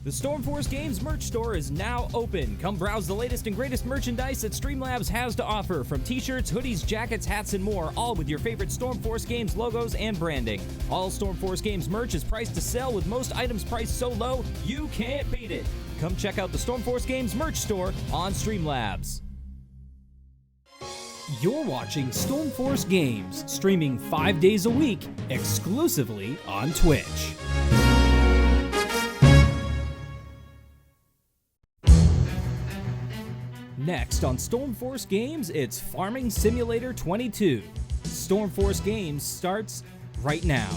The Stormforce Games merch store is now open. Come browse the latest and greatest merchandise that Streamlabs has to offer, from t-shirts, hoodies, jackets, hats, and more, all with your favorite Stormforce Games logos and branding. All Stormforce Games merch is priced to sell, with most items priced so low, you can't beat it. Come check out the Stormforce Games merch store on Streamlabs. You're watching Stormforce Games, streaming 5 days a week, exclusively on Twitch. Next on Stormforce Games, it's Farming Simulator 22. Stormforce Games starts right now.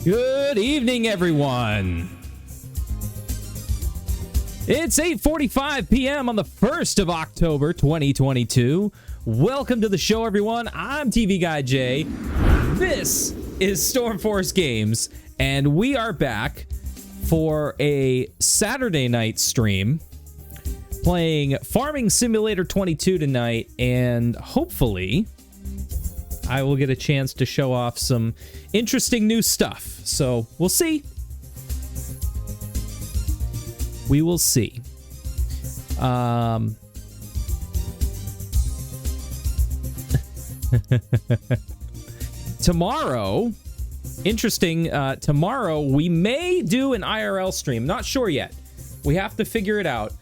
Good evening, everyone. It's 8:45 p.m. on the 1st of October, 2022. Welcome to the show, everyone. I'm TV Guy Jay. This is Stormforce Games, and we are back for a Saturday night stream playing Farming Simulator 22 tonight, and hopefully I will get a chance to show off some interesting new stuff. So we'll see. We will see. Tomorrow, interesting. Tomorrow we may do an IRL stream. Not sure yet. We have to figure it out.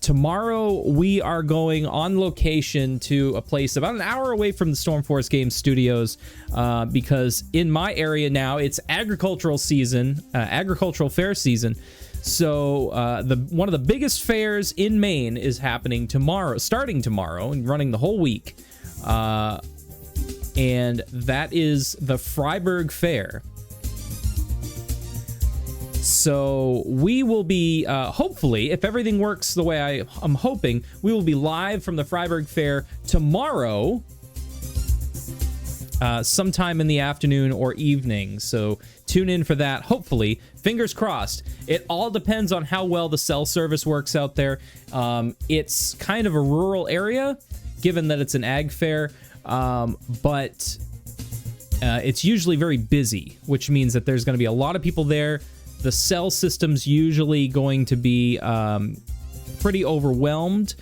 Tomorrow we are going on location to a place about an hour away from the Stormforce Games studios, because in my area now it's agricultural season, agricultural fair season. So one of the biggest fairs in Maine is happening tomorrow, starting tomorrow and running the whole week, and that is the Freiburg Fair. So we will be, hopefully, if everything works the way I'm hoping, we will be live from the Freiburg Fair tomorrow, sometime in the afternoon or evening. So tune in for that, hopefully. Fingers crossed. It all depends on how well the cell service works out there. It's kind of a rural area, given that it's an ag fair, but it's usually very busy, which means that there's going to be a lot of people there. The cell system's usually going to be pretty overwhelmed,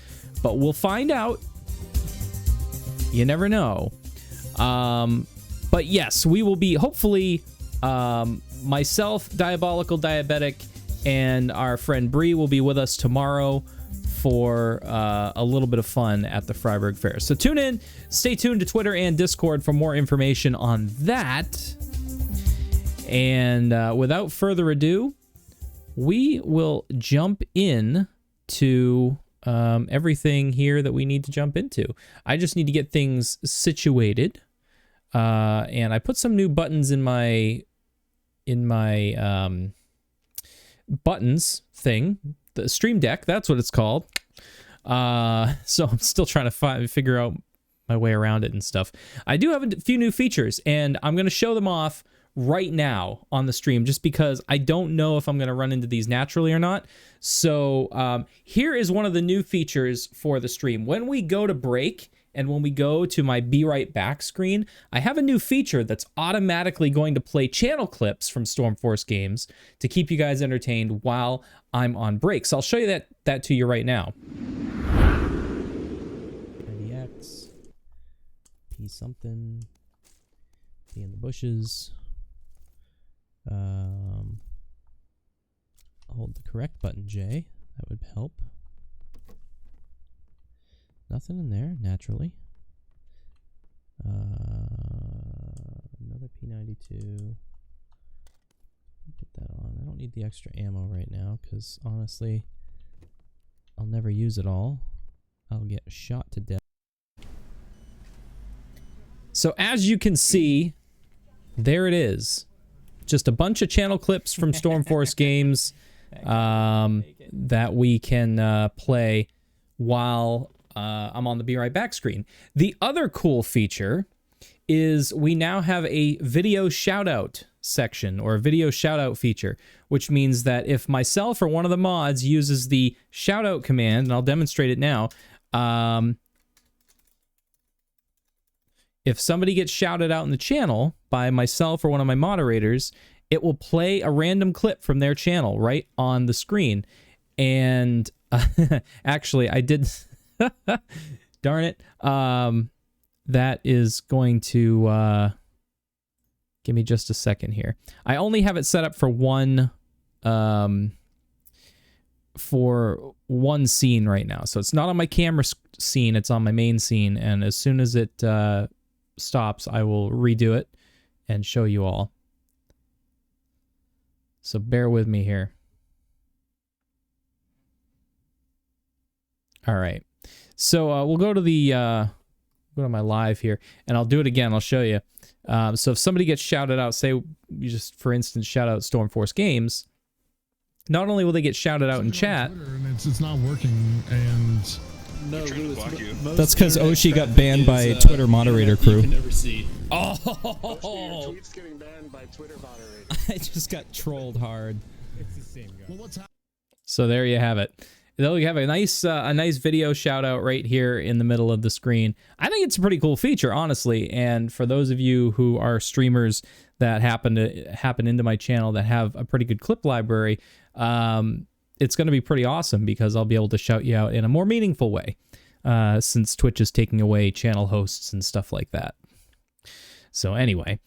but we'll find out. You never know. But yes, we will be, hopefully, myself, Diabolical Diabetic, and our friend Bree will be with us tomorrow for a little bit of fun at the Freiburg Fair. So tune in, stay tuned to Twitter and Discord for more information on that. And without further ado, we will jump in to everything here that we need to jump into. I just need to get things situated, and I put some new buttons in my buttons thing, the Stream Deck. That's what it's called. So I'm still trying to figure out my way around it and stuff. I do have a few new features, and I'm going to show them off right now on the stream, just because I don't know if I'm going to run into these naturally or not. So here is one of the new features for the stream. When we go to break, and when we go to my Be Right Back screen, I have a new feature that's automatically going to play channel clips from Stormforce games to keep you guys entertained while I'm on break. So I'll show you that to you right now. IDX, P something, P in the bushes. Hold the correct button, J. That would help. Nothing in there, naturally. Another P92. Put that on. I don't need the extra ammo right now, because honestly, I'll never use it all. I'll get shot to death. So as you can see, there it is. Just a bunch of channel clips from Stormforce games that we can play while I'm on the Be Right Back screen. The other cool feature is we now have a video shoutout section, or a video shoutout feature, which means that if myself or one of the mods uses the shoutout command, and I'll demonstrate it now, if somebody gets shouted out in the channel by myself or one of my moderators, it will play a random clip from their channel right on the screen. And actually, I did... Darn it. That is going to... give me just a second here. I only have it set up for one scene right now. So it's not on my camera scene, it's on my main scene. And as soon as it stops, I will redo it and show you all. So bear with me here. All right. So we'll go to the go to my live here, and I'll do it again. I'll show you. So if somebody gets shouted out, say you just, for instance, shout out Stormforce Games, not only will they get shouted out in chat, and it's not working, and no, that's because Oshi got banned by Twitter moderator crew. You can never see. Oh, Tweets getting banned by Twitter moderator. I just got trolled hard. it's the same guy. Well, what's happening? So there you have it. They'll have a nice video shout out right here in the middle of the screen. I think it's a pretty cool feature, honestly. And for those of you who are streamers that happen into my channel that have a pretty good clip library, it's going to be pretty awesome because I'll be able to shout you out in a more meaningful way, since Twitch is taking away channel hosts and stuff like that. So anyway,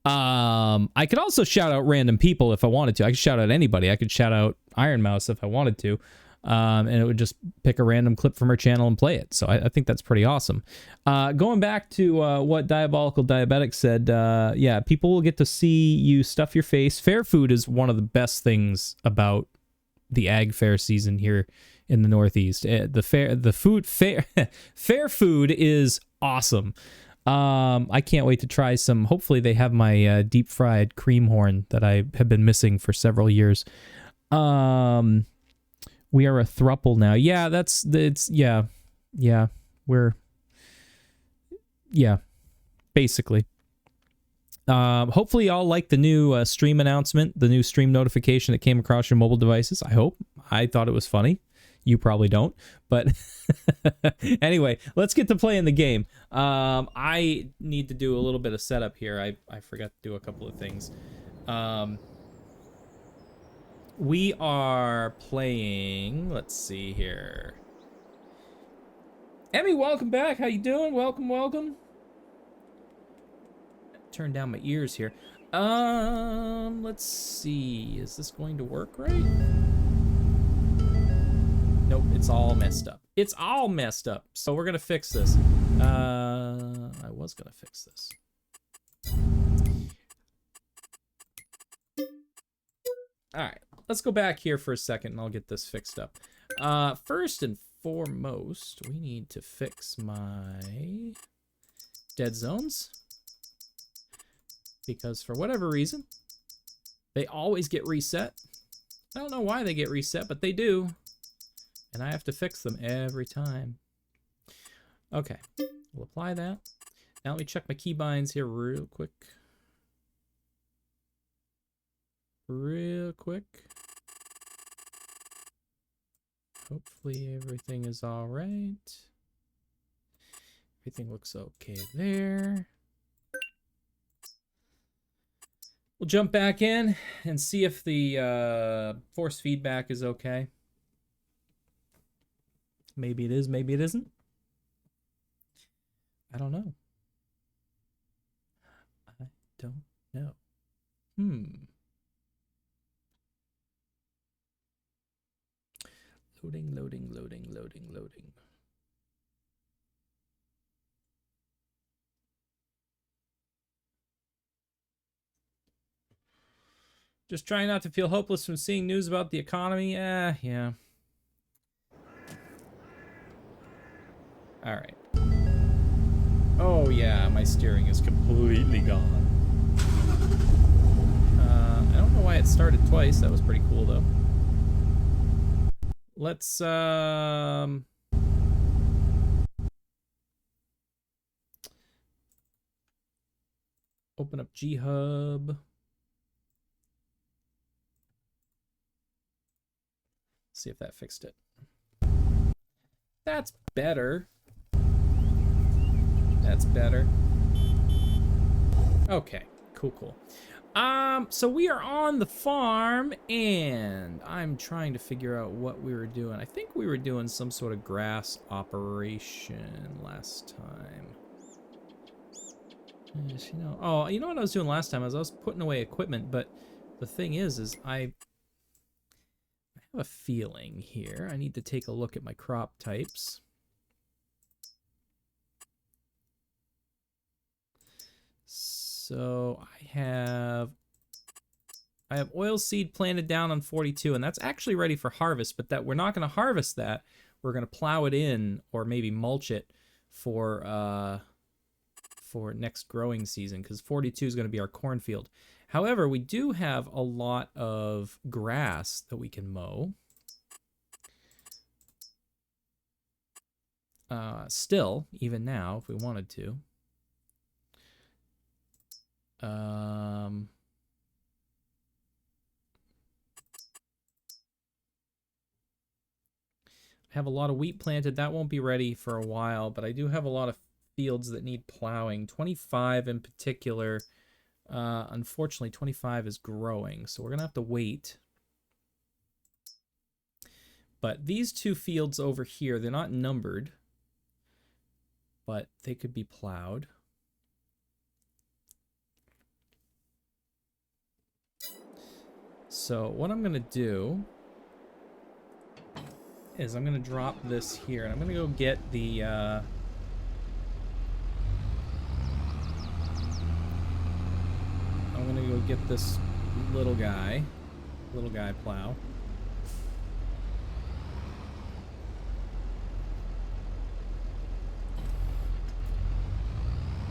I could also shout out random people if I wanted to. I could shout out anybody. I could shout out Iron Mouse if I wanted to. And it would just pick a random clip from her channel and play it. So I think that's pretty awesome. Going back to what Diabolical Diabetic said, yeah, people will get to see you stuff your face. Fair food is one of the best things about the ag fair season here in the Northeast. Fair food is awesome. I can't wait to try some. Hopefully they have my deep fried cream horn that I have been missing for several years. We are a thruple now. Yeah, basically. Hopefully y'all like the new stream announcement, the new stream notification that came across your mobile devices. I hope. I thought it was funny. You probably don't, but anyway, let's get to playing the game. I need to do a little bit of setup here. I forgot to do a couple of things. We are playing, let's see here. Emmy, welcome back. How you doing? Welcome. Turn down my ears here. Let's see. Is this going to work right? Nope, it's all messed up. It's all messed up. So we're gonna fix this. I was gonna fix this. All right. Let's go back here for a second and I'll get this fixed up. First and foremost, we need to fix my dead zones. Because for whatever reason, they always get reset. I don't know why they get reset, but they do. And I have to fix them every time. Okay, We'll apply that. Now let me check my keybinds here real quick. Real quick. Hopefully everything is all right. Everything looks okay there. We'll jump back in and see if the force feedback is okay. Maybe it is, maybe it isn't. I don't know. I don't know. Loading, loading, loading, loading, loading. Just trying not to feel hopeless from seeing news about the economy. Yeah. All right. Oh yeah, my steering is completely gone. I don't know why it started twice. That was pretty cool though. Let's open up G-Hub. See if that fixed it. That's better. That's better. Okay, cool. So we are on the farm, and I'm trying to figure out what we were doing. I think we were doing some sort of grass operation last time. Yes, you know. Oh, you know what I was doing last time? I was putting away equipment, but the thing is I have a feeling here. I need to take a look at my crop types. So I have oilseed planted down on 42, and that's actually ready for harvest, but that we're not going to harvest that. We're going to plow it in or maybe mulch it for next growing season, because 42 is going to be our cornfield. However, we do have a lot of grass that we can mow. Still, even now, if we wanted to. I have a lot of wheat planted. That won't be ready for a while, but I do have a lot of fields that need plowing. 25 in particular. Unfortunately, 25 is growing, so we're going to have to wait. But these two fields over here, they're not numbered, but they could be plowed. So what I'm going to do is I'm going to drop this here, and I'm going to go get the... I'm going to go get this little guy plow.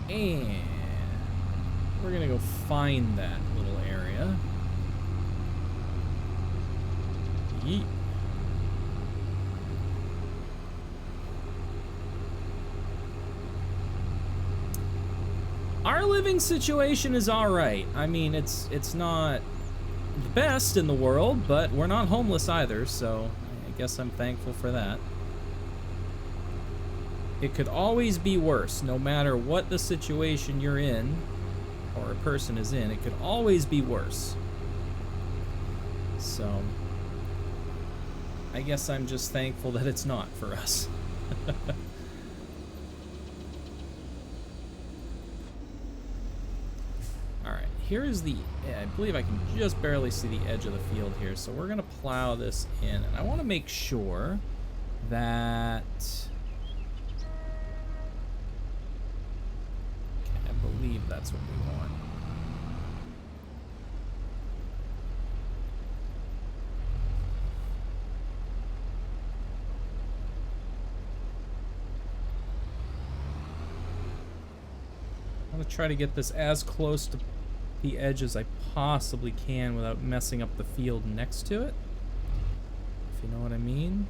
And we're going to go find that little area. Yeet. Our living situation is all right. I mean, it's not the best in the world, but we're not homeless either, so I guess I'm thankful for that. It could always be worse, no matter what the situation you're in, or a person is in, it could always be worse. So, I guess I'm just thankful that it's not for us. Alright, here is the... I believe I can just barely see the edge of the field here, so we're going to plow this in. And I want to make sure that... Okay, I believe that's what we want. I'm going to try to get this as close to the edge as I possibly can without messing up the field next to it, if you know what I mean.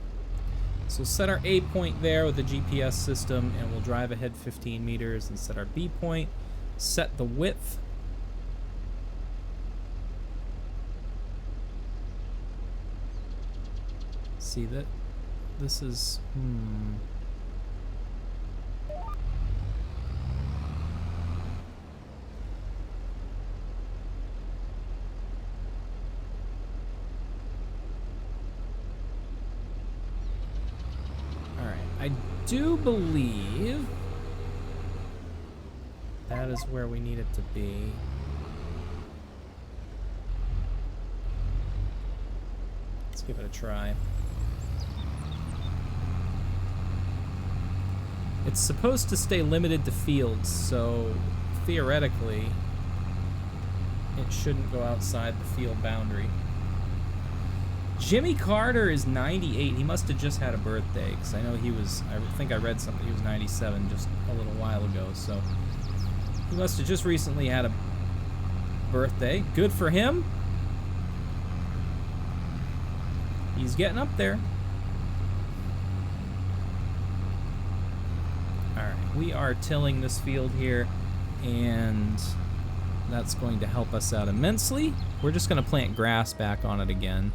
So we'll set our A point there with the GPS system, and we'll drive ahead 15 meters and set our B point. Set the width. See that this is I do believe that is where we need it to be. Let's give it a try. It's supposed to stay limited to fields, so theoretically it shouldn't go outside the field boundary. Jimmy Carter is 98. He must have just had a birthday, because I know he was, I think I read something, he was 97 just a little while ago, so he must have just recently had a birthday. Good for him. He's getting up there. Alright, we are tilling this field here, and that's going to help us out immensely. We're just going to plant grass back on it again.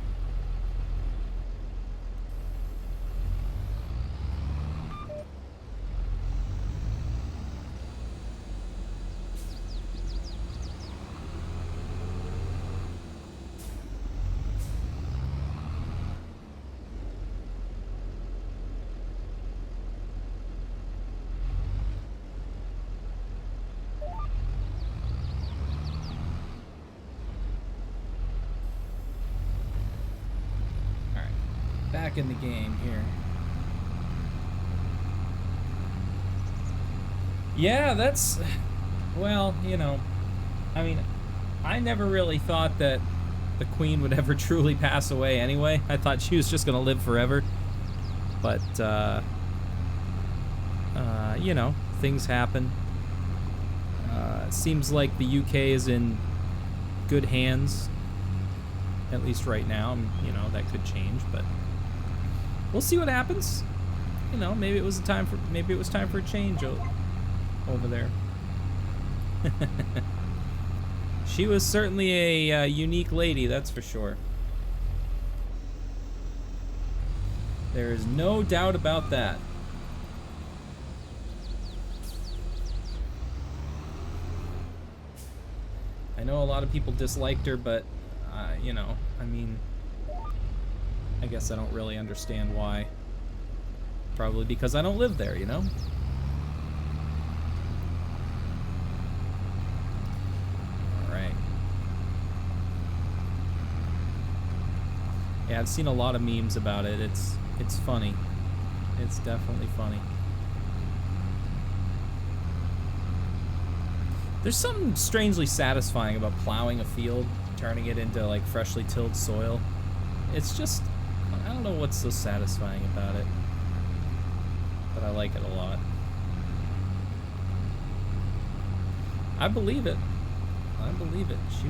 Back in the game here. Yeah, that's, well, you know, I mean, I never really thought that the Queen would ever truly pass away anyway. I thought she was just gonna live forever. But, you know, things happen. It seems like the UK is in good hands, at least right now. You know, that could change, but we'll see what happens. You know, maybe it was time for a change over there. She was certainly a unique lady, that's for sure. There is no doubt about that. I know a lot of people disliked her, but you know, I mean, I guess I don't really understand why. Probably because I don't live there, you know? Alright. Yeah, I've seen a lot of memes about it. It's funny. It's definitely funny. There's something strangely satisfying about plowing a field, turning it into like freshly tilled soil. It's just, I don't know what's so satisfying about it, but I like it a lot. I believe it. I believe it. She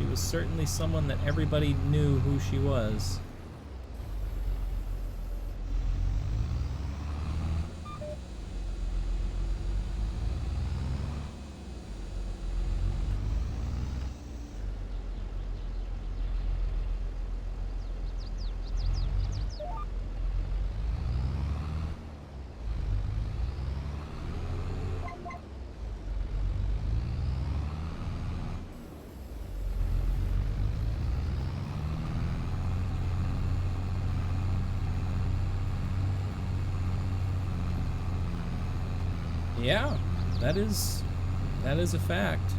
was certainly someone that everybody knew who she was. Yeah, that is a fact.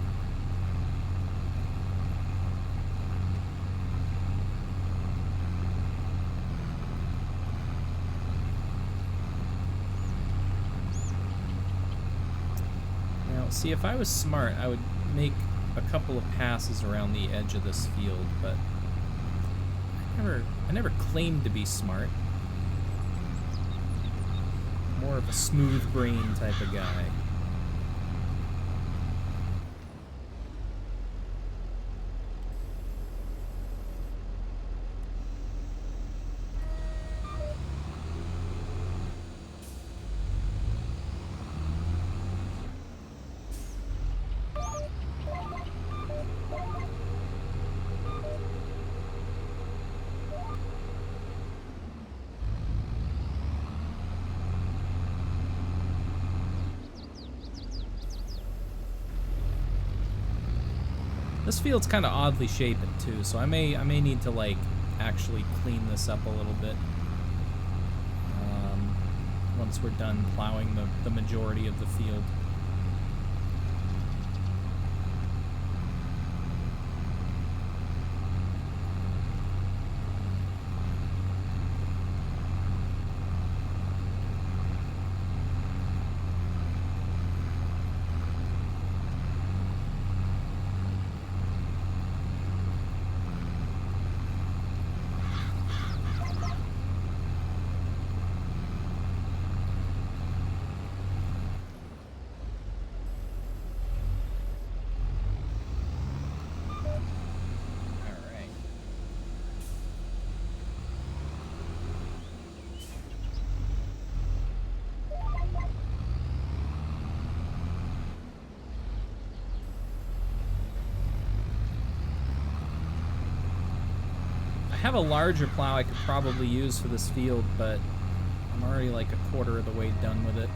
Now, see, if I was smart, I would make a couple of passes around the edge of this field, but I never claimed to be smart. More of a smooth brain type of guy. This field's kind of oddly shaped too, so I may need to like actually clean this up a little bit once we're done plowing the majority of the field. I have a larger plow I could probably use for this field, but I'm already like a quarter of the way done with it.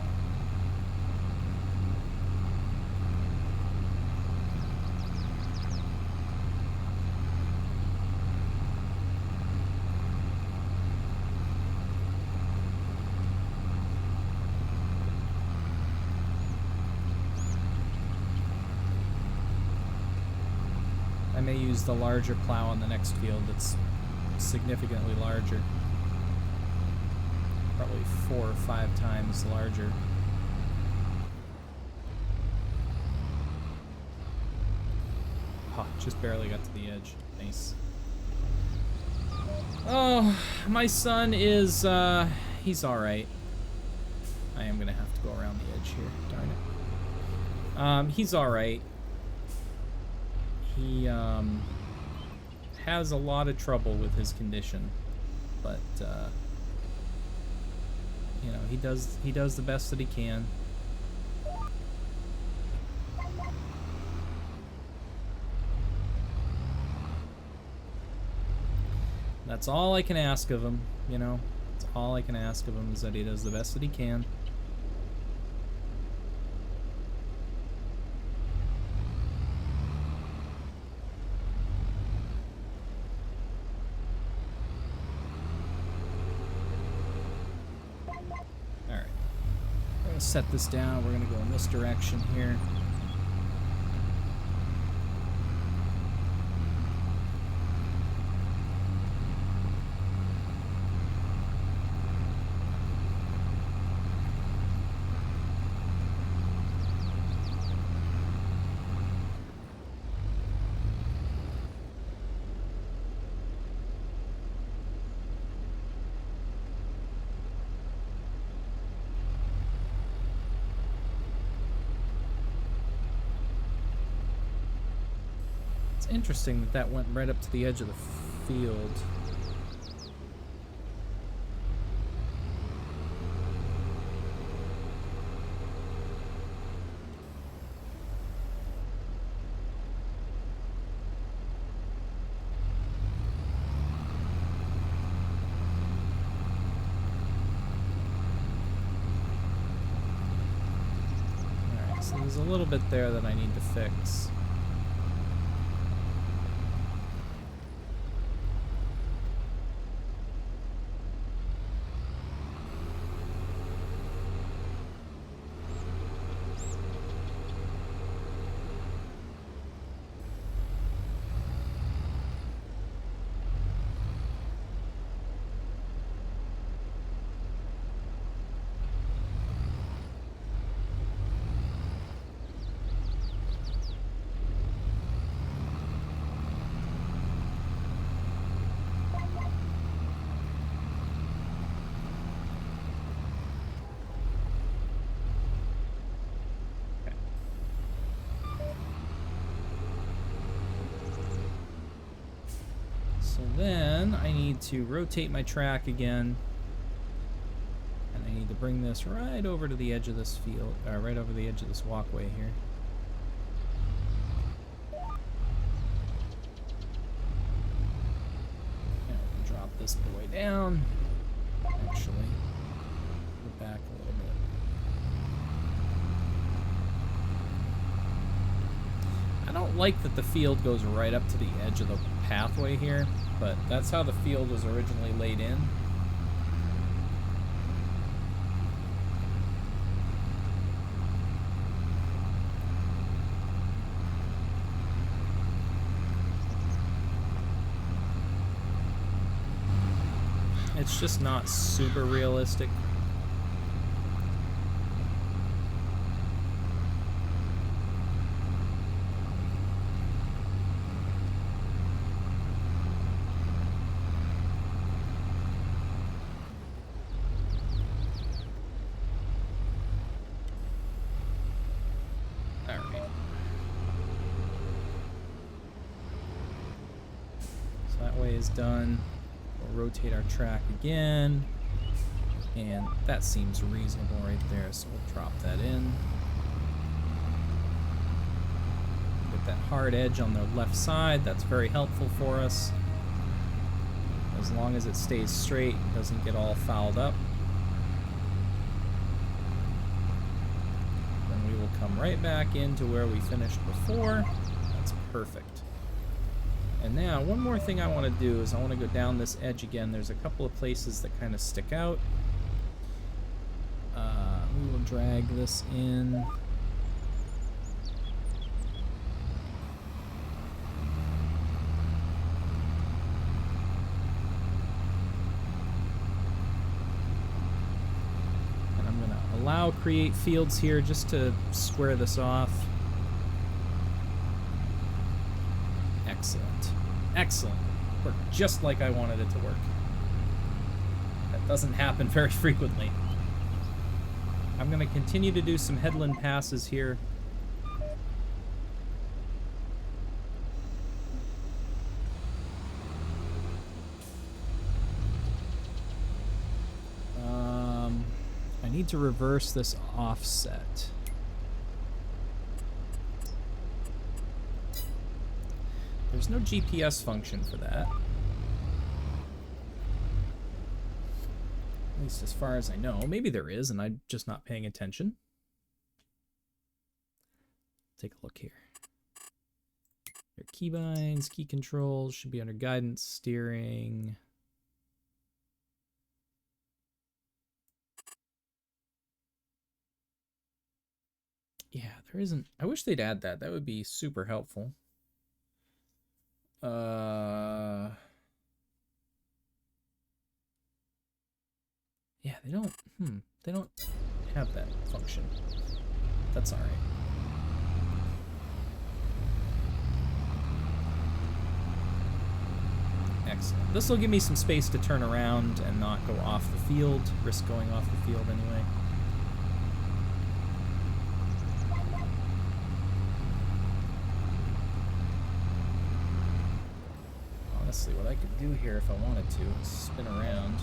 I may use the larger plow on the next field that's significantly larger. Probably 4 or 5 times larger. Oh, just barely got to the edge. Nice. Oh, my son is, he's alright. I am gonna have to go around the edge here, darn it. He's alright. He, has a lot of trouble with his condition, but you know, he does the best that he can. That's all I can ask of him, you know. That's all I can ask of him, is that he does the best that he can. Set this down. We're gonna go in this direction here. Interesting that that went right up to the edge of the field. Alright, so there's a little bit there that I need to fix. So then I need to rotate my track again, and I need to bring this right over to the edge of this field, right over the edge of this walkway here. And drop this boy down. Actually, go back a little bit. I don't don't like that the field goes right up to the edge of the pathway here, but that's how the field was originally laid in. It's just not super realistic. All right. So that way is done. Rotate our track again, and that seems reasonable right there, so we'll drop that in. Get that hard edge on the left side, that's very helpful for us. As long as it stays straight, doesn't get all fouled up. Then we will come right back into where we finished before. That's perfect. And now, one more thing I want to do is I want to go down this edge again. There's a couple of places that kind of stick out. We will drag this in. And I'm going to allow create fields here just to square this off. Excellent. Excellent. Worked just like I wanted it to work. That doesn't happen very frequently. I'm going to continue to do some headland passes here. I need to reverse this offset. There's no GPS function for that. At least as far as I know. Maybe there is, and I'm just not paying attention. Take a look here. Your keybinds, key controls should be under guidance, steering. Yeah, there isn't. I wish they'd add that. That would be super helpful. Yeah, they don't have that function. That's all right. Excellent. This will give me some space to turn around and not go off the field, risk going off the field anyway. Honestly, what I could do here if I wanted to is spin around.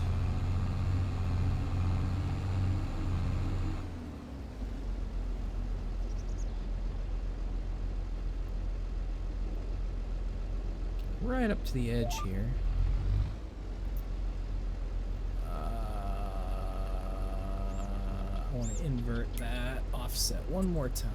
Right up to the edge here. I want to invert that offset one more time.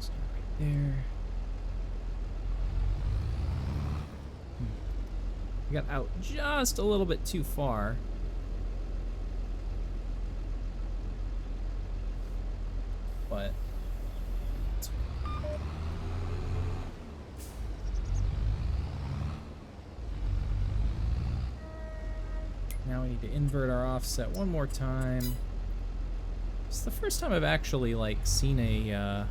Start right there. I got out just a little bit too far. But now we need to invert our offset one more time. It's the first time I've actually like seen a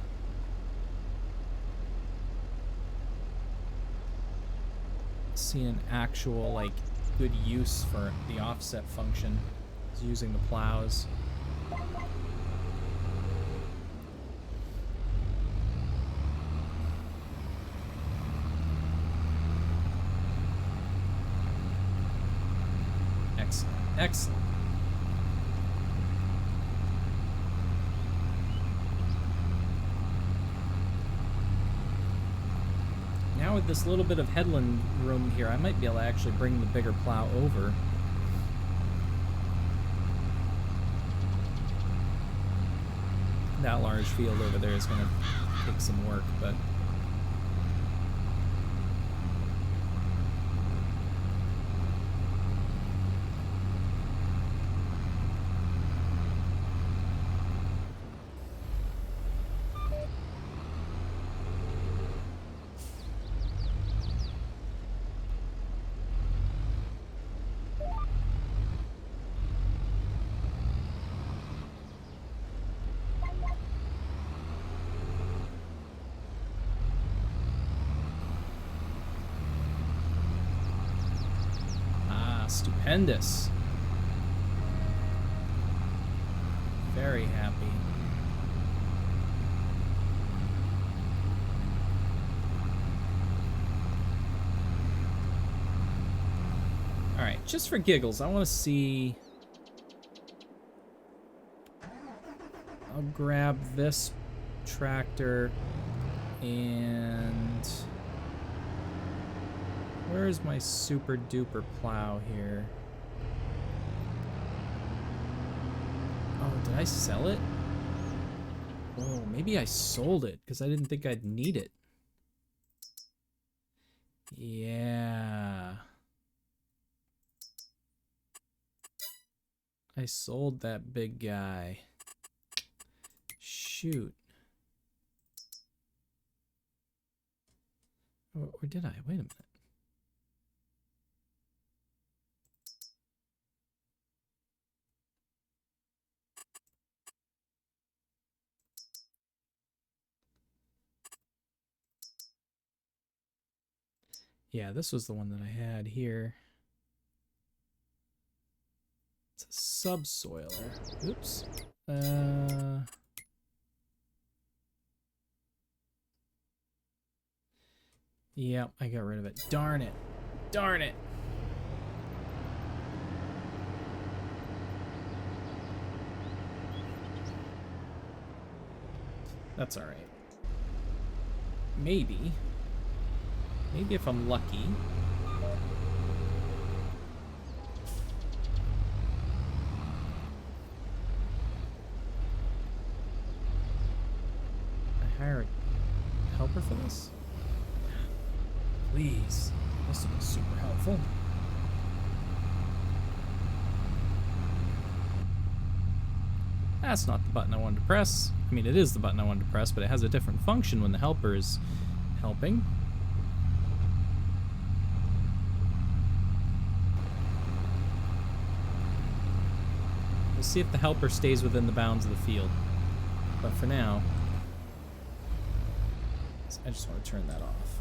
an actual like good use for the offset function is using the plows. Excellent, excellent. with this little bit of headland room here, I might be able to actually bring the bigger plow over. That large field over there is going to take some work, but... Stupendous. Very happy. All right, just for giggles, I want to see... I'll grab this tractor and... Where is my super duper plow here? Oh, did I sell it? Oh, maybe I sold it because I didn't think I'd need it. Yeah. I sold that big guy. Shoot. Or did I? Wait a minute. Yeah, this was the one that I had here. It's a subsoiler. Oops. Yeah, I got rid of it. Darn it. Darn it. That's all right. Maybe if I'm lucky. I hire a helper for this? Please. This will be super helpful. That's not the button I wanted to press. I mean, it is the button I wanted to press, but it has a different function when the helper is helping. We'll see if the helper stays within the bounds of the field. But for now, I just want to turn that off.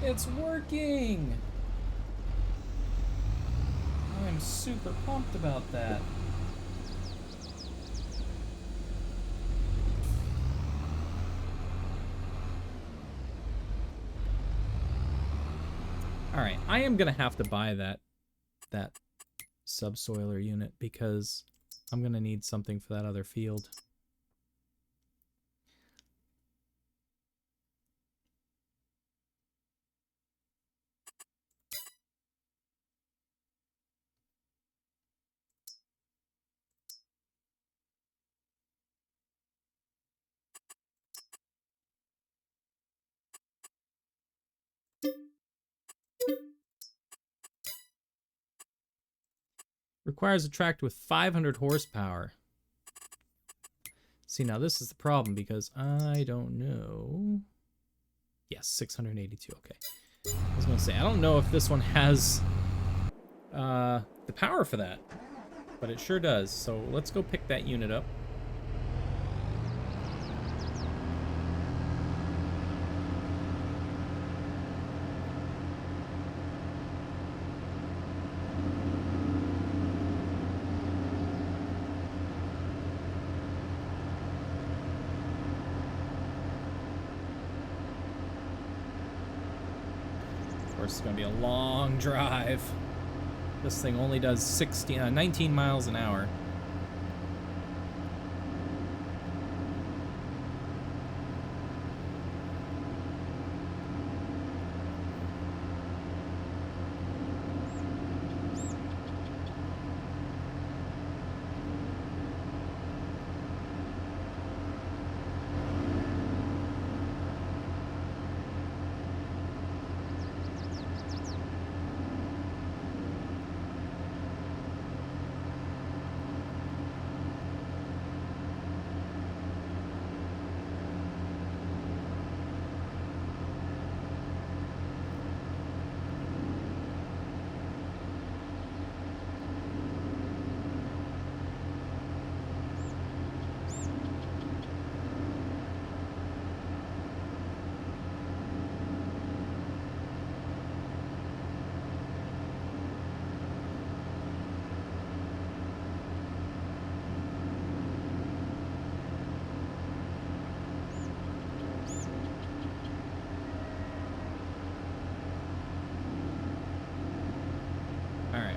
It's working! I'm super pumped about that. Alright, I am gonna have to buy that subsoiler unit because I'm gonna need something for that other field. Requires a tractor with 500 horsepower. See, now this is the problem because I don't know. Yes, 682, okay. I was gonna say, I don't know if this one has the power for that, but it sure does. So let's go pick that unit up. course, it's going to be a long drive. This thing only does 19 miles an hour.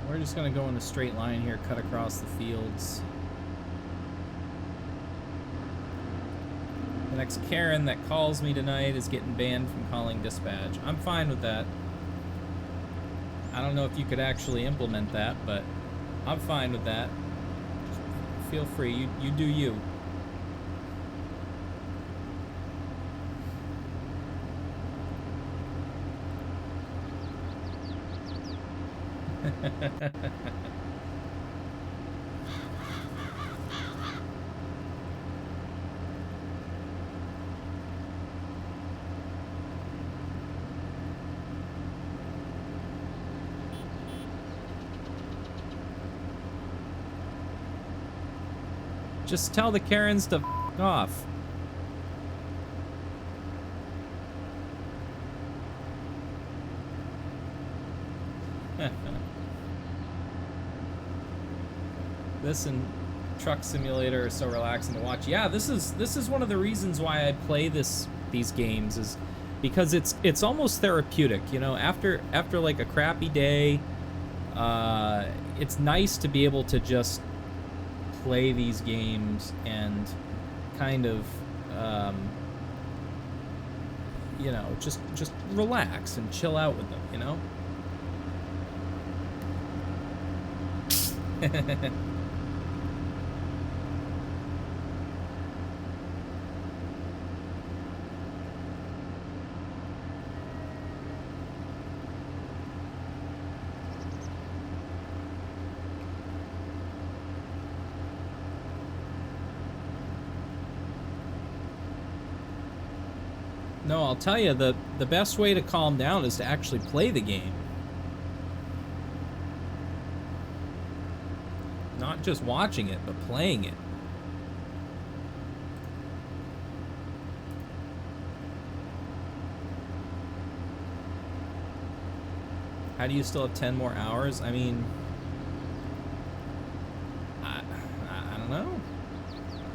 We're just gonna go in a straight line here, cut across the fields. The next Karen that calls me tonight is getting banned from calling dispatch. I'm fine with that. I don't know if you could actually implement that, but I'm fine with that. Feel free, you do you. Just tell the Karens to f*** off. This and Truck Simulator are so relaxing to watch. Yeah, this is one of the reasons why I play these games, is because it's almost therapeutic, you know. After like a crappy day, it's nice to be able to just play these games and kind of you know, just relax and chill out with them, you know. No, I'll tell you, the best way to calm down is to actually play the game. Not just watching it, but playing it. How do you still have 10 more hours? I mean, I don't know.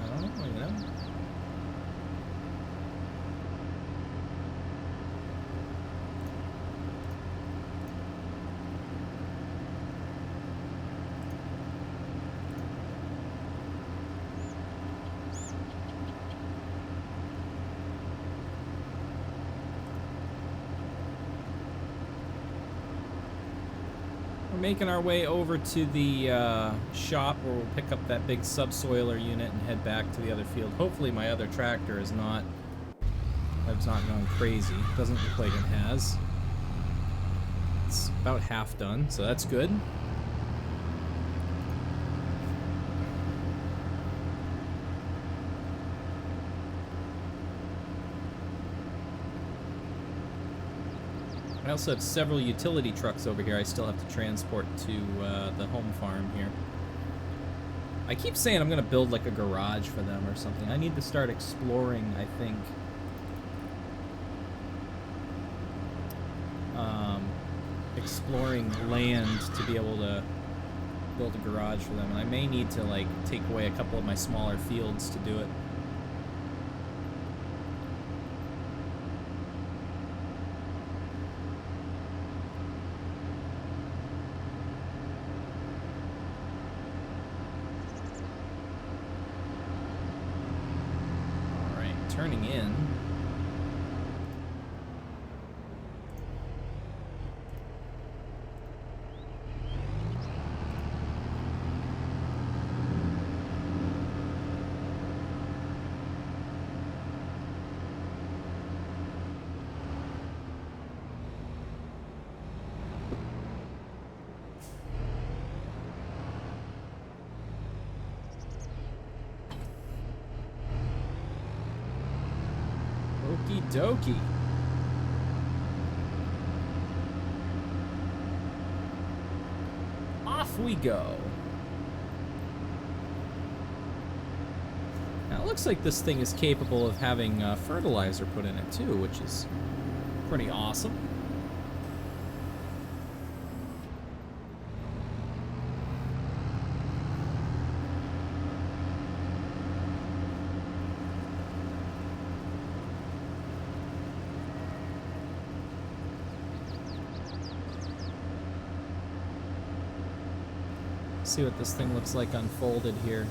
I don't know, you know? Making our way over to the shop where we'll pick up that big subsoiler unit and head back to the other field. Hopefully my other tractor has not gone crazy. Doesn't look like it has. It's about half done, so that's good. I also have several utility trucks over here I still have to transport to the home farm here. I keep saying I'm going to build like a garage for them or something. I need to start exploring, I think. Exploring land to be able to build a garage for them. And I may need to like take away a couple of my smaller fields to do it. turning in. Okie dokie. Off we go. Now it looks like this thing is capable of having fertilizer put in it too, which is pretty awesome. See what this thing looks like unfolded here.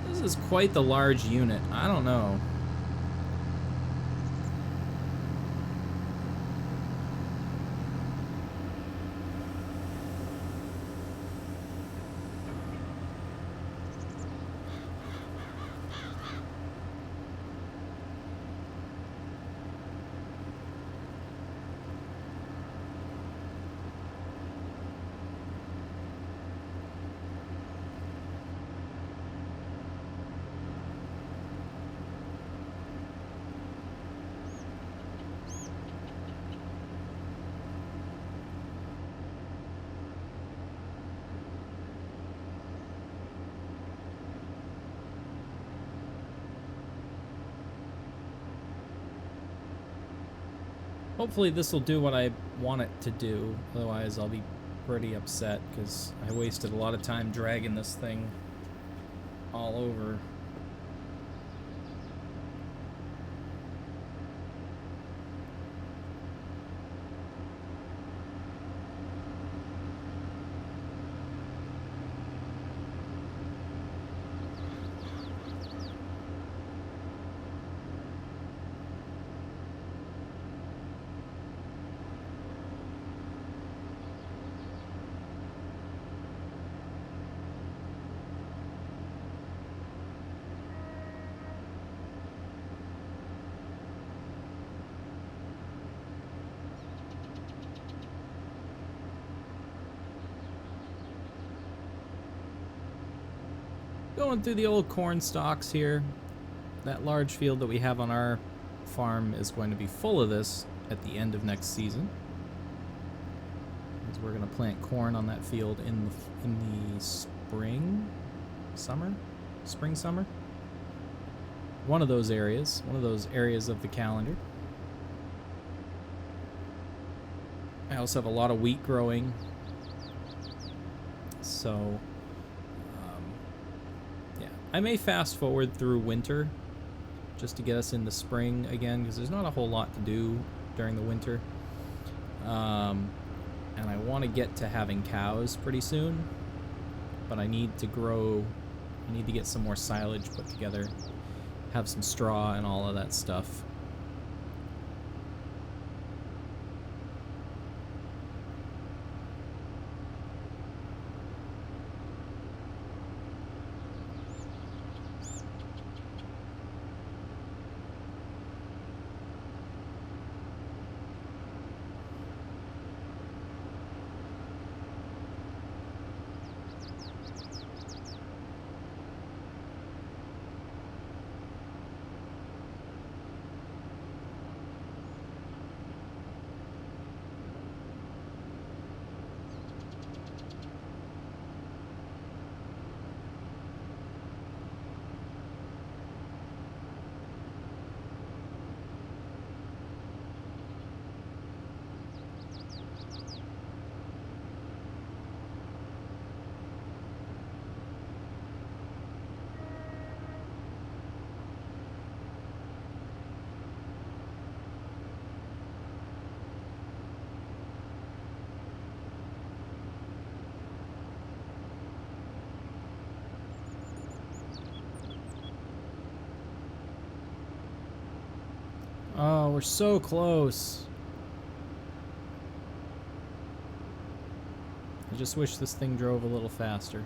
This is quite the large unit. I don't know. Hopefully this will do what I want it to do, otherwise I'll be pretty upset because I wasted a lot of time dragging this thing all over. Going through the old corn stalks here. That large field that we have on our farm is going to be full of this at the end of next season. Because we're going to plant corn on that field in the spring, summer? Spring, summer? One of those areas of the calendar. I also have a lot of wheat growing. So I may fast forward through winter just to get us into spring again, because there's not a whole lot to do during the winter. And I want to get to having cows pretty soon, but I need to get some more silage put together, have some straw and all of that stuff. Oh, we're so close. I just wish this thing drove a little faster.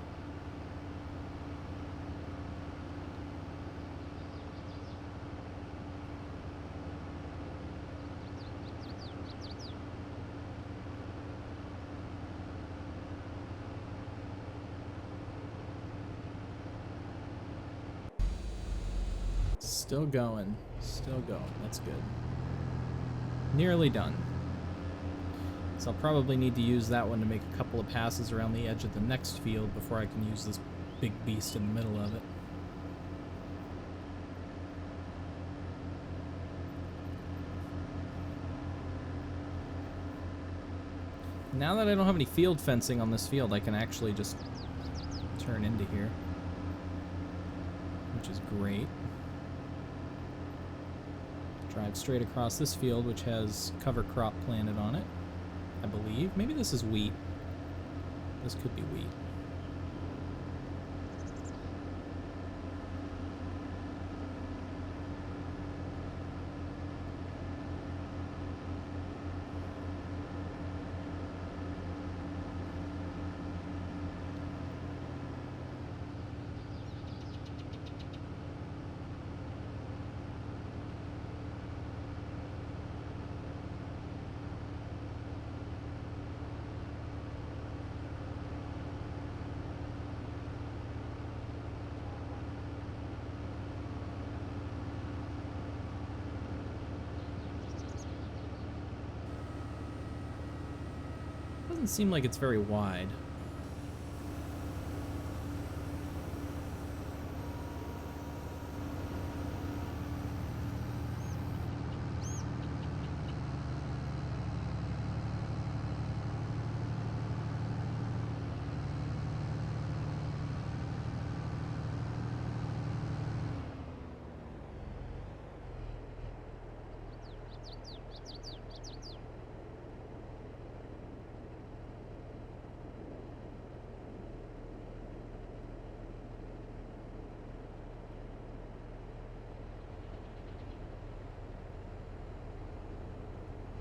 Still going. Still going. That's good. Nearly done. So I'll probably need to use that one to make a couple of passes around the edge of the next field before I can use this big beast in the middle of it. Now that I don't have any field fencing on this field, I can actually just turn into here, which is great. Drive straight across this field, which has cover crop planted on it, I believe. Maybe this is wheat. This could be wheat. Doesn't seem like it's very wide.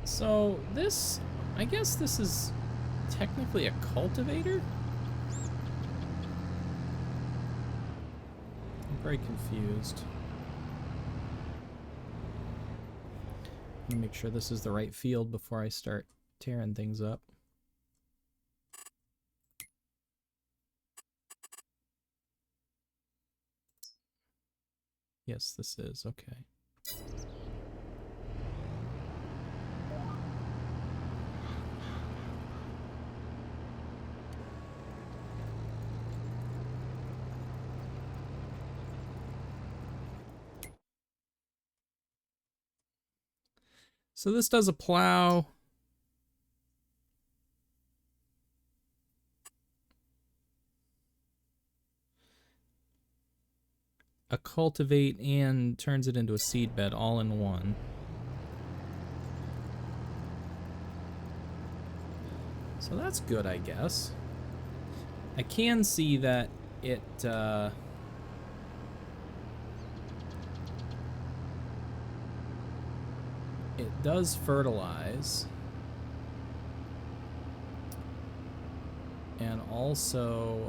So this, I guess this is technically a cultivator? I'm very confused. Let me make sure this is the right field before I start tearing things up. Yes, this is. Okay. So this does a plow. A cultivate and turns it into a seed bed all in one. So that's good, I guess. I can see that it it does fertilize, and also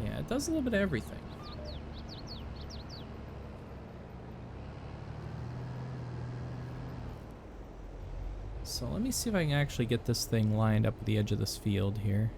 yeah, it does a little bit of everything. So let me see if I can actually get this thing lined up with the edge of this field here.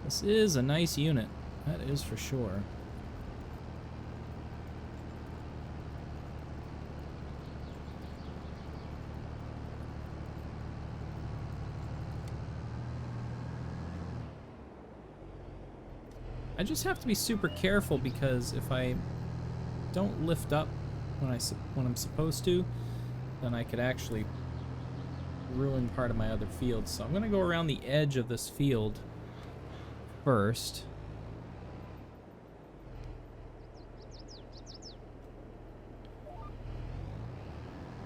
This is a nice unit. That is for sure. I just have to be super careful because if I don't lift up when I'm supposed to, then I could actually ruin part of my other field. So I'm gonna go around the edge of this field first.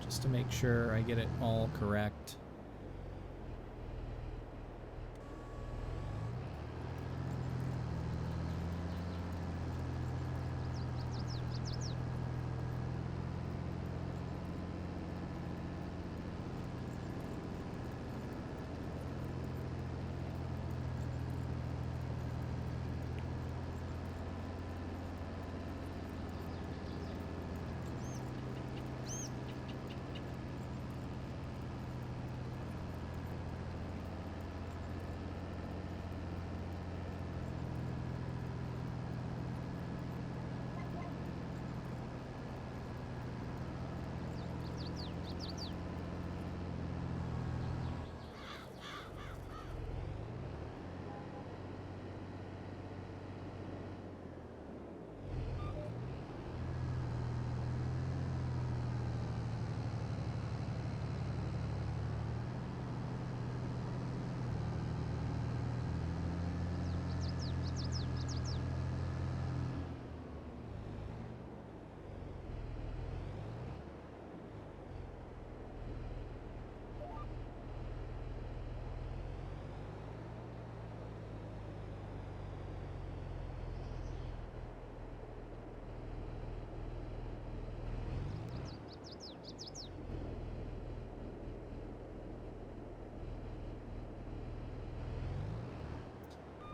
Just to make sure I get it all correct.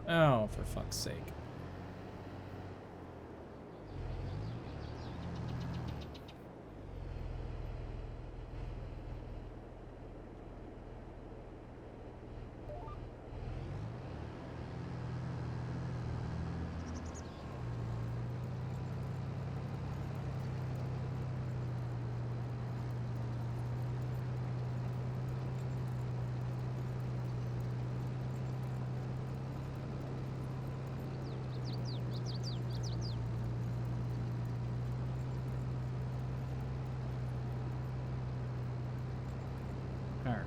Oh, for fuck's sake. Alright.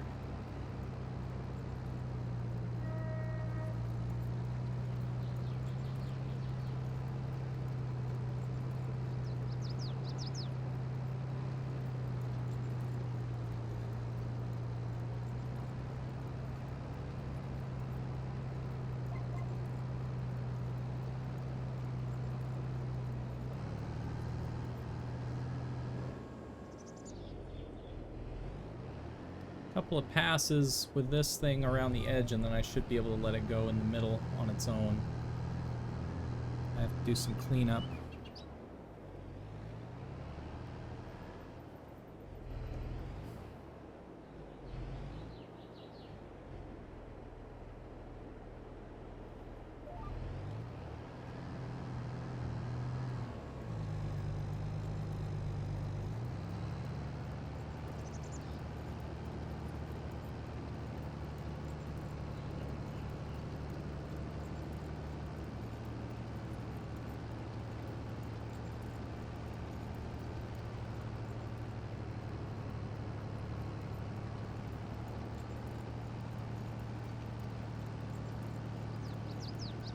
Couple of passes with this thing around the edge, and then I should be able to let it go in the middle on its own. I have to do some cleanup.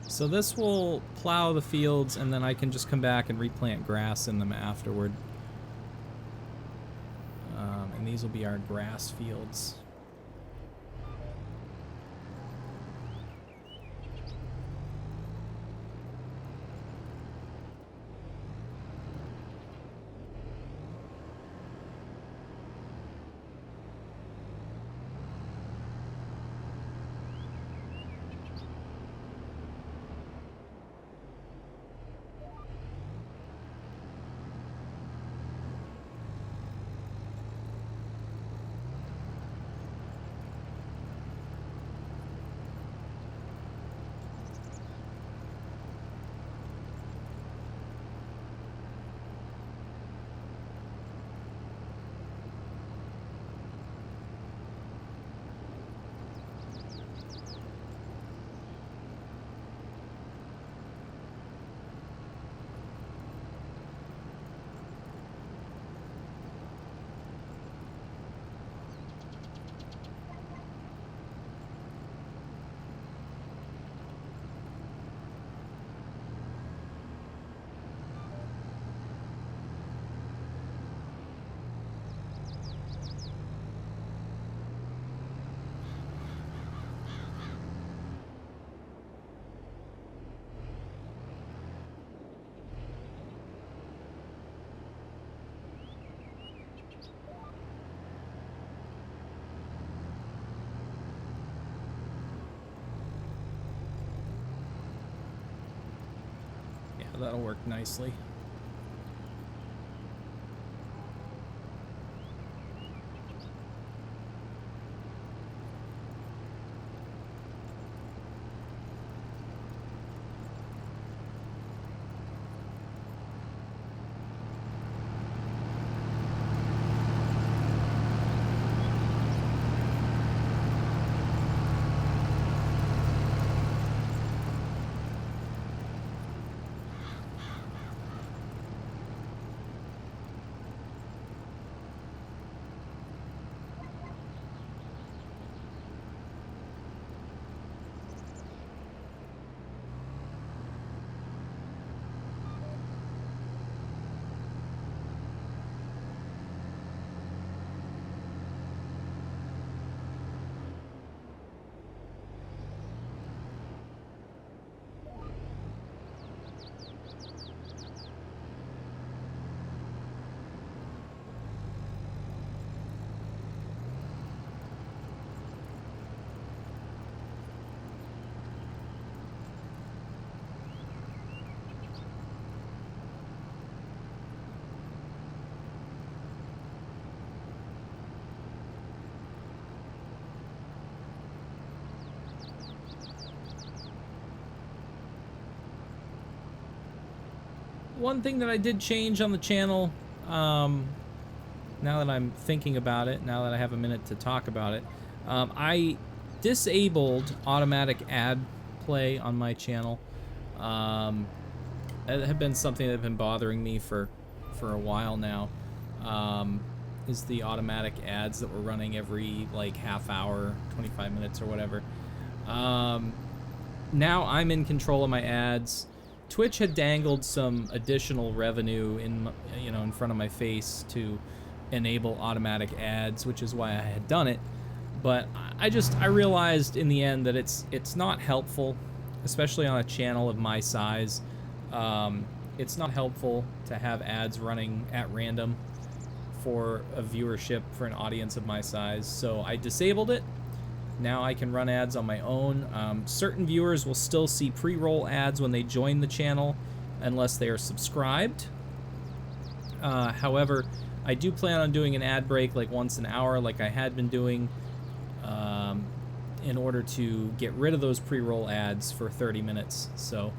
So this will plow the fields, and then I can just come back and replant grass in them afterward. And these will be our grass fields. That'll work nicely. One thing that I did change on the channel, now that I'm thinking about it, now that I have a minute to talk about it, I disabled automatic ad play on my channel. It had been something that had been bothering me for a while now, is the automatic ads that were running every like half hour, 25 minutes or whatever. Now I'm in control of my ads. Twitch had dangled some additional revenue in, you know, in front of my face to enable automatic ads, which is why I had done it. But I realized in the end that it's not helpful, especially on a channel of my size. It's not helpful to have ads running at random for a viewership for an audience of my size. So I disabled it. Now I can run ads on my own. Certain viewers will still see pre-roll ads when they join the channel unless they are subscribed. However, I do plan on doing an ad break like once an hour like I had been doing, in order to get rid of those pre-roll ads for 30 minutes. So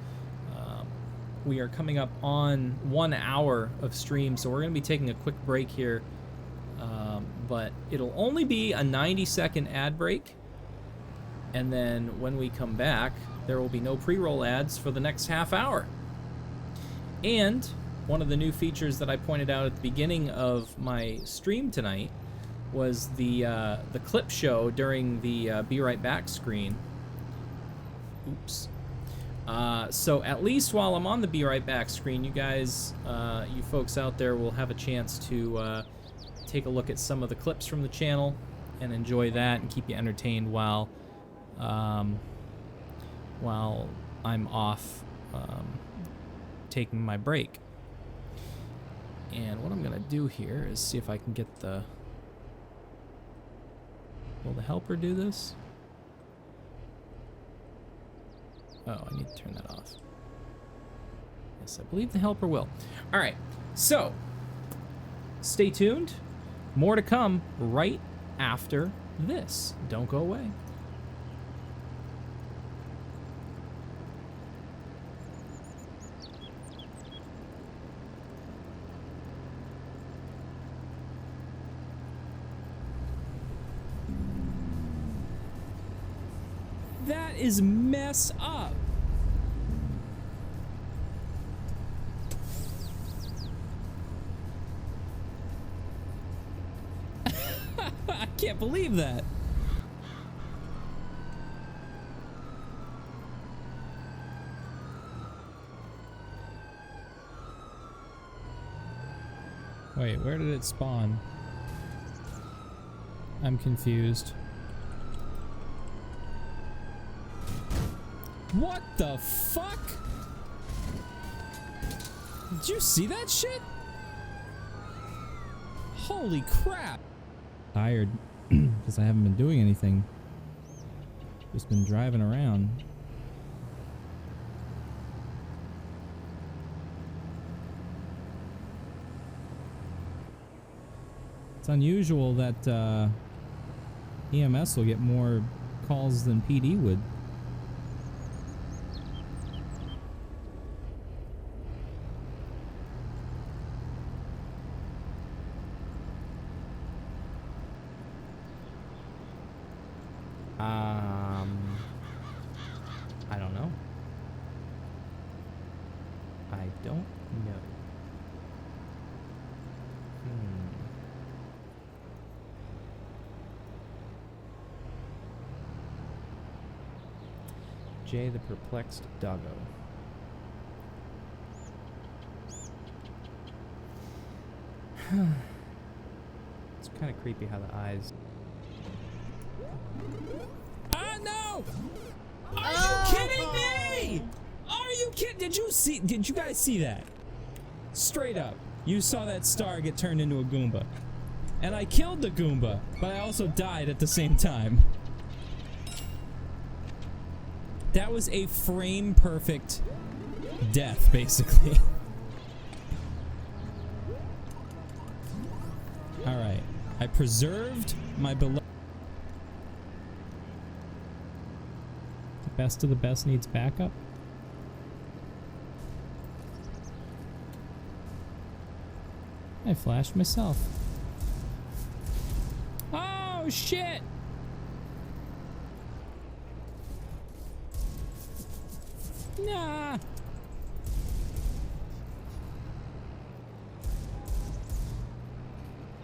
we are coming up on 1 hour of stream, so we're going to be taking a quick break here. But it'll only be a 90-second ad break. And then when we come back, there will be no pre-roll ads for the next half hour. And one of the new features that I pointed out at the beginning of my stream tonight was the clip show during the Be Right Back screen. Oops. So at least while I'm on the Be Right Back screen, you guys, you folks out there will have a chance to take a look at some of the clips from the channel and enjoy that and keep you entertained while I'm off taking my break. And what I'm gonna do here is see if I can get the... Will the helper do this? Oh, I need to turn that off. Yes, I believe the helper will. All right, so stay tuned. More to come right after this. Don't go away. That is mess up. I can't believe that. Wait, where did it spawn? I'm confused. What the fuck? Did you see that shit? Holy crap. Tired because I haven't been doing anything. Just been driving around. It's unusual that EMS will get more calls than PD would. I don't know. I don't know. Jay the perplexed doggo. It's kind of creepy how the eyes. Ah, no! Are you kidding me? Are you kidding? Did you guys see that? Straight up. You saw that star get turned into a Goomba. And I killed the Goomba, but I also died at the same time. That was a frame perfect death, basically. Alright. I preserved my beloved. The best of the best needs backup. I flashed myself. Oh, shit! Nah.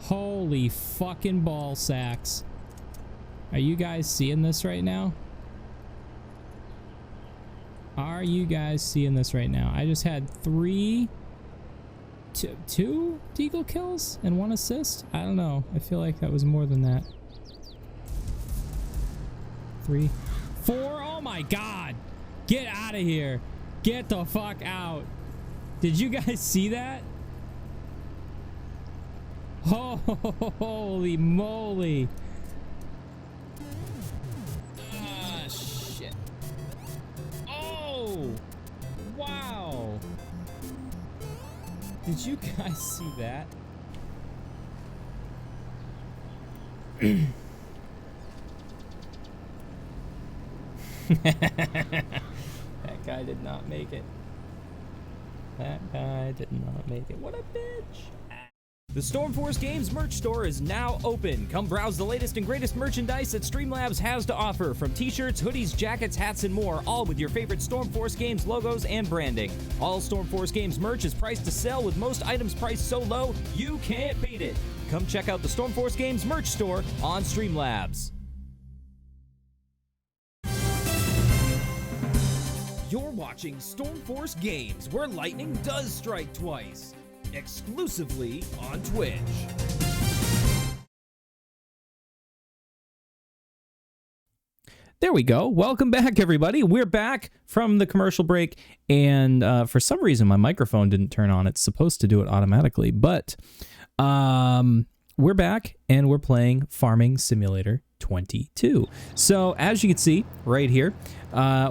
Holy fucking ball sacks. Are you guys seeing this right now? Are you guys seeing this right now? I just had two Deagle kills and 1 assist? I don't know. I feel like that was more than that. 3, 4. Oh my god. Get out of here. Get the fuck out. Did you guys see that? Holy moly. Ah, shit. Oh! Wow. Did you guys see that? That guy did not make it. That guy did not make it. What a bitch. The Stormforce Games merch store is now open. Come browse the latest and greatest merchandise that Streamlabs has to offer, from t-shirts, hoodies, jackets, hats, and more, all with your favorite Stormforce Games logos and branding. All Stormforce Games merch is priced to sell, with most items priced so low, you can't beat it. Come check out the Stormforce Games merch store on Streamlabs. You're watching Stormforce Games, where lightning does strike twice. Exclusively on Twitch. There we go. Welcome back, everybody. We're back from the commercial break, and for some reason my microphone didn't turn on. It's supposed to do it automatically, but we're back and we're playing Farming Simulator 22. So as you can see right here,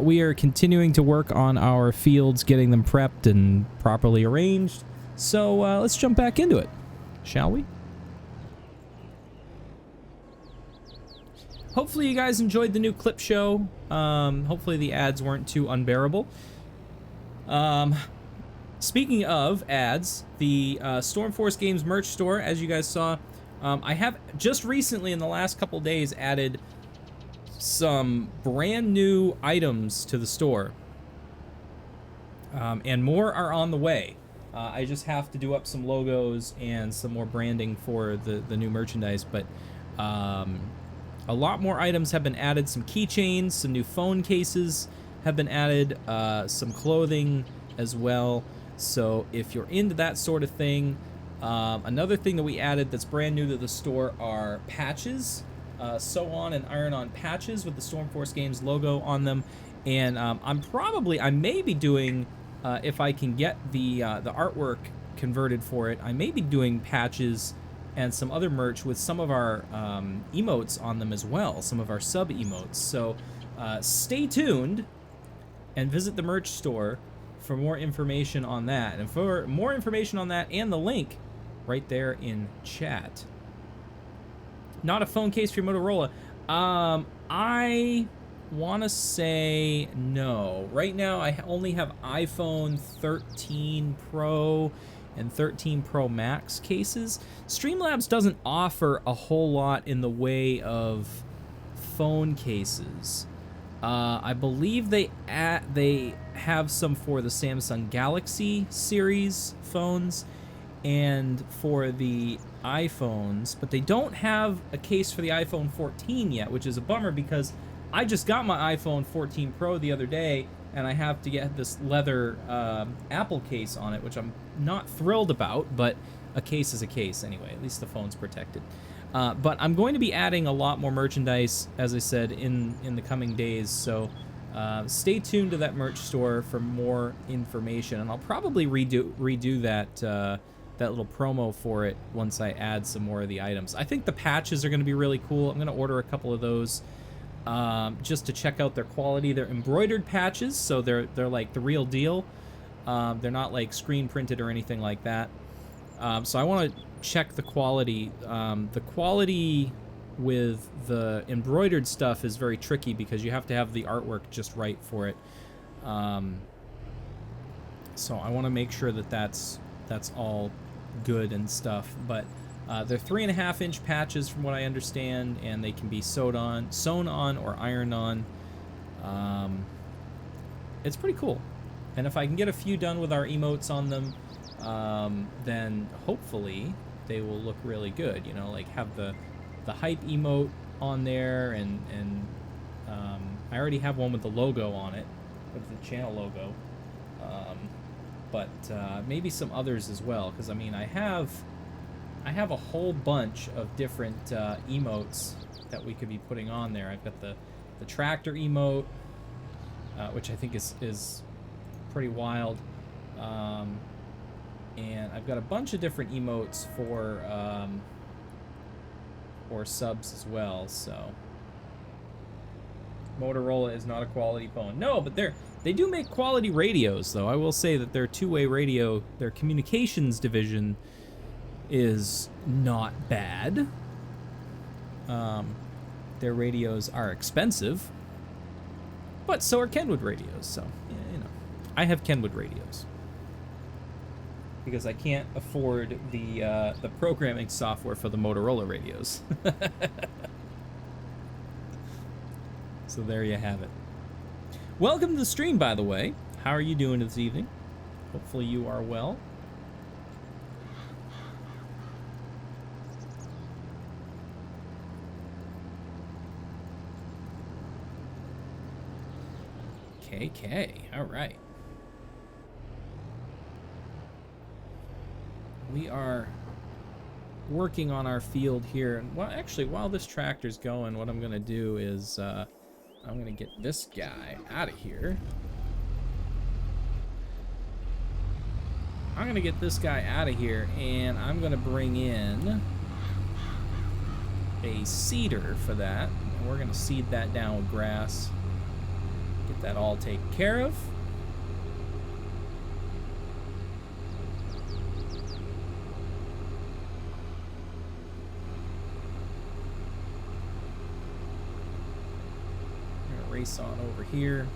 we are continuing to work on our fields, getting them prepped and properly arranged. So let's jump back into it, shall we? Hopefully you guys enjoyed the new clip show. Hopefully the ads weren't too unbearable. Speaking of ads, the Stormforce Games merch store, as you guys saw, I have just recently in the last couple days added some brand new items to the store. And more are on the way. I just have to do up some logos and some more branding for the new merchandise, but a lot more items have been added. Some keychains, some new phone cases have been added, some clothing as well. So if you're into that sort of thing, another thing that we added that's brand new to the store are patches, sew on and iron on patches with the Stormforce Games logo on them. And I may be doing, if I can get the artwork converted for it, I may be doing patches and some other merch with some of our emotes on them as well, some of our sub emotes. So stay tuned and visit the merch store for more information on that. And for more information on that and the link right there in chat. Not a phone case for your Motorola. I want to say no. Right now, I only have iPhone 13 Pro and 13 Pro Max cases. Streamlabs doesn't offer a whole lot in the way of phone cases. I believe they have some for the Samsung Galaxy series phones and for the iPhones, but they don't have a case for the iPhone 14 yet, which is a bummer because I just got my iPhone 14 Pro the other day and I have to get this leather Apple case on it, which I'm not thrilled about, but a case is a case anyway. At least the phone's protected. But I'm going to be adding a lot more merchandise, as I said, in the coming days, so stay tuned to that merch store for more information, and I'll probably redo that that little promo for it once I add some more of the items. I think the patches are going to be really cool. I'm going to order a couple of those just to check out their quality. They're embroidered patches, so they're like the real deal. They're not like screen printed or anything like that. So I want to check the quality. The quality with the embroidered stuff is very tricky because you have to have the artwork just right for it. So I want to make sure that that's all good and stuff. But they're 3.5-inch patches from what I understand, and they can be sewn on or ironed on. It's pretty cool. And if I can get a few done with our emotes on them, then hopefully they will look really good, you know, like have the hype emote on there, and I already have one with the logo on it, with the channel logo, but maybe some others as well, because I mean I have a whole bunch of different emotes that we could be putting on there. I've got the tractor emote, which I think is pretty wild. And I've got a bunch of different emotes for subs as well, so Motorola is not a quality phone. No, but they do make quality radios, though. I will say that their two-way radio, their communications division, is not bad. Their radios are expensive, but so are Kenwood radios, so, yeah, you know. I have Kenwood radios because I can't afford the programming software for the Motorola radios. So there you have it. Welcome to the stream, by the way. How are you doing this evening? Hopefully you are well. KK, all right. We are working on our field here, and well, actually, while this tractor's going, what I'm gonna do is I'm gonna get this guy out of here. I'm gonna get this guy out of here, and I'm gonna bring in a seeder for that, and we're gonna seed that down with grass. Get that all taken care of. Race on over here.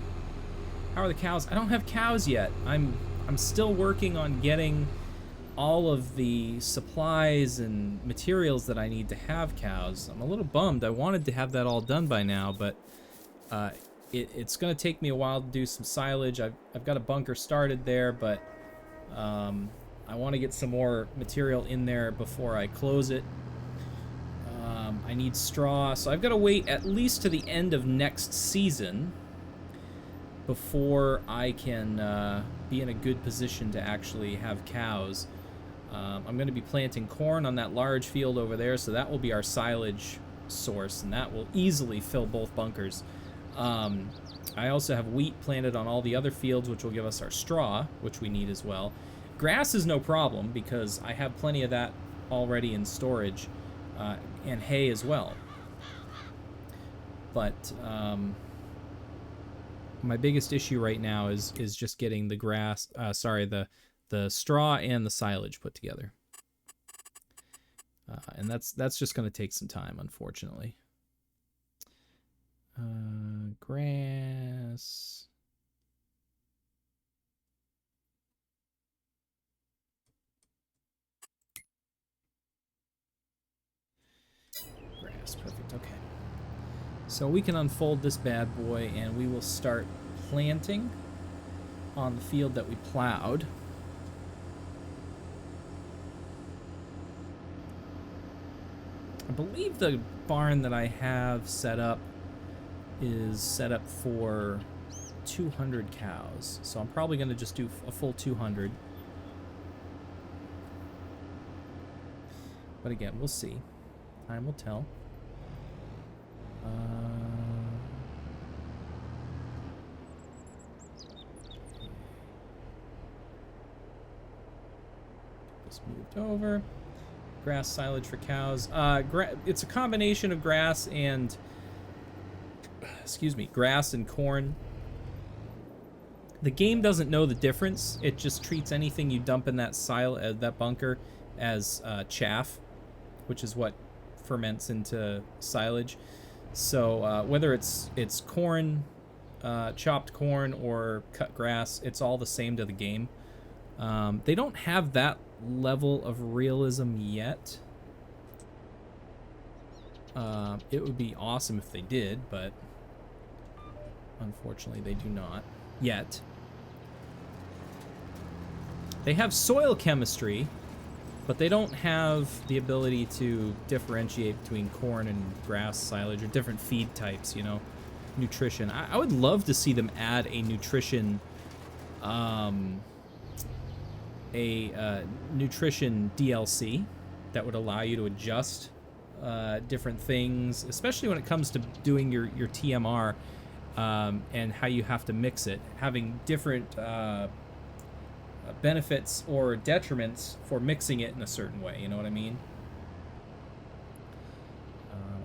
How are the cows? I don't have cows yet. I'm still working on getting all of the supplies and materials that I need to have cows. I'm a little bummed. I wanted to have that all done by now, but it's going to take me a while to do some silage. I've got a bunker started there, but I want to get some more material in there before I close it. I need straw, so I've got to wait at least to the end of next season before I can be in a good position to actually have cows. I'm going to be planting corn on that large field over there, so that will be our silage source, and that will easily fill both bunkers. I also have wheat planted on all the other fields, which will give us our straw, which we need as well. Grass is no problem because I have plenty of that already in storage. And hay as well. But my biggest issue right now is just getting the the straw and the silage put together. And that's just going to take some time, unfortunately. Grass. Grass, perfect, okay. So we can unfold this bad boy and we will start planting on the field that we plowed. I believe the barn that I have set up is set up for 200 cows. So I'm probably going to just do a full 200. But again, we'll see. Time will tell. This moved over. Grass silage for cows. It's a combination of grass and, excuse me, grass and corn. The game doesn't know the difference. It just treats anything you dump in that that bunker as chaff, which is what ferments into silage. So whether it's corn, chopped corn, or cut grass, it's all the same to the game. They don't have that level of realism yet. It would be awesome if they did, but unfortunately they do not yet. They have soil chemistry, but they don't have the ability to differentiate between corn and grass silage or different feed types, you know, nutrition. I would love to see them add a nutrition nutrition DLC that would allow you to adjust different things, especially when it comes to doing your TMR and how you have to mix it, having different benefits or detriments for mixing it in a certain way, you know what I mean?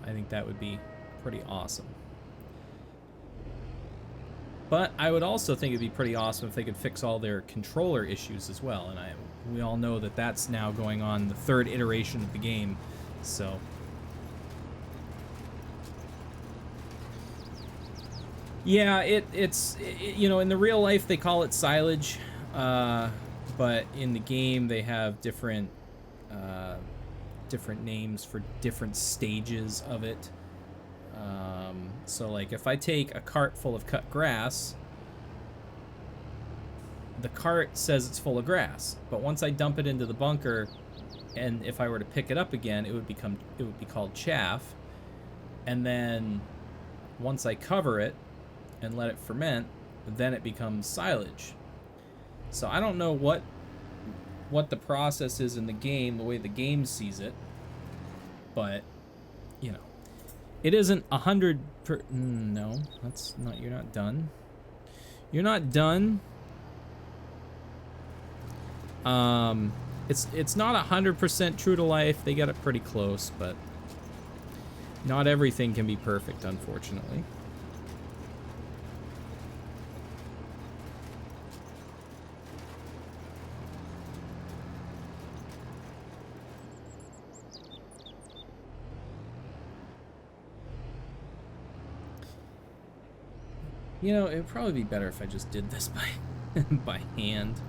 I think that would be pretty awesome. But I would also think it'd be pretty awesome if they could fix all their controller issues as well. And we all know that that's now going on the third iteration of the game. So yeah, it's you know, in the real life they call it silage, but in the game they have different different names for different stages of it. So like if I take a cart full of cut grass, the cart says it's full of grass, but once I dump it into the bunker, and if I were to pick it up again, it would be called chaff. And then once I cover it and let it ferment, then it becomes silage. So I don't know what the process is in the game, the way the game sees it, but you know, it isn't 100 per. No, that's not. You're not done. You're not done. It's not 100% true to life. They get it pretty close, but not everything can be perfect, unfortunately. You know, it would probably be better if I just did this by hand.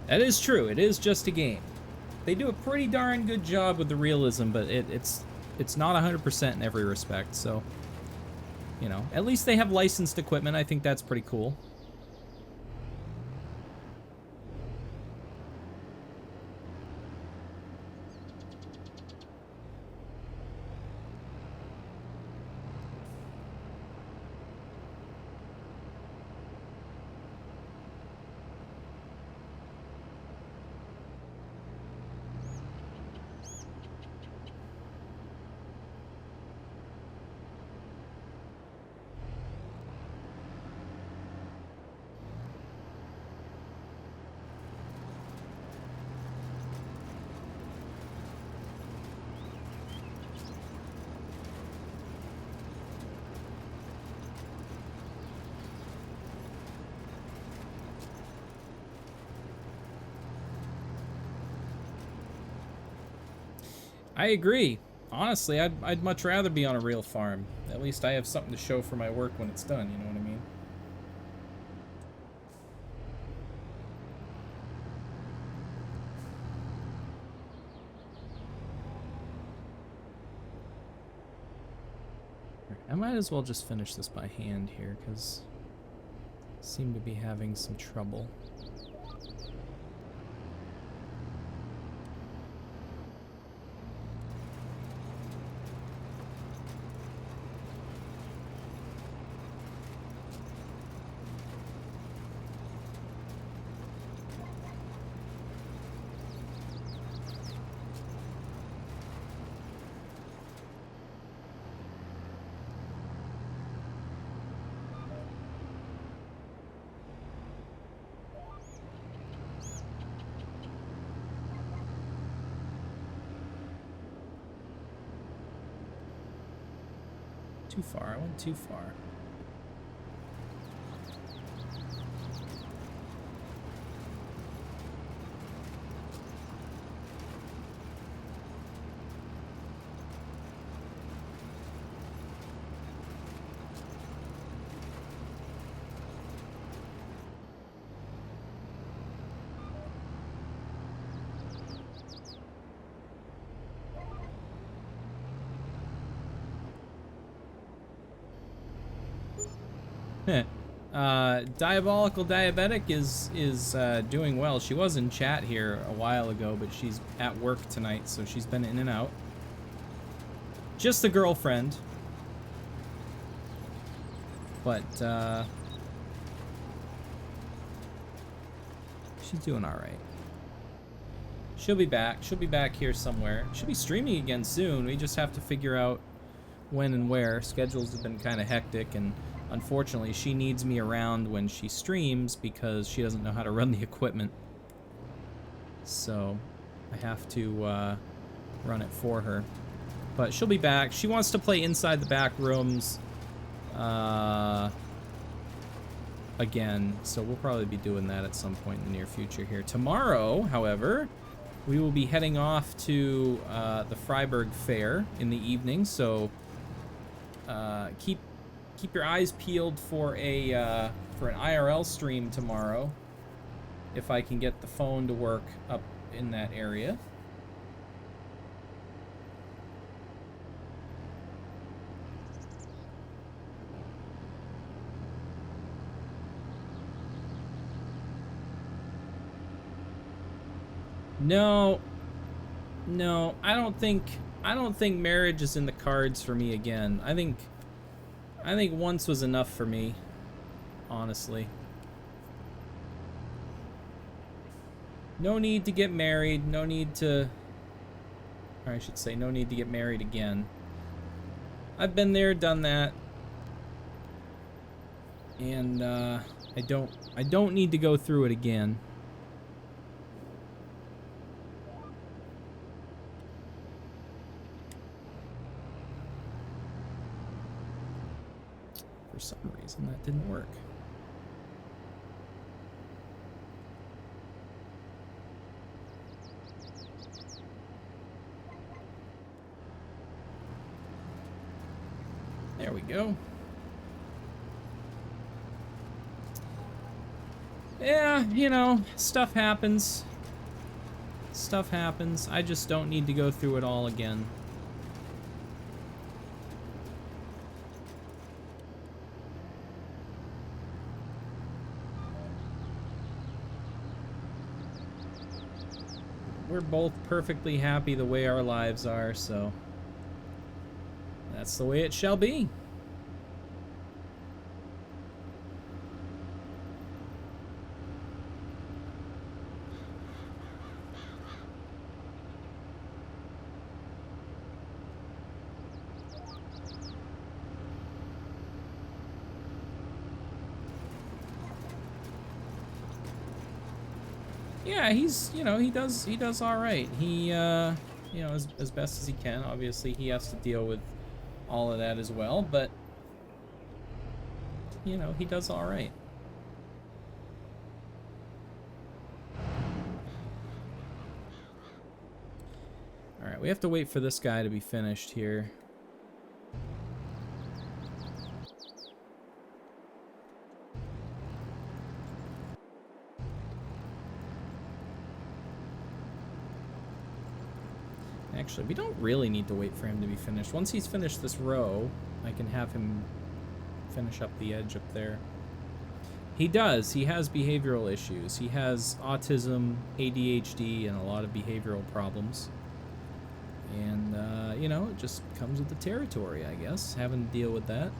That is true. It is just a game. They do a pretty darn good job with the realism, but it's not 100% in every respect. So, you know, at least they have licensed equipment. I think that's pretty cool. I agree. Honestly, I'd much rather be on a real farm. At least I have something to show for my work when it's done, you know what I mean? I might as well just finish this by hand here, because I seem to be having some trouble. Too far. I went too far. Diabolical Diabetic is doing well. She was in chat here a while ago, but she's at work tonight, so she's been in and out. Just the girlfriend. But, she's doing alright. She'll be back. She'll be back here somewhere. She'll be streaming again soon. We just have to figure out when and where. Schedules have been kind of hectic, and unfortunately, she needs me around when she streams because she doesn't know how to run the equipment. So I have to run it for her. But she'll be back. She wants to play inside the back rooms again. So we'll probably be doing that at some point in the near future here. Tomorrow, however, we will be heading off to the Freiburg Fair in the evening. So keep your eyes peeled for an IRL stream tomorrow, if I can get the phone to work up in that area. No, I don't think marriage is in the cards for me again. I think once was enough for me, honestly. No need to get married, no need to, or I should say no need to get married again. I've been there, done that. And I don't need to go through it again. For some reason that didn't work. There we go. Yeah, you know, stuff happens. Stuff happens. I just don't need to go through it all again. We're both perfectly happy the way our lives are, so that's the way it shall be. Yeah, he's, you know, he does all right. He, you know, as best as he can. Obviously, he has to deal with all of that as well, but, you know, he does all right. All right, Alright, we have to wait for this guy to be finished here. Actually, we don't really need to wait for him to be finished. Once he's finished this row, I can have him finish up the edge up there. He does. He has behavioral issues. He has autism, ADHD, and a lot of behavioral problems. And, you know, it just comes with the territory, I guess, having to deal with that.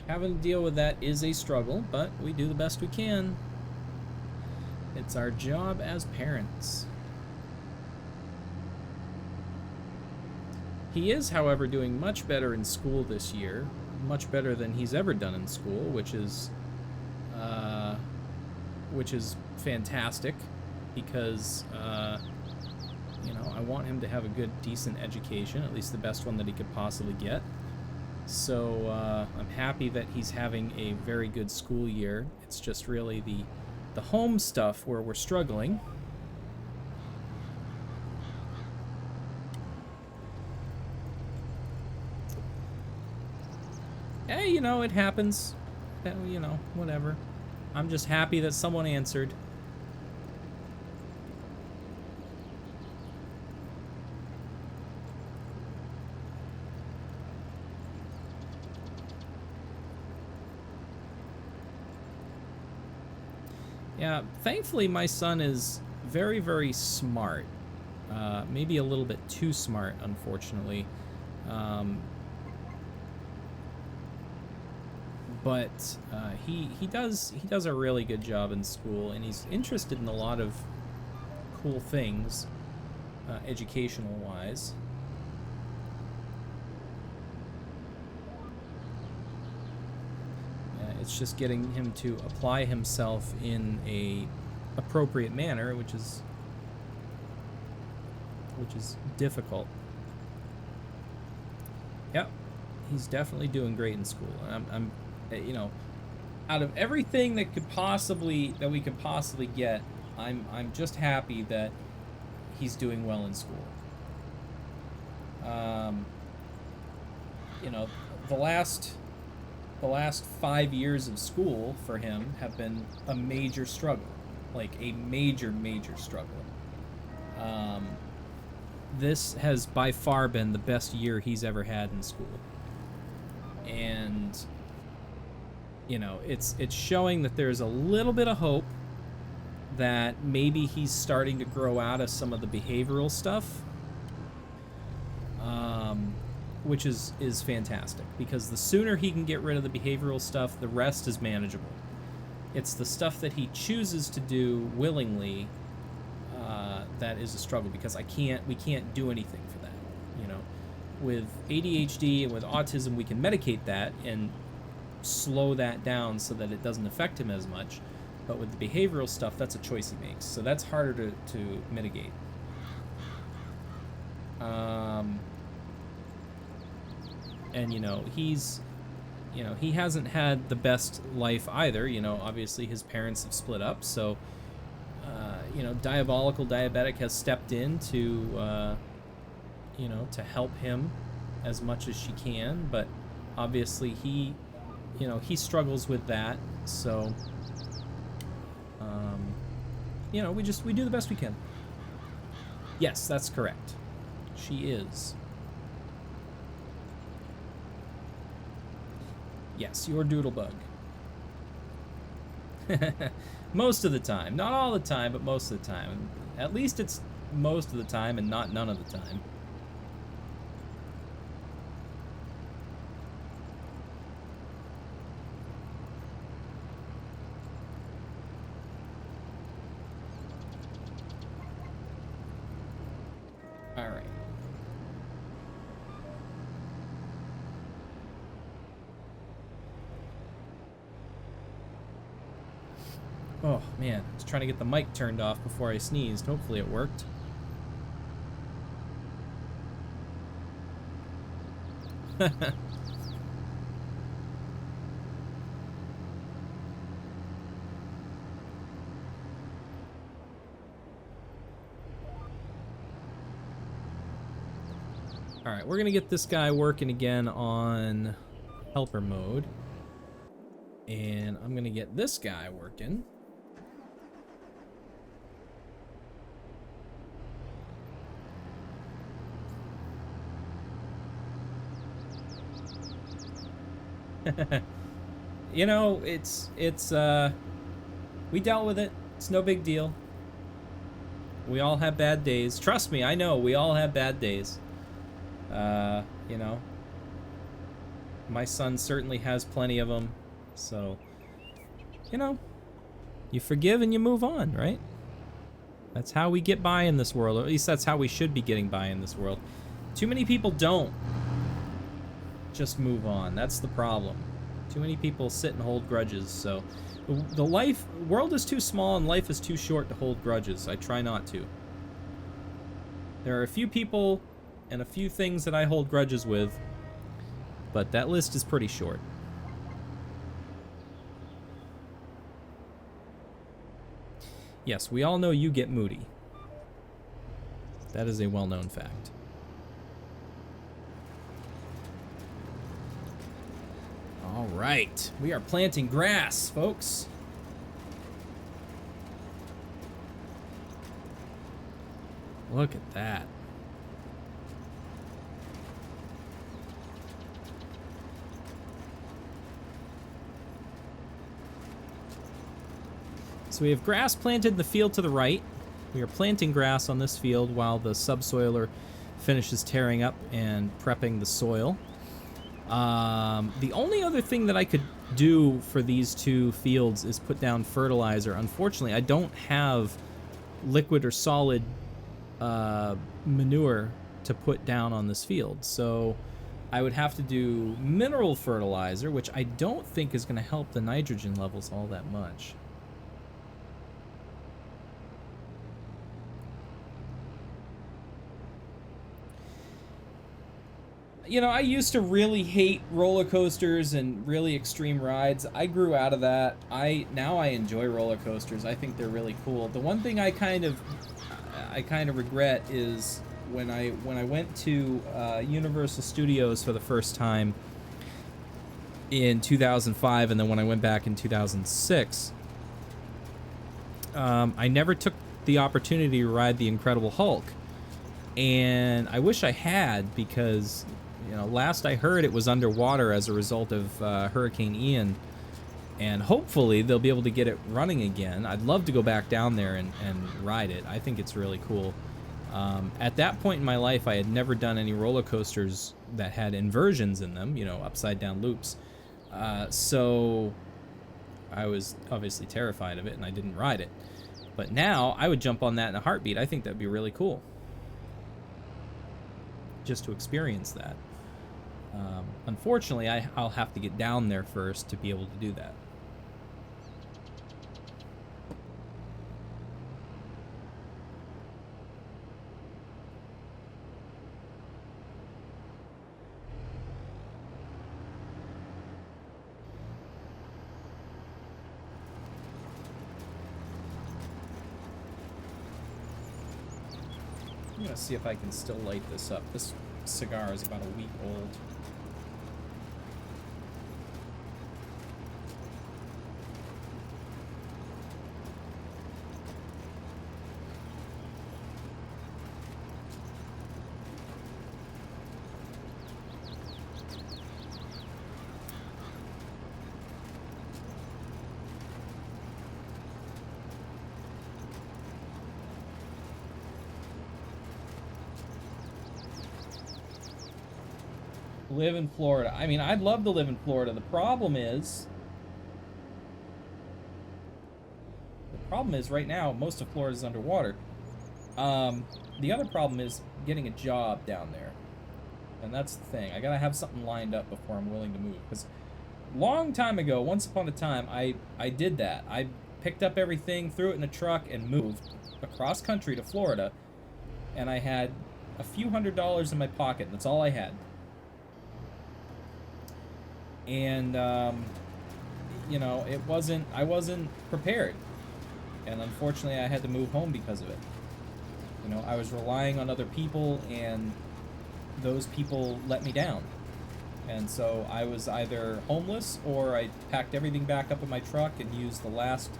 Having to deal with that is a struggle, but we do the best we can. It's our job as parents. He is, however, doing much better in school this year, much better than he's ever done in school, which is fantastic, because you know, I want him to have a good, decent education, at least the best one that he could possibly get. So I'm happy that he's having a very good school year. It's just really the home stuff where we're struggling. Hey, you know, it happens. You know, whatever. I'm just happy that someone answered. Yeah, thankfully my son is very, very smart. Maybe a little bit too smart, unfortunately. But he does a really good job in school, and he's interested in a lot of cool things, educational wise. It's just getting him to apply himself in a appropriate manner, which is difficult. Yep, he's definitely doing great in school. I'm you know, out of everything that we could possibly get, I'm just happy that he's doing well in school. You know, the last 5 years of school for him have been a major struggle, like a major struggle. This has by far been the best year he's ever had in school, and you know, it's showing that there's a little bit of hope that maybe he's starting to grow out of some of the behavioral stuff, which is fantastic, because the sooner he can get rid of the behavioral stuff, the rest is manageable. It's the stuff that he chooses to do willingly that is a struggle, because we can't do anything for that. You know, with ADHD and with autism, we can medicate that and slow that down so that it doesn't affect him as much, but with the behavioral stuff, that's a choice he makes, so that's harder to mitigate. And you know, he hasn't had the best life either. You know, obviously his parents have split up, so you know, Diabolical Diabetic has stepped in to you know, to help him as much as she can, but obviously he struggles with that, so you know, we do the best we can. Yes, that's correct. She is. Yes, your doodlebug. Most of the time. Not all the time, but most of the time. At least it's most of the time and not none of the time. All right. Oh, man. I was trying to get the mic turned off before I sneezed. Hopefully it worked. All right, we're gonna get this guy working again on helper mode. And I'm gonna get this guy working. You know, we dealt with it. It's no big deal. We all have bad days. Trust me, I know, we all have bad days. You know, my son certainly has plenty of them. So, you know, you forgive and you move on, right? That's how we get by in this world, or at least that's how we should be getting by in this world. Too many people don't just move on. That's the problem. Too many people sit and hold grudges. So the world is too small and life is too short to hold grudges. I try not to. There are a few people and a few things that I hold grudges with, but that list is pretty short. Yes, we all know you get moody. That is a well-known fact. All right, we are planting grass, folks. Look at that. So we have grass planted in the field to the right. We are planting grass on this field while the subsoiler finishes tearing up and prepping the soil. The only other thing that I could do for these two fields is put down fertilizer. Unfortunately, I don't have liquid or solid manure to put down on this field. So I would have to do mineral fertilizer, which I don't think is going to help the nitrogen levels all that much. You know, I used to really hate roller coasters and really extreme rides. I grew out of that. Now I enjoy roller coasters. I think they're really cool. The one thing I kind of regret is when I went to Universal Studios for the first time in 2005, and then when I went back in 2006, I never took the opportunity to ride the Incredible Hulk, and I wish I had, because you know, last I heard it was underwater as a result of Hurricane Ian, and hopefully they'll be able to get it running again. I'd love to go back down there and ride it. I think it's really cool. At that point in my life, I had never done any roller coasters that had inversions in them, you know, upside down loops. So I was obviously terrified of it, and I didn't ride it. But now I would jump on that in a heartbeat. I think that'd be really cool, just to experience that. Unfortunately, I'll have to get down there first to be able to do that. I'm gonna see if I can still light this up. This cigar is about a week old. Live in Florida. I mean, I'd love to live in Florida. The problem is right now, most of Florida is underwater. The other problem is getting a job down there. And that's the thing. I gotta have something lined up before I'm willing to move. Because long time ago, once upon a time, I did that. I picked up everything, threw it in a truck, and moved across country to Florida. And I had a few $100s in my pocket, and that's all I had. And, you know, I wasn't prepared. And unfortunately, I had to move home because of it. You know, I was relying on other people, and those people let me down. And so I was either homeless, or I packed everything back up in my truck and used the last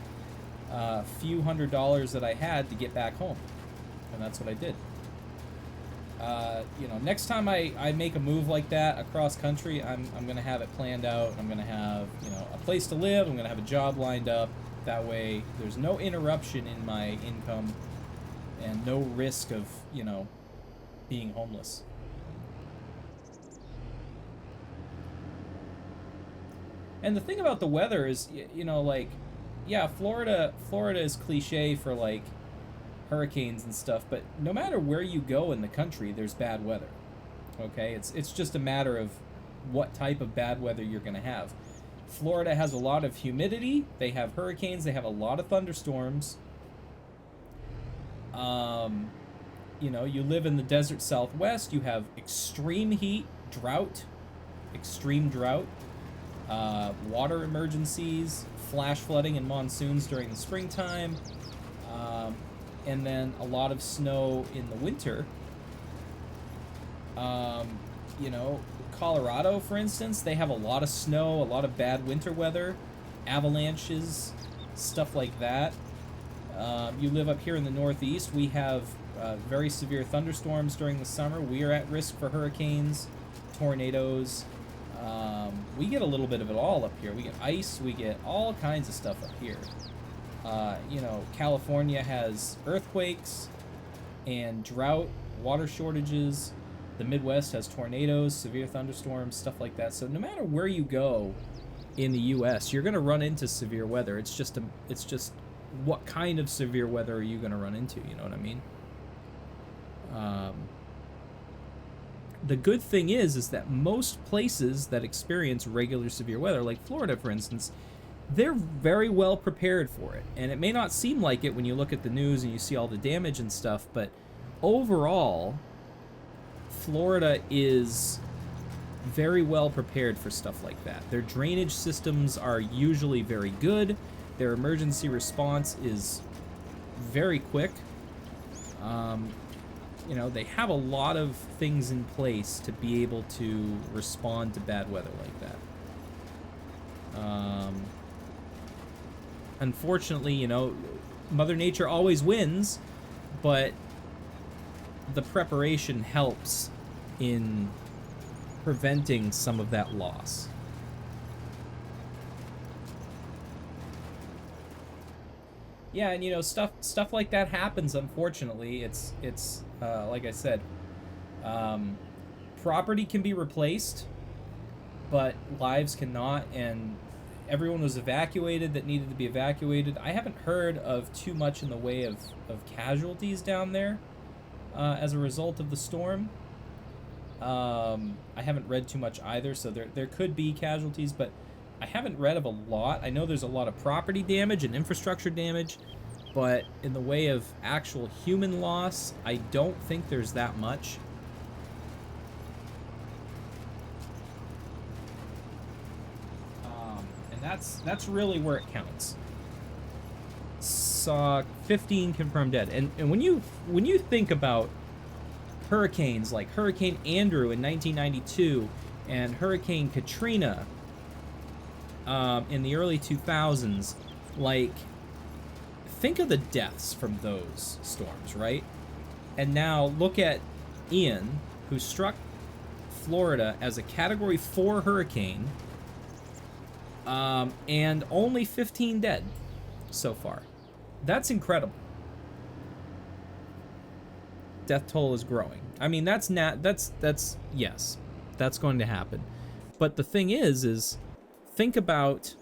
few $100s that I had to get back home. And that's what I did. You know, next time I make a move like that across country, I'm going to have it planned out. I'm going to have, you know, a place to live. I'm going to have a job lined up. That way there's no interruption in my income and no risk of, you know, being homeless. And the thing about the weather is, you know, like, yeah, Florida is cliche for, like, hurricanes and stuff, but no matter where you go in the country, there's bad weather. Okay? It's just a matter of what type of bad weather you're going to have. Florida has a lot of humidity. They have hurricanes. They have a lot of thunderstorms. You know, you live in the desert Southwest. You have extreme heat, drought, extreme drought, water emergencies, flash flooding and monsoons during the springtime, and then a lot of snow in the winter. You know, Colorado, for instance, they have a lot of snow, a lot of bad winter weather, avalanches, stuff like that. You live up here in the Northeast, we have very severe thunderstorms during the summer. We are at risk for hurricanes, tornadoes. We get a little bit of it all up here. We get ice, we get all kinds of stuff up here. You know, California has earthquakes and drought, water shortages. The Midwest has tornadoes, severe thunderstorms, stuff like that. So no matter where you go in the U.S., you're going to run into severe weather. It's just what kind of severe weather are you going to run into? You know what I mean? The good thing is that most places that experience regular severe weather, like Florida, for instance, they're very well prepared for it. And it may not seem like it when you look at the news and you see all the damage and stuff, but overall, Florida is very well prepared for stuff like that. Their drainage systems are usually very good. Their emergency response is very quick. You know, they have a lot of things in place to be able to respond to bad weather like that. Unfortunately, you know, Mother Nature always wins, but the preparation helps in preventing some of that loss. Yeah, and you know, stuff like that happens. Unfortunately, it's like I said, property can be replaced, but lives cannot. And everyone was evacuated that needed to be evacuated. I haven't heard of too much in the way of casualties down there as a result of the storm. I haven't read too much either, so there could be casualties, but I haven't read of a lot. I know there's a lot of property damage and infrastructure damage, but in the way of actual human loss, I don't think there's that much. And that's really where it counts. Saw 15 confirmed dead. And when you think about hurricanes like Hurricane Andrew in 1992 and Hurricane Katrina in the early 2000s, like, think of the deaths from those storms, right? And now look at Ian, who struck Florida as a Category 4 hurricane, and only 15 dead so far. That's incredible. Death toll is growing. I mean, that's yes, that's going to happen. But the thing is think about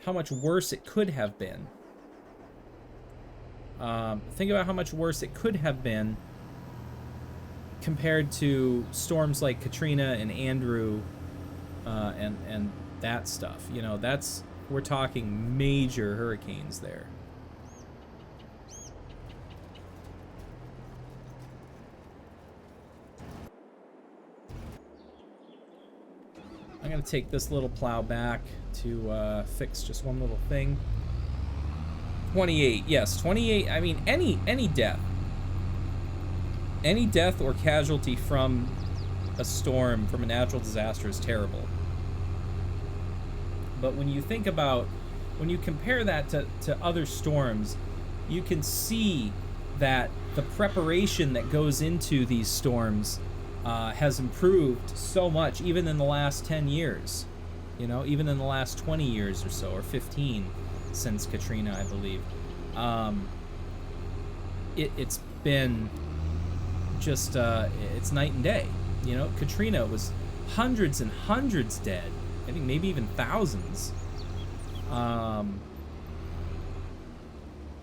how much worse it could have been. Think about how much worse it could have been compared to storms like Katrina and Andrew, and that stuff. You know, we're talking major hurricanes there. I'm gonna take this little plow back to fix just one little thing. 28, yes, 28. I mean, any death or casualty from a storm from a natural disaster is terrible. But when you think about, when you compare that to other storms, you can see that the preparation that goes into these storms has improved so much, even in the last 10 years. You know, even in the last 20 years or so, or 15 since Katrina, I believe. It's been just, it's night and day. You know, Katrina was hundreds and hundreds dead. I think maybe even thousands.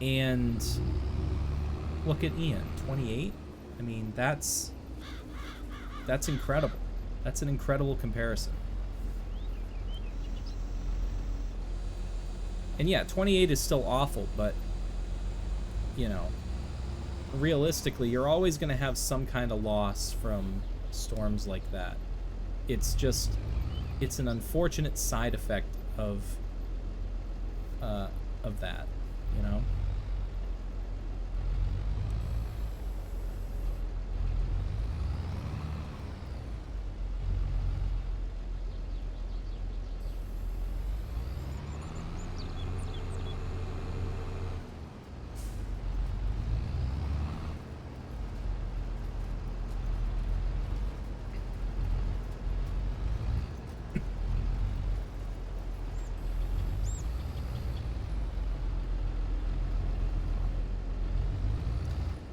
And look at Ian, 28. I mean, that's incredible. That's an incredible comparison. And yeah, 28 is still awful, but, you know, realistically, you're always going to have some kind of loss from storms like that. It's just, it's an unfortunate side effect of that, you know?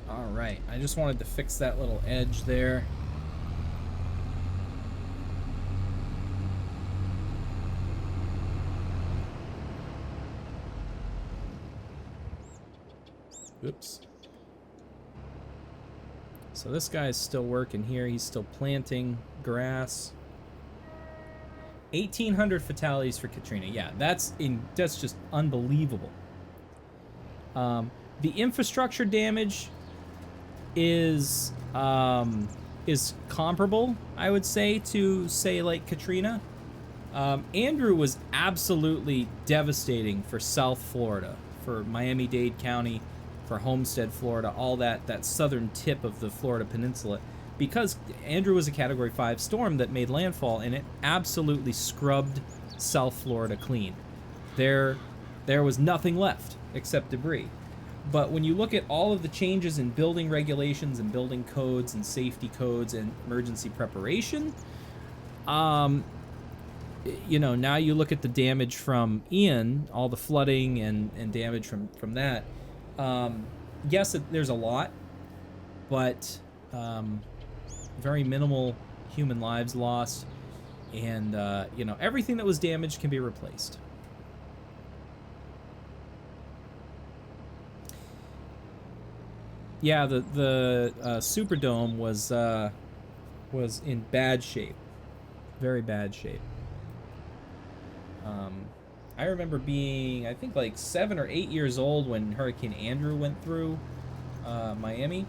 Alright, I just wanted to fix that little edge there. Oops. So this guy's still working here. He's still planting grass. 1,800 fatalities for Katrina. Yeah, that's just unbelievable. The infrastructure damage is comparable, I would say, to, say, like Katrina. Andrew was absolutely devastating for South Florida, for Miami-Dade County, for Homestead, Florida, all that southern tip of the Florida Peninsula, because Andrew was a Category 5 storm that made landfall, and it absolutely scrubbed South Florida clean. There was nothing left except debris. But when you look at all of the changes in building regulations and building codes and safety codes and emergency preparation, you know, now you look at the damage from Ian, all the flooding and damage from that. Yes, there's a lot, but very minimal human lives lost, and you know, everything that was damaged can be replaced. Yeah, the Superdome was in bad shape, very bad shape. I remember being, I think, like 7 or 8 years old when Hurricane Andrew went through Miami.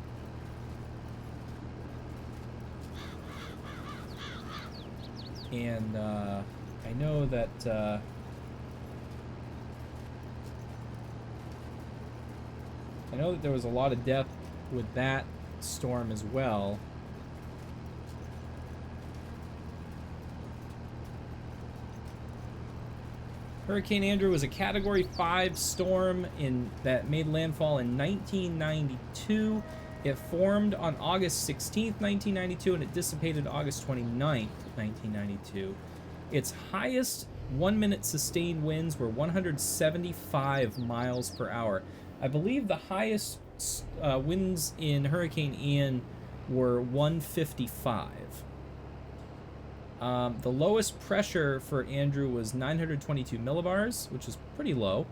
And I know that there was a lot of death with that storm as well. Hurricane Andrew was a Category 5 storm that made landfall in 1992. It formed on August 16th, 1992, and it dissipated August 29th, 1992. Its highest 1-minute sustained winds were 175 miles per hour. I believe the highest winds in Hurricane Ian were 155. The lowest pressure for Andrew was 922 millibars, which is pretty low.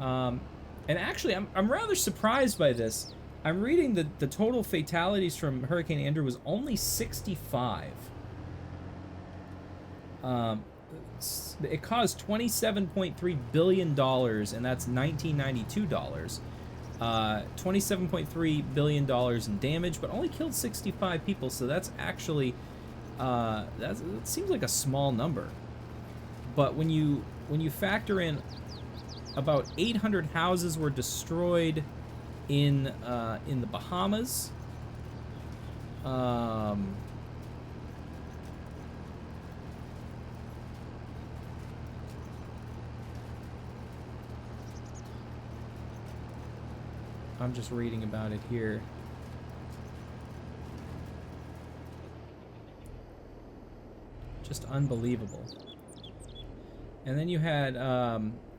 And actually, I'm rather surprised by this. I'm reading that the total fatalities from Hurricane Andrew was only 65. It caused $27.3 billion, and that's 1992 dollars. $27.3 billion in damage, but only killed 65 people, so that's actually... that seems like a small number. But when you factor in about 800 houses were destroyed in the Bahamas, I'm just reading about it here. Just unbelievable. And then you had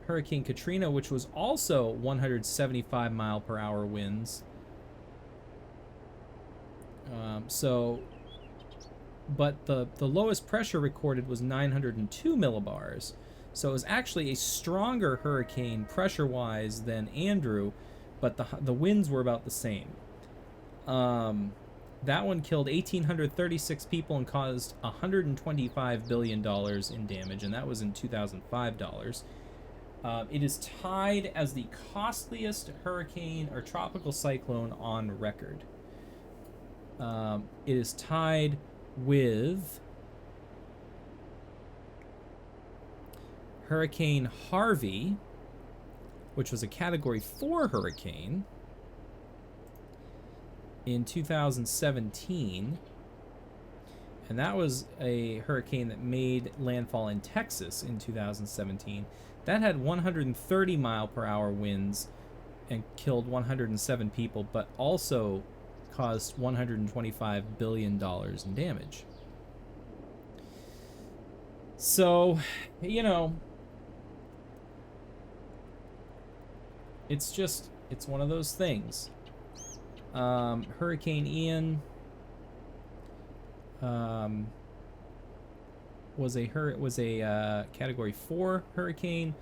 Hurricane Katrina, which was also 175 mile per hour winds. But the lowest pressure recorded was 902 millibars. So it was actually a stronger hurricane pressure-wise than Andrew, but the winds were about the same. That one killed 1,836 people and caused $125 billion in damage, and that was in 2005 dollars. It is tied as the costliest hurricane or tropical cyclone on record. It is tied with Hurricane Harvey, which was a Category 4 hurricane in 2017, and that was a hurricane that made landfall in Texas in 2017. That had 130 mile per hour winds and killed 107 people, but also caused $125 billion in damage. So, you know, it's one of those things. Hurricane Ian was a Category 4 hurricane.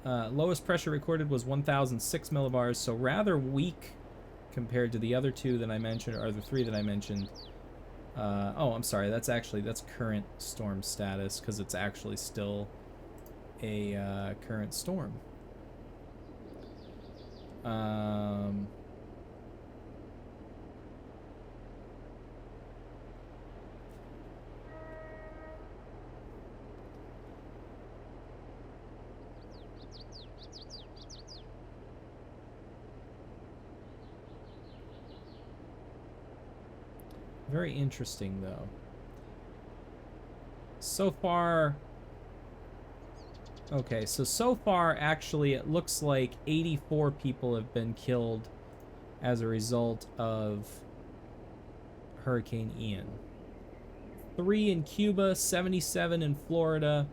Lowest pressure recorded was 1,006 millibars, so rather weak compared to the other two that I mentioned, or the three that I mentioned. Oh, I'm sorry, that's current storm status, because it's actually still a current storm. Very interesting, though. So far... Okay, so far, actually, it looks like 84 people have been killed as a result of Hurricane Ian. 3 in Cuba, 77 in Florida,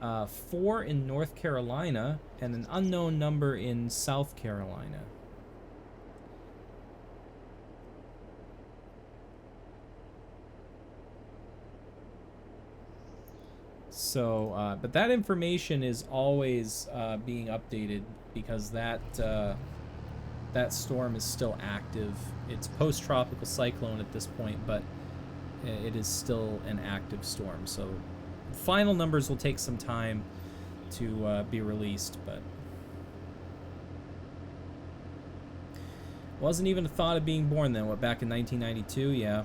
4 in North Carolina, and an unknown number in South Carolina. So, but that information is always being updated, because that storm is still active. It's post-tropical cyclone at this point, but it is still an active storm. So final numbers will take some time to be released, but wasn't even a thought of being born then. What, back in 1992? Yeah.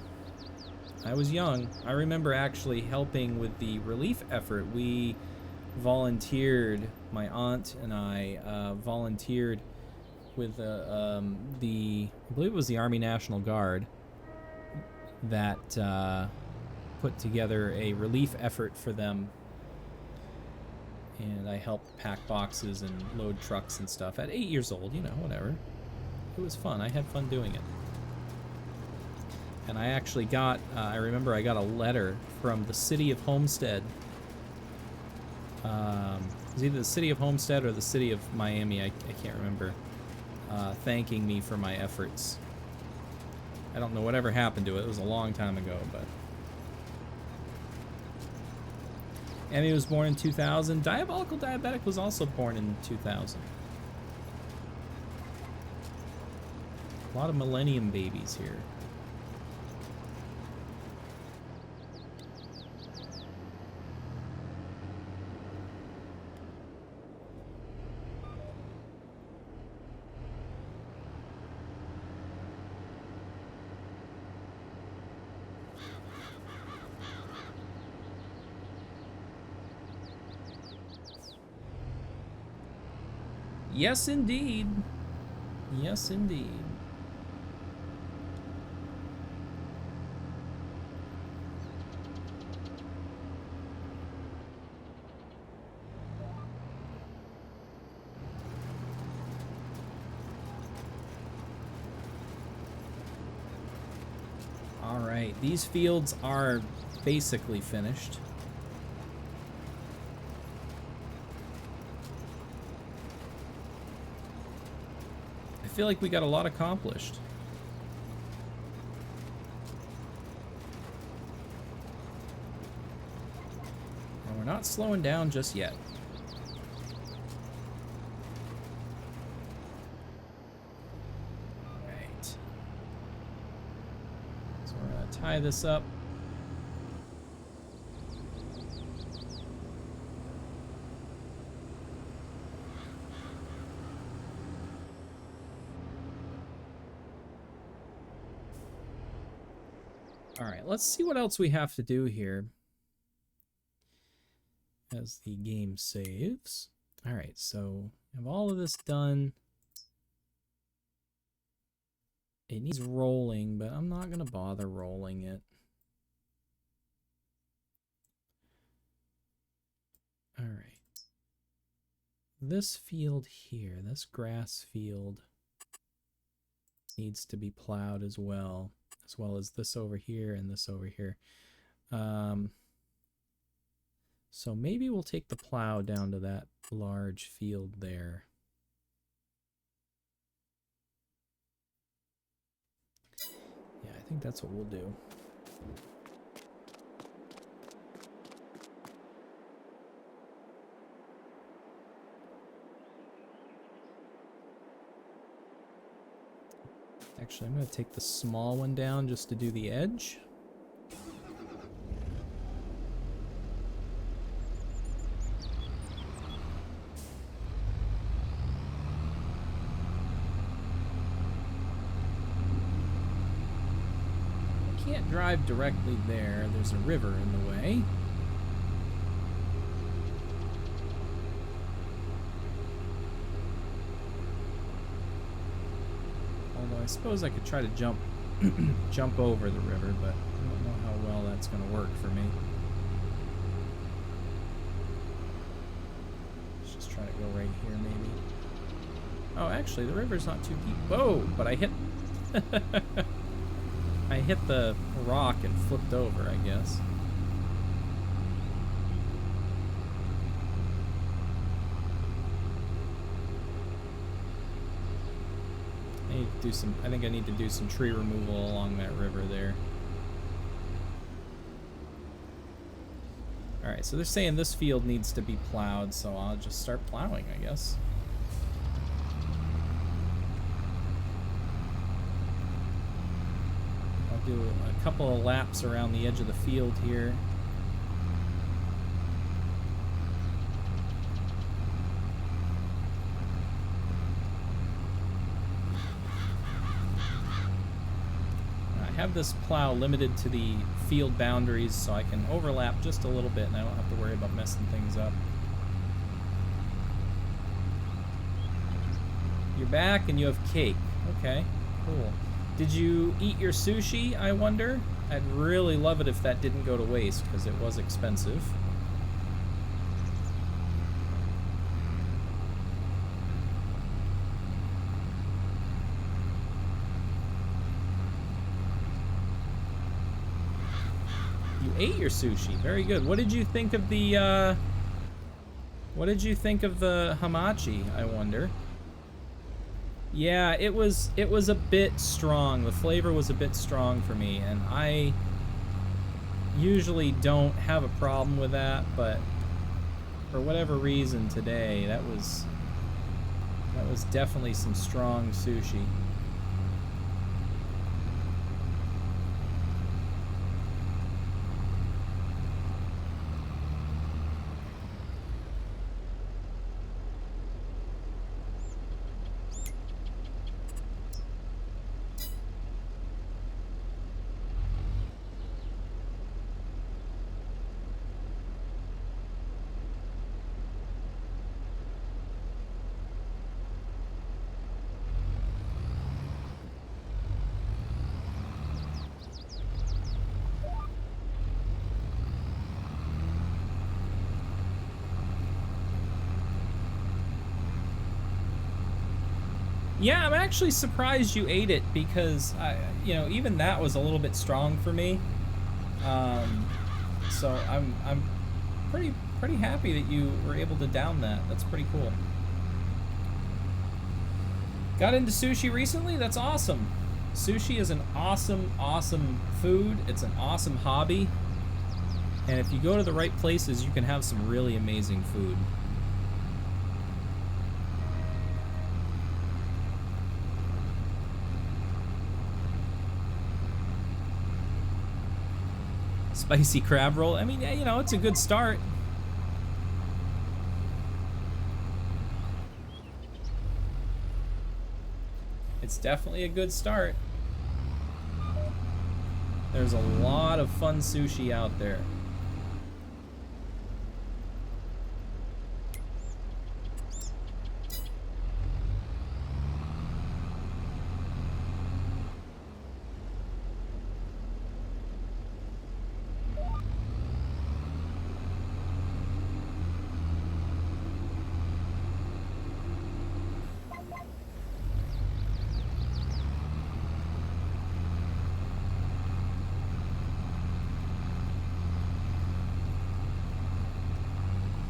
I was young. I remember actually helping with the relief effort. We volunteered, my aunt and I volunteered with I believe it was the Army National Guard that put together a relief effort for them. And I helped pack boxes and load trucks and stuff at 8 years old, you know, whatever. It was fun. I had fun doing it. And I actually got, I remember I got a letter from the city of Homestead. It was either the city of Homestead or the city of Miami, I can't remember, thanking me for my efforts. I don't know whatever happened to it. It was a long time ago, but... Emmy was born in 2000. Diabolical Diabetic was also born in 2000. A lot of millennium babies here. Yes, indeed. Yes, indeed. Alright, these fields are basically finished. I feel like we got a lot accomplished. And we're not slowing down just yet. Alright. So we're gonna tie this up. Alright, let's see what else we have to do here as the game saves. Alright, so I have all of this done. It needs rolling, but I'm not going to bother rolling it. Alright. This field here, this grass field, needs to be plowed as well as this over here and this over here. So maybe we'll take the plow down to that large field there. Yeah, I think that's what we'll do. Actually, I'm going to take the small one down just to do the edge. I can't drive directly there. There's a river in the way. I suppose I could try to jump over the river, but I don't know how well that's going to work for me. Let's just try to go right here, maybe. Oh, actually, the river's not too deep. Whoa, but I hit... I hit the rock and flipped over, I guess. I think I need to do some tree removal along that river there. Alright, so they're saying this field needs to be plowed, so I'll just start plowing, I guess. I'll do a couple of laps around the edge of the field here. Have this plow limited to the field boundaries so I can overlap just a little bit and I don't have to worry about messing things up. You're back and you have cake. Okay, cool. Did you eat your sushi, I wonder? I'd really love it if that didn't go to waste because it was expensive. Ate your sushi. Very good. What did you think of the hamachi, I wonder? Yeah, it was a bit strong. The flavor was a bit strong for me, and I usually don't have a problem with that, but for whatever reason today, that was definitely some strong sushi. Yeah, I'm actually surprised you ate it because you know, even that was a little bit strong for me. So I'm pretty happy that you were able to down that. That's pretty cool. Got into sushi recently? That's awesome. Sushi is an awesome food. It's an awesome hobby. And if you go to the right places, you can have some really amazing food. Spicy crab roll. I mean, you know, it's a good start. It's definitely a good start. There's a lot of fun sushi out there.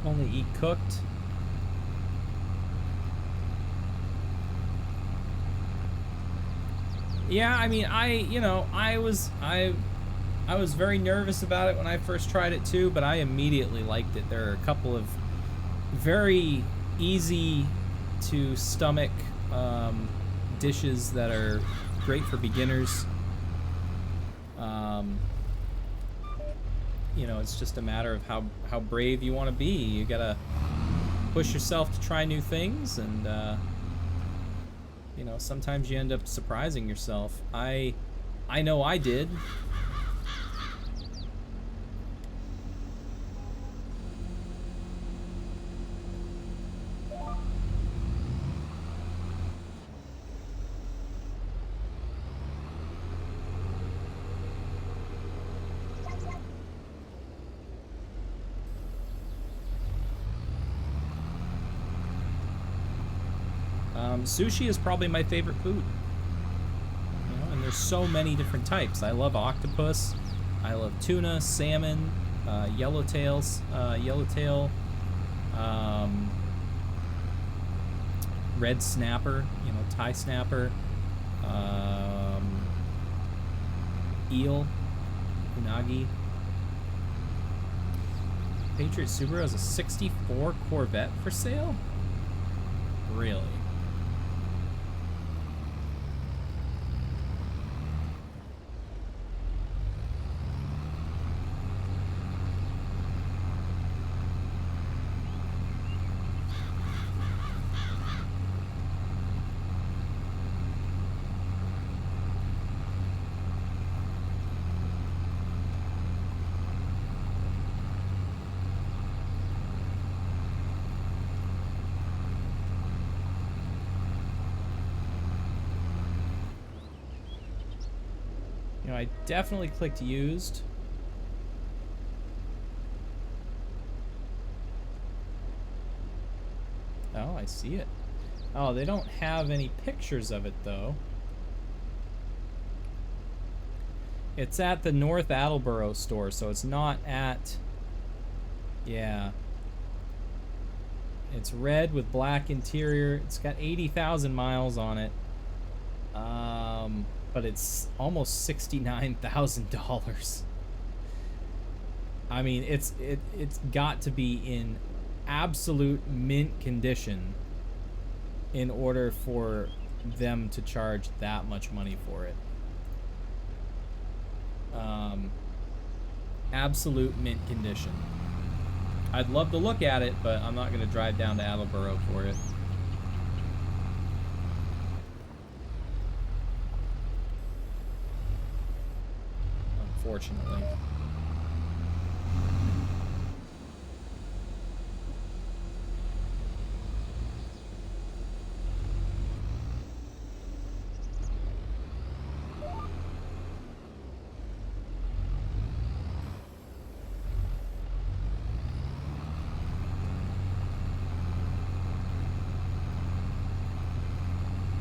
Only eat cooked. Yeah, I mean, I was very nervous about it when I first tried it too, but I immediately liked it. There are a couple of very easy to stomach dishes that are great for beginners. You know, it's just a matter of how brave you want to be. You gotta push yourself to try new things, and you know, sometimes you end up surprising yourself. I know I did. Sushi is probably my favorite food. You know, and there's so many different types. I love octopus. I love tuna, salmon, yellowtail, red snapper, you know, Thai snapper, eel, unagi. Patriot Subaru has a 64 Corvette for sale? Really? I definitely clicked used. Oh, I see it. Oh, they don't have any pictures of it, though. It's at the North Attleboro store, so it's not at... Yeah. It's red with black interior. It's got 80,000 miles on it. But it's almost $69,000. I mean, it's got to be in absolute mint condition in order for them to charge that much money for it. Absolute mint condition. I'd love to look at it, but I'm not going to drive down to Attleboro for it. Unfortunately.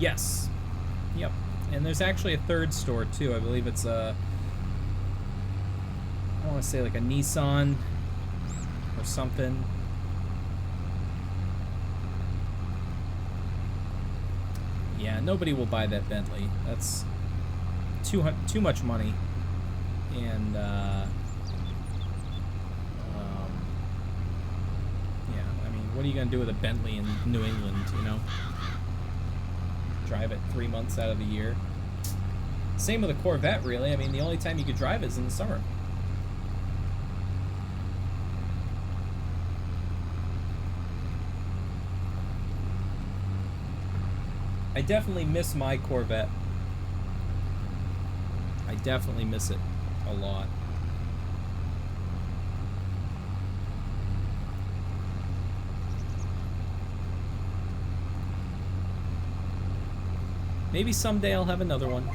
Yes. Yep. And there's actually a third store too. I believe it's a, I want to say like a Nissan or something. Yeah, nobody will buy that Bentley. That's too much money. And yeah, I mean, what are you gonna do with a Bentley in New England, you know? Drive it 3 months out of the year. Same with a Corvette, really. I mean, the only time you could drive it is in the summer. I definitely miss my Corvette. I definitely miss it a lot. Maybe someday I'll have another one.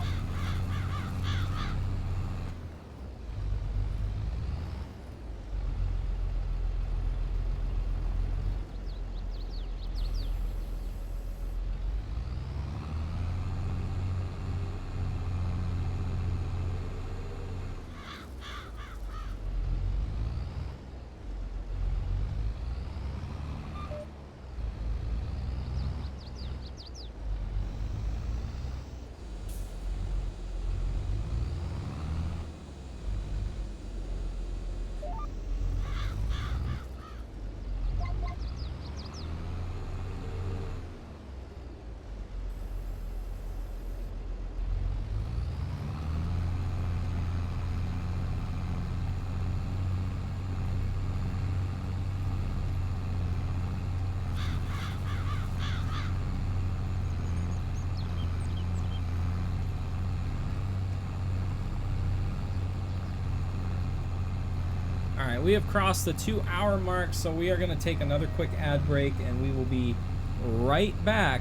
Alright, we have crossed the 2-hour mark, so we are going to take another quick ad break, and we will be right back.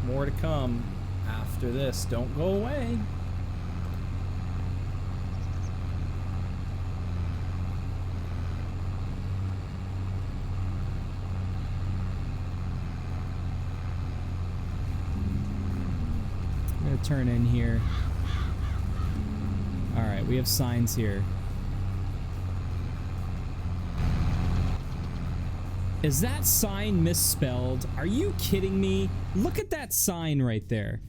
More to come after this. Don't go away. I'm going to turn in here. Alright, we have signs here. Is that sign misspelled? Are you kidding me? Look at that sign right there.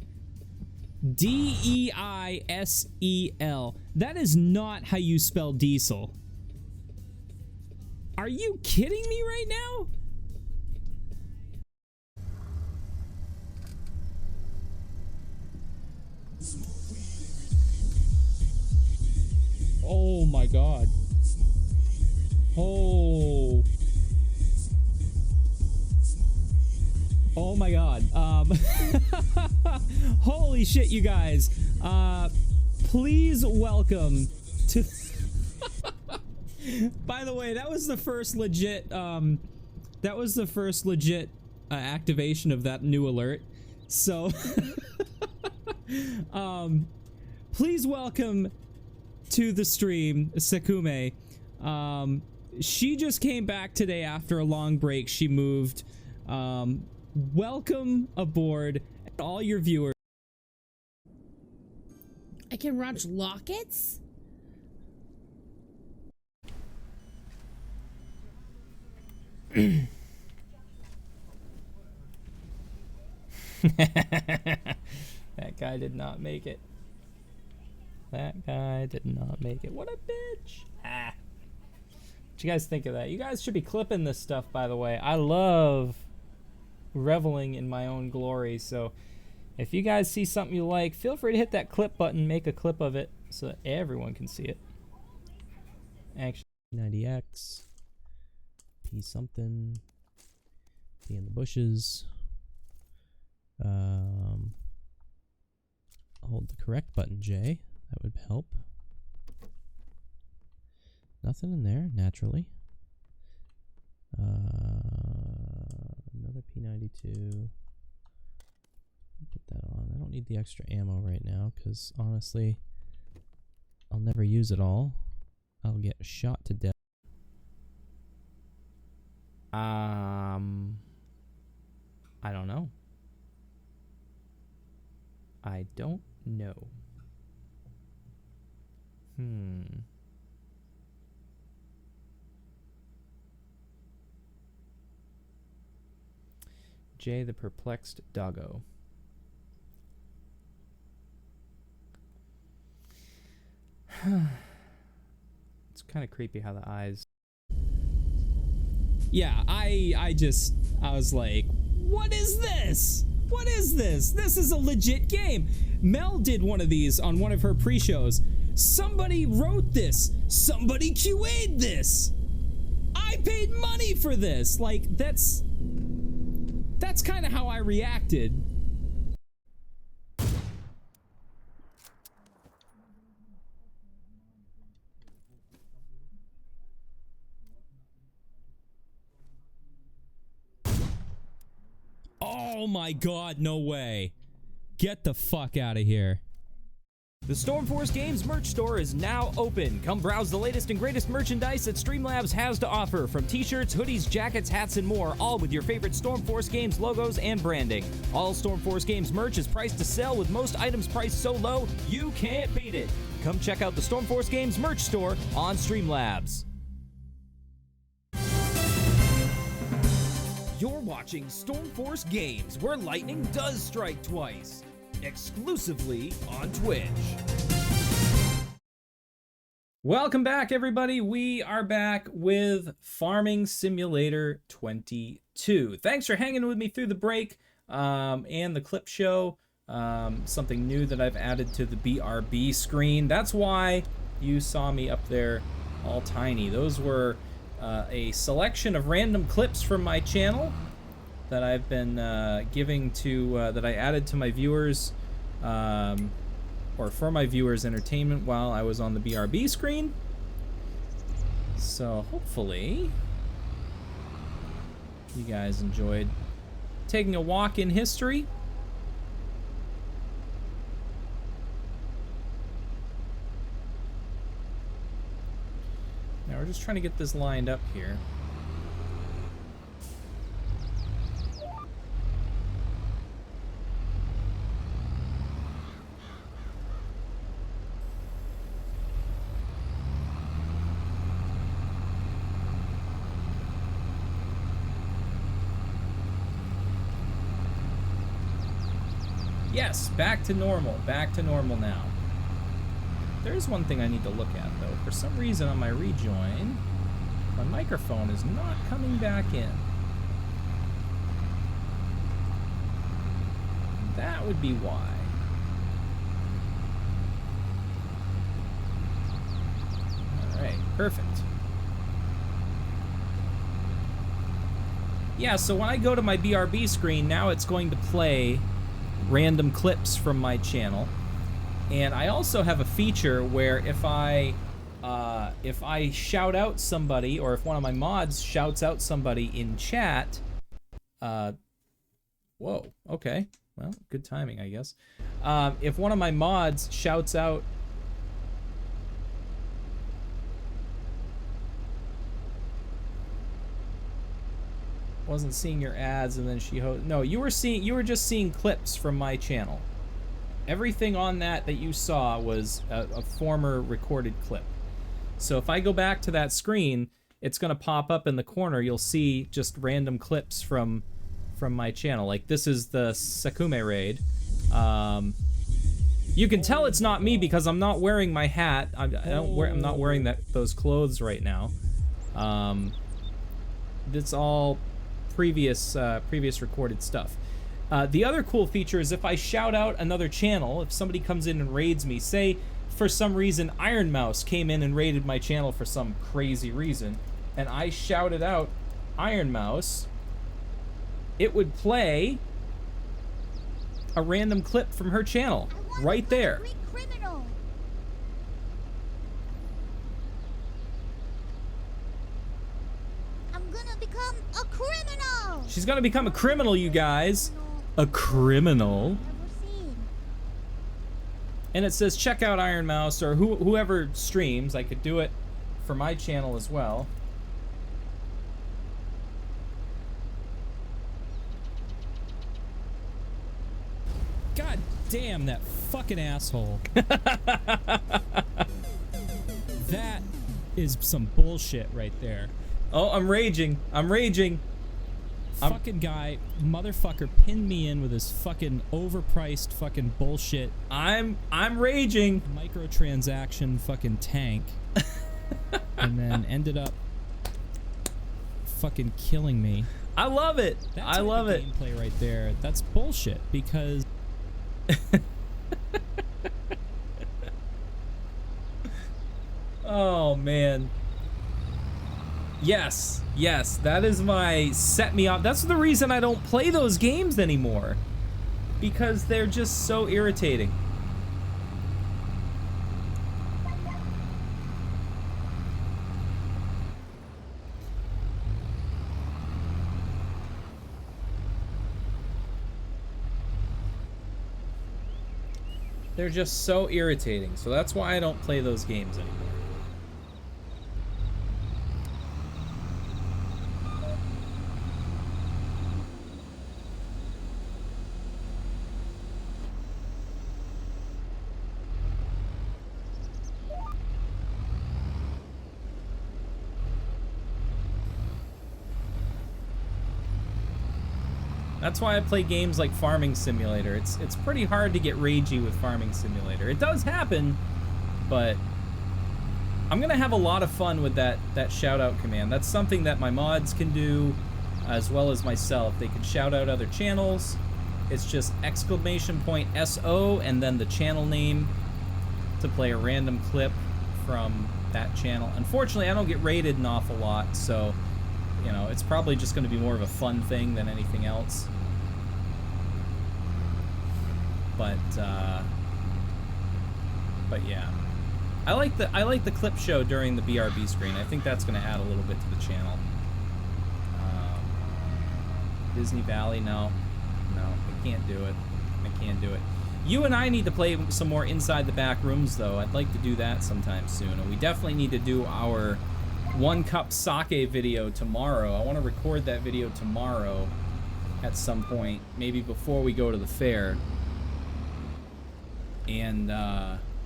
D-E-I-S-E-L. That is not how you spell diesel. Are you kidding me right now? Oh my god. Oh. Oh my god. Holy shit, you guys. Please welcome to... By the way, that was the first legit, activation of that new alert. So, please welcome to the stream, Sekume. She just came back today after a long break. She moved. Welcome aboard, all your viewers. I can launch lockets? That guy did not make it. That guy did not make it. What a bitch. Ah. What you guys think of that? You guys should be clipping this stuff, by the way. I love reveling in my own glory, so if you guys see something you like, feel free to hit that clip button, make a clip of it so that everyone can see it. Actually, 90X, P something, P in the bushes. Hold the correct button, J. That would help. Nothing in there, naturally. Another P92. Put that on. I don't need the extra ammo right now because honestly, I'll never use it all. I'll get shot to death. I don't know. I don't know. Jay the Perplexed Doggo. It's kind of creepy how the eyes... Yeah, I was like, what is this? What is this? This is a legit game. Mel did one of these on one of her pre-shows. Somebody wrote this. Somebody QA'd this. I paid money for this. Like, that's kind of how I reacted. Oh my god, no way. Get the fuck out of here. The Stormforce Games merch store is now open. Come browse the latest and greatest merchandise that Streamlabs has to offer, from t-shirts, hoodies, jackets, hats, and more, all with your favorite Stormforce Games logos and branding. All Stormforce Games merch is priced to sell, with most items priced so low, you can't beat it. Come check out the Stormforce Games merch store on Streamlabs. You're watching Stormforce Games, where lightning does strike twice. Exclusively on Twitch. Welcome back, everybody. We are back with Farming Simulator 22. Thanks for hanging with me through the break and the clip show. Something new that I've added to the BRB screen. That's why you saw me up there all tiny. Those were a selection of random clips from my channel that I've been giving to, that I added to my viewers, or for my viewers' entertainment while I was on the BRB screen. So hopefully you guys enjoyed taking a walk in history. Now we're just trying to get this lined up here. Yes, back to normal now. There's one thing I need to look at, though. For some reason on my rejoin, my microphone is not coming back in. That would be why. Alright, perfect. Yeah, so when I go to my BRB screen, now it's going to play random clips from my channel. And I also have a feature where if I shout out somebody, or if one of my mods shouts out somebody in chat, whoa, okay, well, good timing, I guess. If one of my mods shouts out, wasn't seeing your ads, and then no, you were just seeing clips from my channel. Everything on that you saw was a former recorded clip. So if I go back to that screen, it's gonna pop up in the corner. You'll see just random clips from my channel. Like this is the Sakume raid. You can tell it's not me because I'm not wearing my hat. I'm not wearing those clothes right now. It's all previous recorded stuff. The other cool feature is if I shout out another channel, if somebody comes in and raids me, say for some reason Iron Mouse came in and raided my channel for some crazy reason, and I shouted out Iron Mouse, it would play a random clip from her channel right there. She's gonna become a criminal, you guys. A criminal. And it says check out Iron Mouse, or whoever streams. I could do it for my channel as well. God damn, that fucking asshole. That is some bullshit right there. Oh, I'm raging. I'm raging. Fucking guy, motherfucker, pinned me in with his fucking overpriced fucking bullshit. I'm raging. Microtransaction fucking tank. And then ended up fucking killing me. I love it. That's I love it. Gameplay right there. That's bullshit because oh man. Yes, yes, that is my set me off. That's the reason I don't play those games anymore. Because they're just so irritating. They're just so irritating. So that's why I don't play those games anymore. That's why I play games like Farming Simulator. It's pretty hard to get ragey with Farming Simulator. It does happen, but I'm gonna have a lot of fun with that shout out command. That's something that my mods can do, as well as myself. They can shout out other channels. It's just !SO and then the channel name to play a random clip from that channel. Unfortunately, I don't get rated an awful lot, so you know, it's probably just going to be more of a fun thing than anything else. But yeah, I like the clip show during the BRB screen. I think that's going to add a little bit to the channel. Disney Valley, no, I can't do it. I can't do it. You and I need to play some more Inside the Back Rooms, though. I'd like to do that sometime soon, and we definitely need to do our 1 cup sake video tomorrow. I want to record that video tomorrow at some point, maybe before we go to the fair, and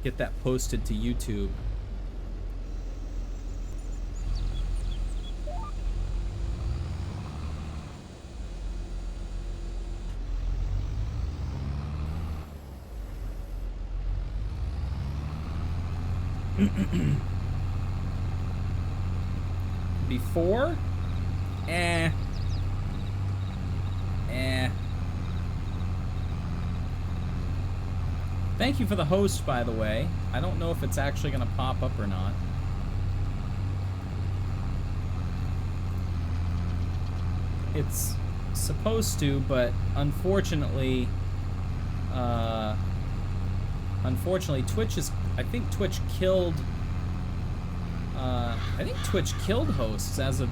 get that posted to YouTube. Before? Thank you for the host, by the way. I don't know if it's actually going to pop up or not. It's supposed to, but unfortunately, Twitch is... I think Twitch killed hosts as of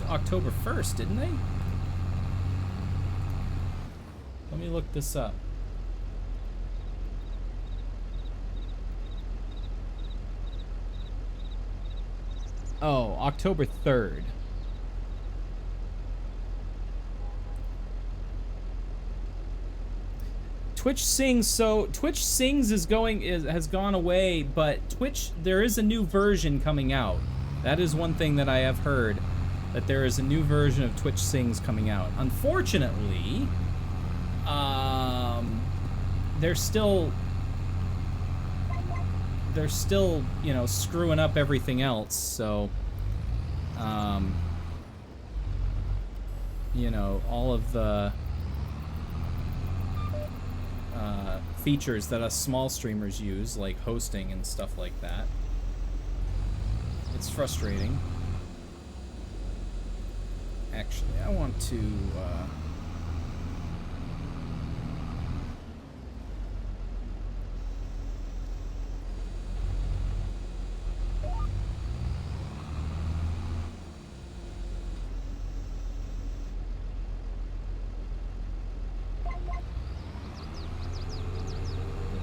October 1st, didn't they? Let me look this up. Oh, October 3rd. Twitch Sings, so Twitch Sings has gone away, but Twitch, there is a new version coming out. That is one thing that I have heard, that there is a new version of Twitch Sings coming out. Unfortunately, they're still, you know, screwing up everything else, so, you know, all of the features that us small streamers use, like hosting and stuff like that. It's frustrating. Actually, I want to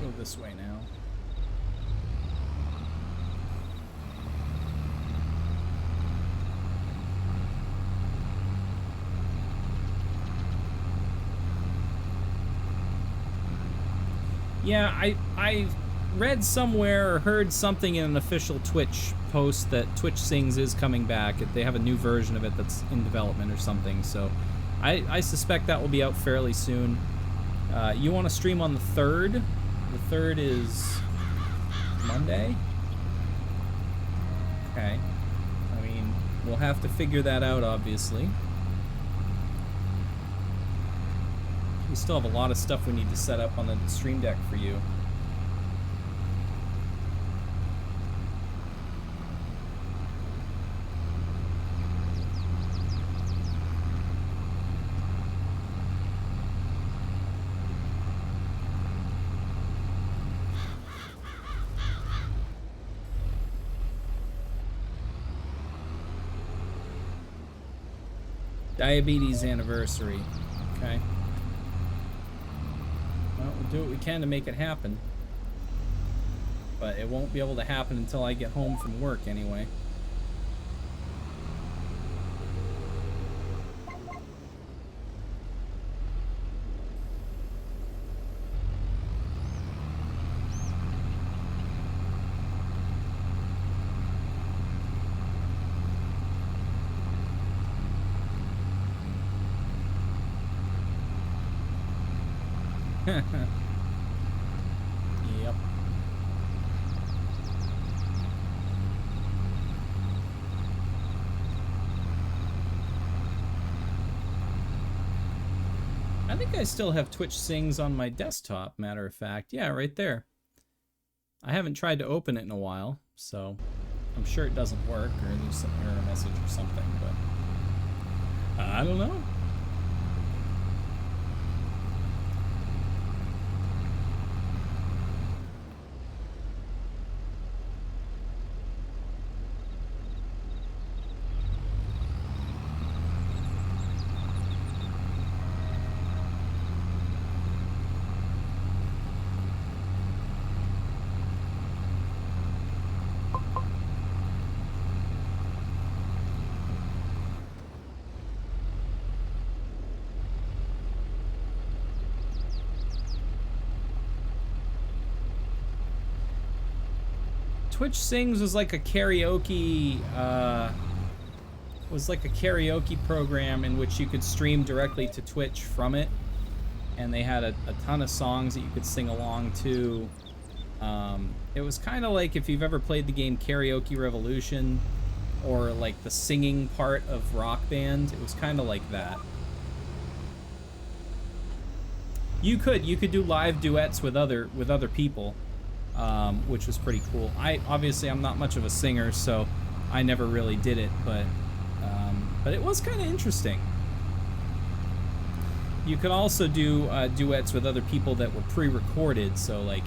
go this way now. Yeah, I read somewhere or heard something in an official Twitch post that Twitch Sings is coming back. They have a new version of it that's in development or something, so I suspect that will be out fairly soon. You want to stream on the 3rd? The 3rd is Monday? Okay. I mean, we'll have to figure that out, obviously. We still have a lot of stuff we need to set up on the stream deck for you. Diabetes anniversary. Okay. Well, we'll do what we can to make it happen. But it won't be able to happen until I get home from work anyway. Yep. I think I still have Twitch Sings on my desktop, matter of fact. Yeah, right there. I haven't tried to open it in a while, so I'm sure it doesn't work or there's some error message or something, but I don't know. Twitch Sings was like a karaoke, program in which you could stream directly to Twitch from it, and they had a ton of songs that you could sing along to. It was kind of like if you've ever played the game Karaoke Revolution, or like the singing part of Rock Band. It was kind of like that. You could do live duets with other people. Which was pretty cool. I'm not much of a singer, so I never really did it, but it was kind of interesting. You could also do duets with other people that were pre-recorded, so like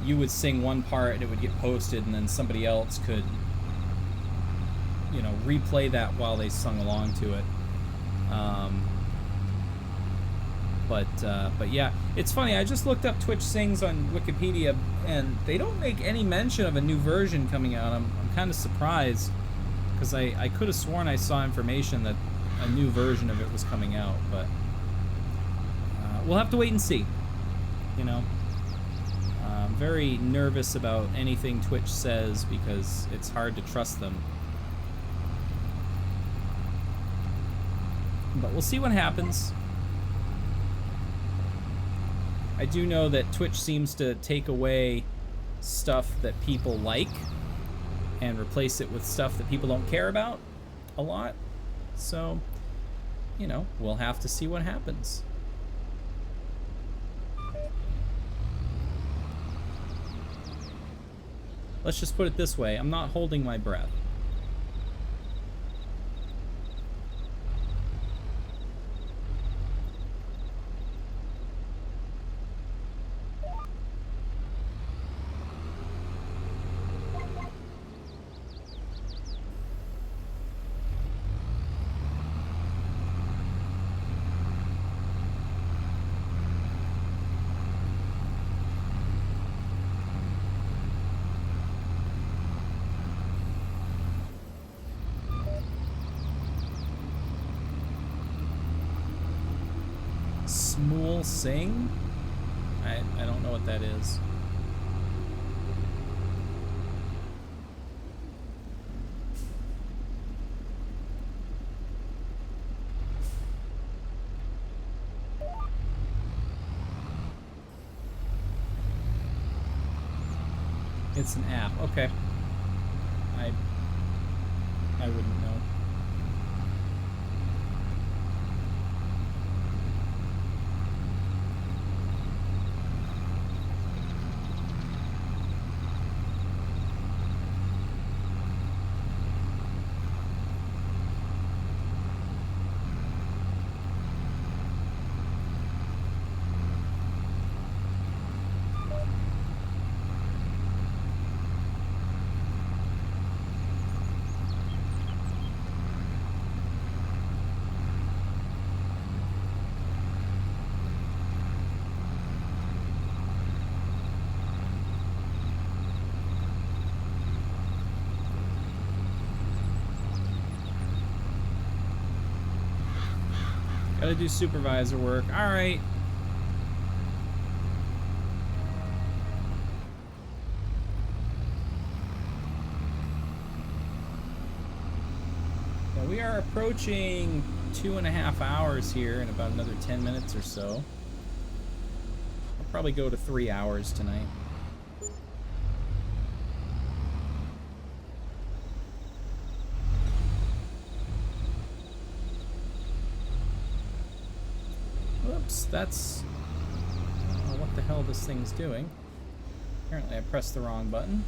you would sing one part and it would get posted, and then somebody else could, you know, replay that while they sung along to it. But yeah, it's funny, I just looked up Twitch Sings on Wikipedia, and they don't make any mention of a new version coming out. I'm kind of surprised, because I could have sworn I saw information that a new version of it was coming out, but we'll have to wait and see, you know. I'm very nervous about anything Twitch says, because it's hard to trust them. But we'll see what happens. I do know that Twitch seems to take away stuff that people like and replace it with stuff that people don't care about a lot. So, you know, we'll have to see what happens. Let's just put it this way, I'm not holding my breath. Sing? I don't know what that is. It's an app. Okay. I wouldn't know. Gotta do supervisor work. All right. Yeah, we are approaching 2.5 hours here in about another 10 minutes or so. I'll probably go to 3 hours tonight. Whoops, that's... I don't know what the hell this thing's doing. Apparently I pressed the wrong button.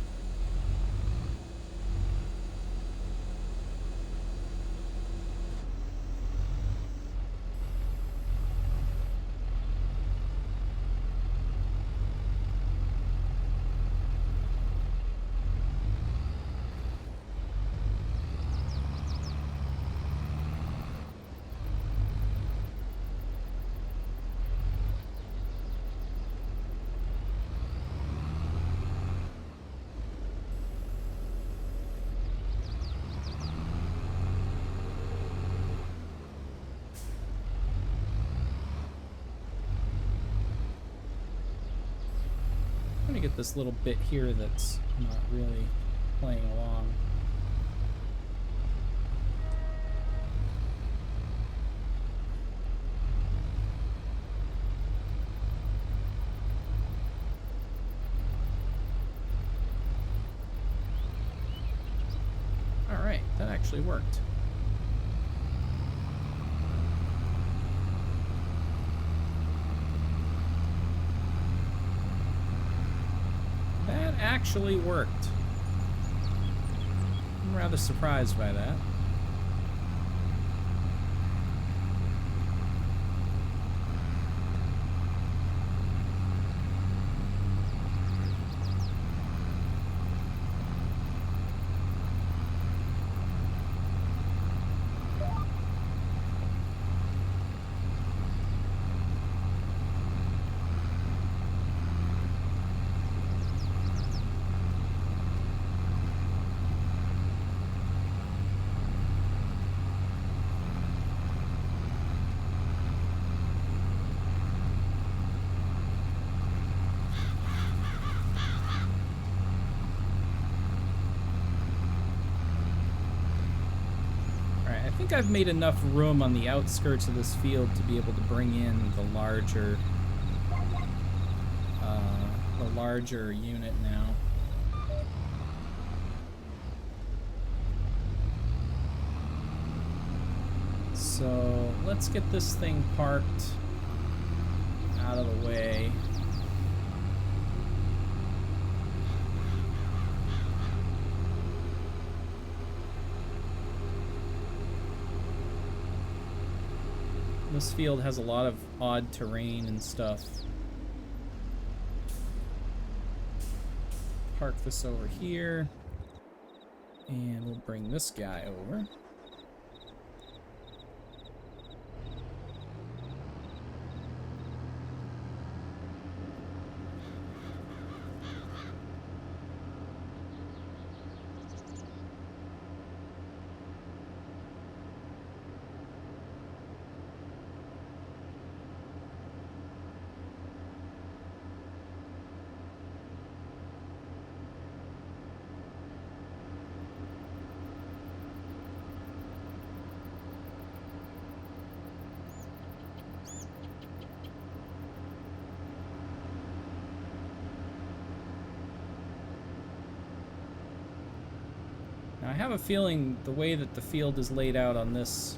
I'm gonna get this little bit here that's not really playing along. All right, that actually worked. That actually worked. I'm rather surprised by that. I think I've made enough room on the outskirts of this field to be able to bring in the larger unit now. So let's get this thing parked out of the way. This field has a lot of odd terrain and stuff. Park this over here. And we'll bring this guy over. have a feeling the way that the field is laid out on this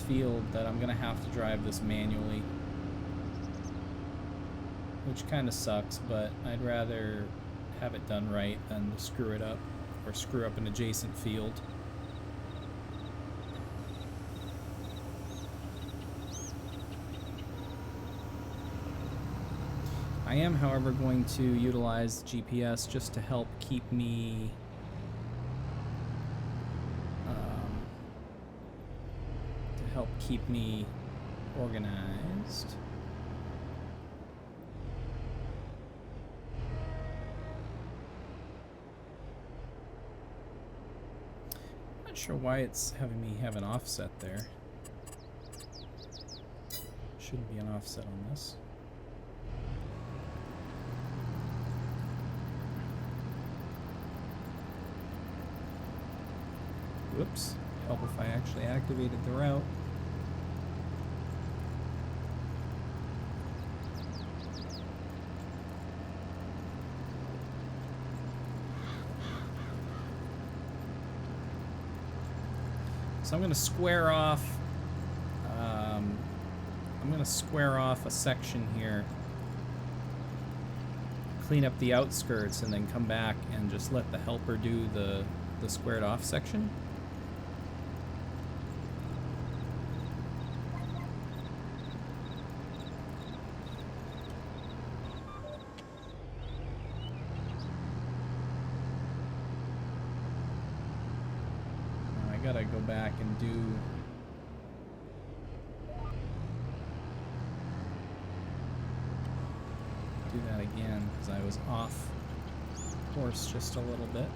field that I'm gonna have to drive this manually, which kind of sucks, but I'd rather have it done right than to screw it up or screw up an adjacent field. I am, however, going to utilize GPS just to help keep me organized. I'm not sure why it's having me have an offset there. Shouldn't be an offset on this. Whoops. Help if I actually activated the route. So I'm going to square off. I'm going to square off a section here, clean up the outskirts, and then come back and just let the helper do the squared off section. Now I gotta go back and do that again because I was off course just a little bit.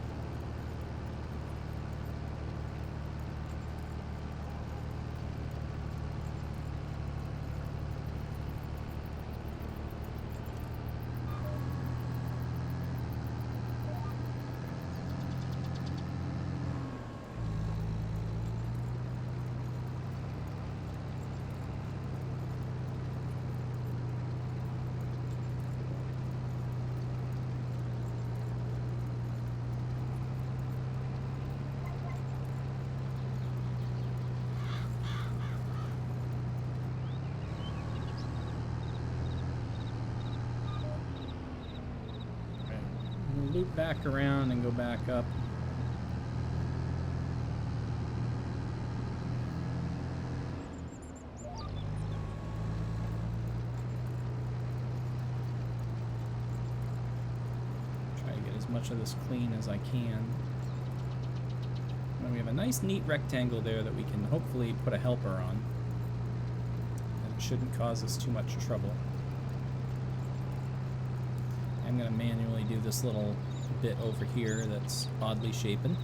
Loop back around and go back up. Try to get as much of this clean as I can. And we have a nice neat rectangle there that we can hopefully put a helper on. And it shouldn't cause us too much trouble. I'm going to manually do this little bit over here that's oddly shapen.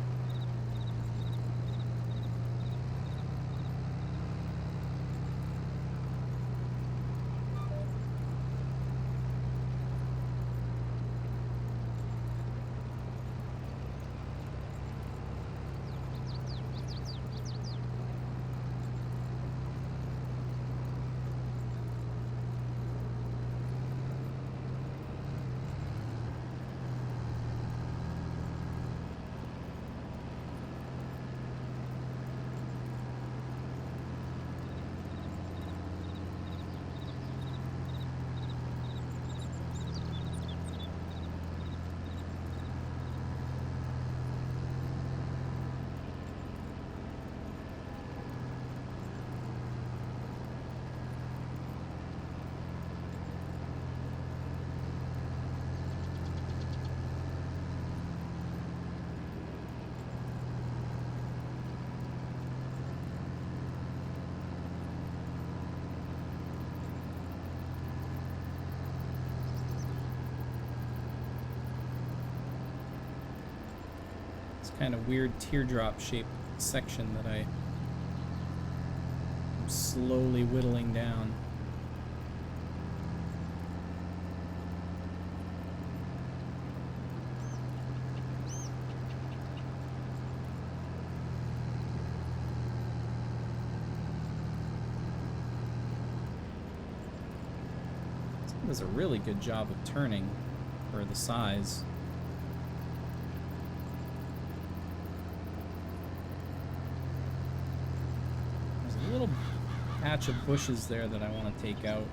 Kind of weird teardrop shaped section that I'm slowly whittling down. It does a really good job of turning for the size. patch of bushes there that I want to take out.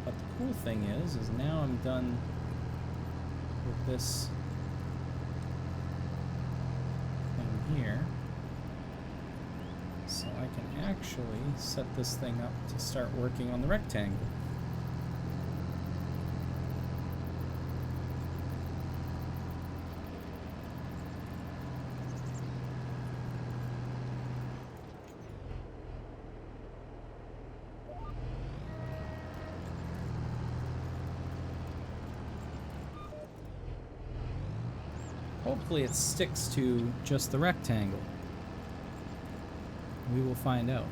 But the cool thing is now I'm done with this thing here. So I can actually set this thing up to start working on the rectangle. Hopefully it sticks to just the rectangle. We will find out.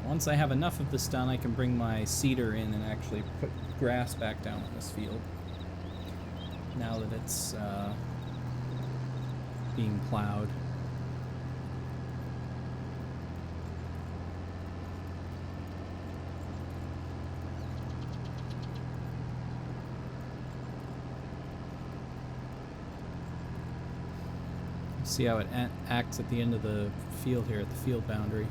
Once I have enough of this done, I can bring my seeder in and actually put grass back down on this field. Now that it's being plowed. See how it acts at the end of the field here, at the field boundary.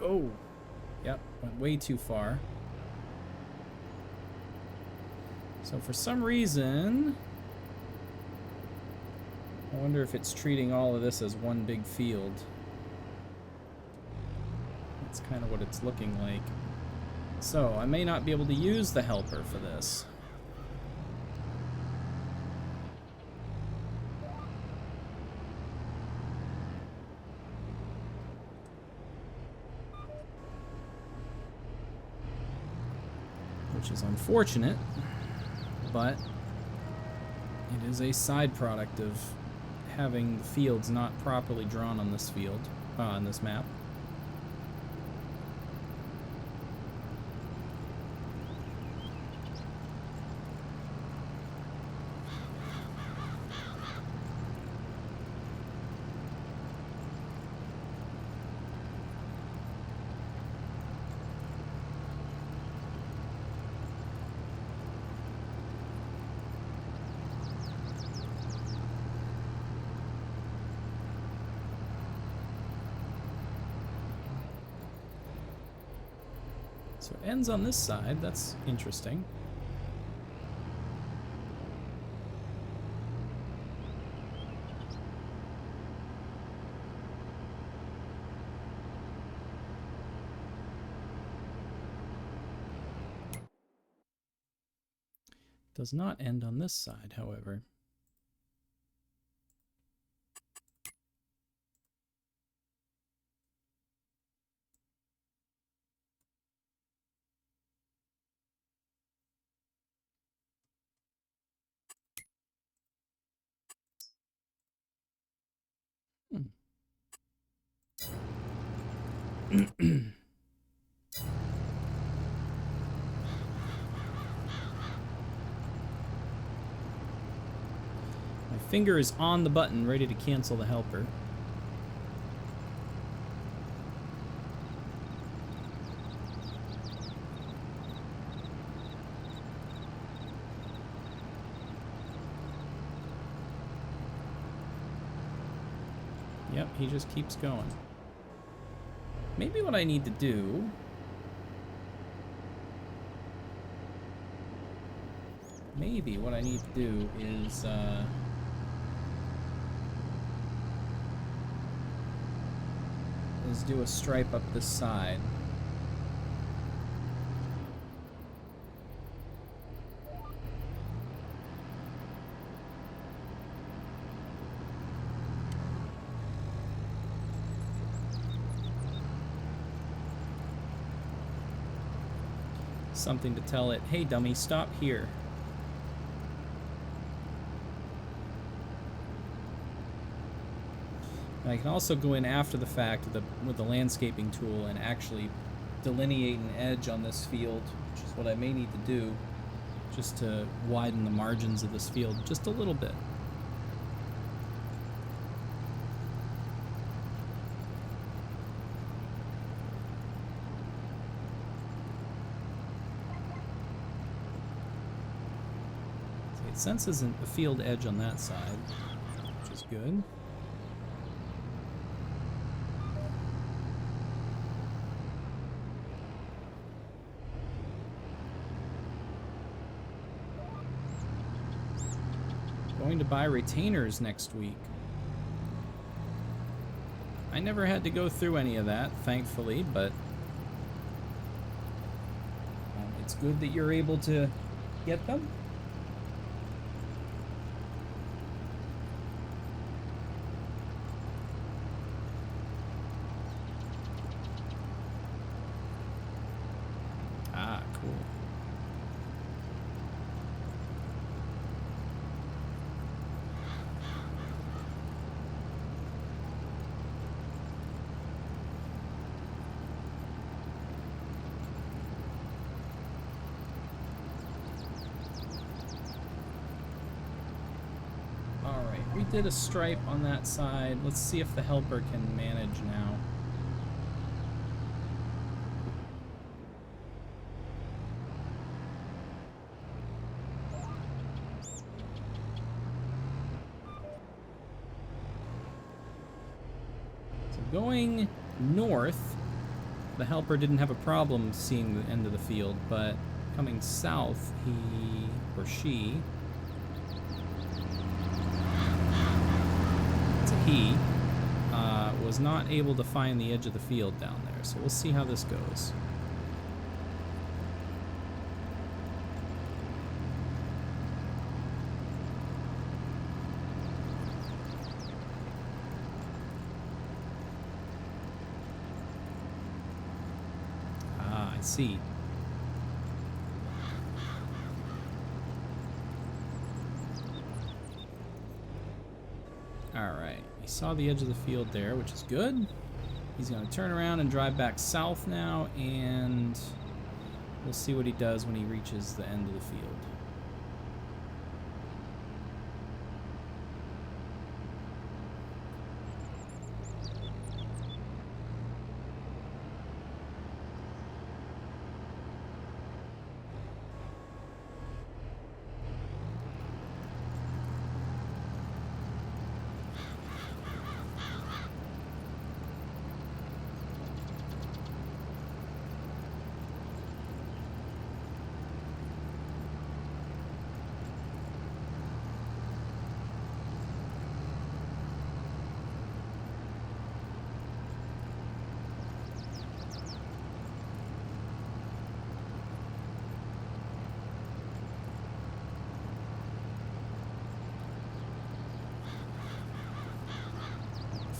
Oh, yep, went way too far. So for some reason, I wonder if it's treating all of this as one big field. That's kind of what it's looking like. So, I may not be able to use the helper for this. Which is unfortunate, but it is a side product of having the fields not properly drawn on this field, on this map. So it ends on this side. That's interesting. Does not end on this side, however. My finger is on the button, ready to cancel the helper. Yep, he just keeps going. Maybe what I need to do... Maybe what I need to do is do a stripe up this side. Something to tell it, hey dummy, stop here. I can also go in after the fact with the landscaping tool and actually delineate an edge on this field, which is what I may need to do, just to widen the margins of this field just a little bit. senses a field edge on that side, which is good. Going to buy retainers next week. I never had to go through any of that, thankfully, but it's good that you're able to get them. Ah, cool. We did a stripe on that side. Let's see if the helper can manage now. So going north, the helper didn't have a problem seeing the end of the field, but coming south, he or she was not able to find the edge of the field down there. So we'll see how this goes. Ah, I see. Alright, he saw the edge of the field there, which is good. He's going to turn around and drive back south now, and we'll see what he does when he reaches the end of the field.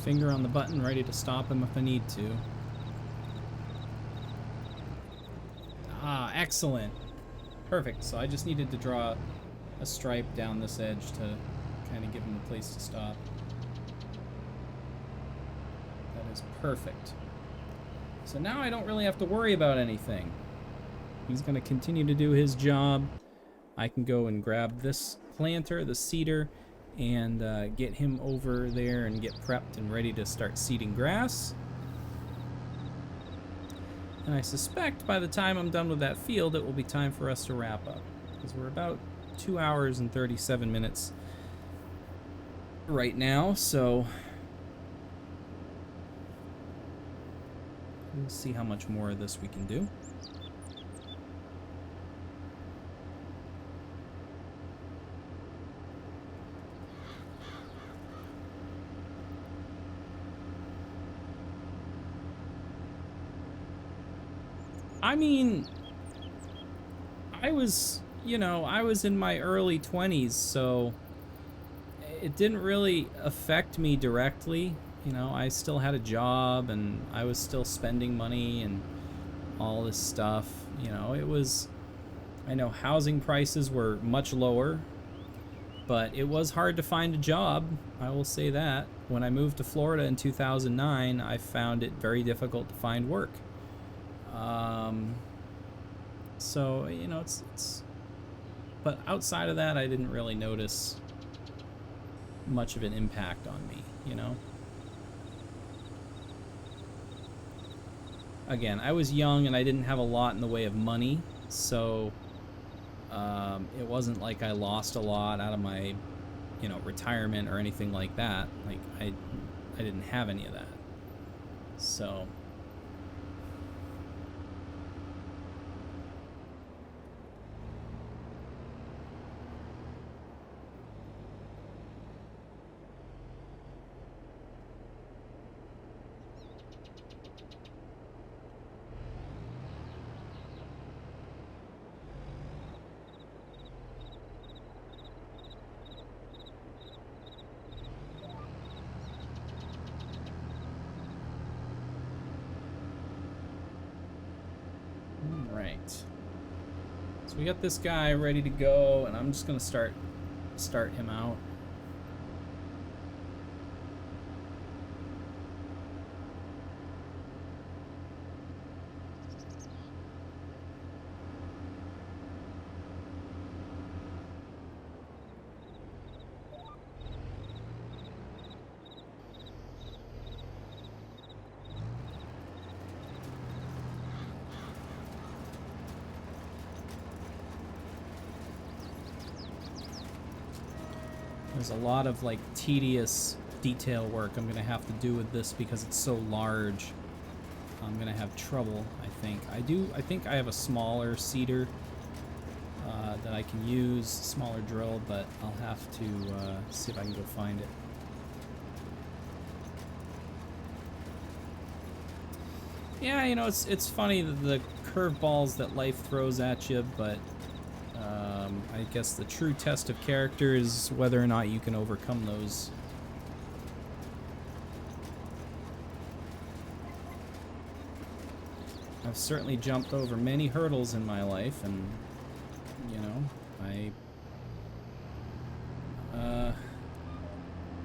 Finger on the button, ready to stop him if I need to. Ah, excellent. Perfect. So I just needed to draw a stripe down this edge to kind of give him a place to stop. That is perfect. So now I don't really have to worry about anything. He's going to continue to do his job. I can go and grab this planter, the seeder, and get him over there and get prepped and ready to start seeding grass. And I suspect by the time I'm done with that field, it will be time for us to wrap up, because we're about 2 hours and 37 minutes right now, so we'll see how much more of this we can do. I mean, I was in my early 20s, so it didn't really affect me directly. You know, I still had a job and I was still spending money and all this stuff. You know, I know housing prices were much lower, but it was hard to find a job. I will say that. When I moved to Florida in 2009, I found it very difficult to find work. So, you know, but outside of that, I didn't really notice much of an impact on me, you know? Again, I was young and I didn't have a lot in the way of money, so It wasn't like I lost a lot out of my, you know, retirement or anything like that. Like, I didn't have any of that. So... So we got this guy ready to go, and I'm just gonna start him out. There's a lot of like tedious detail work I'm gonna have to do with this because it's so large. I'm gonna have trouble, I think. I think I have a smaller seeder that I can use, smaller drill, but I'll have to see if I can go find it. Yeah, you know, it's funny the curveballs that life throws at you, but I guess the true test of character is whether or not you can overcome those. I've certainly jumped over many hurdles in my life, and, you know,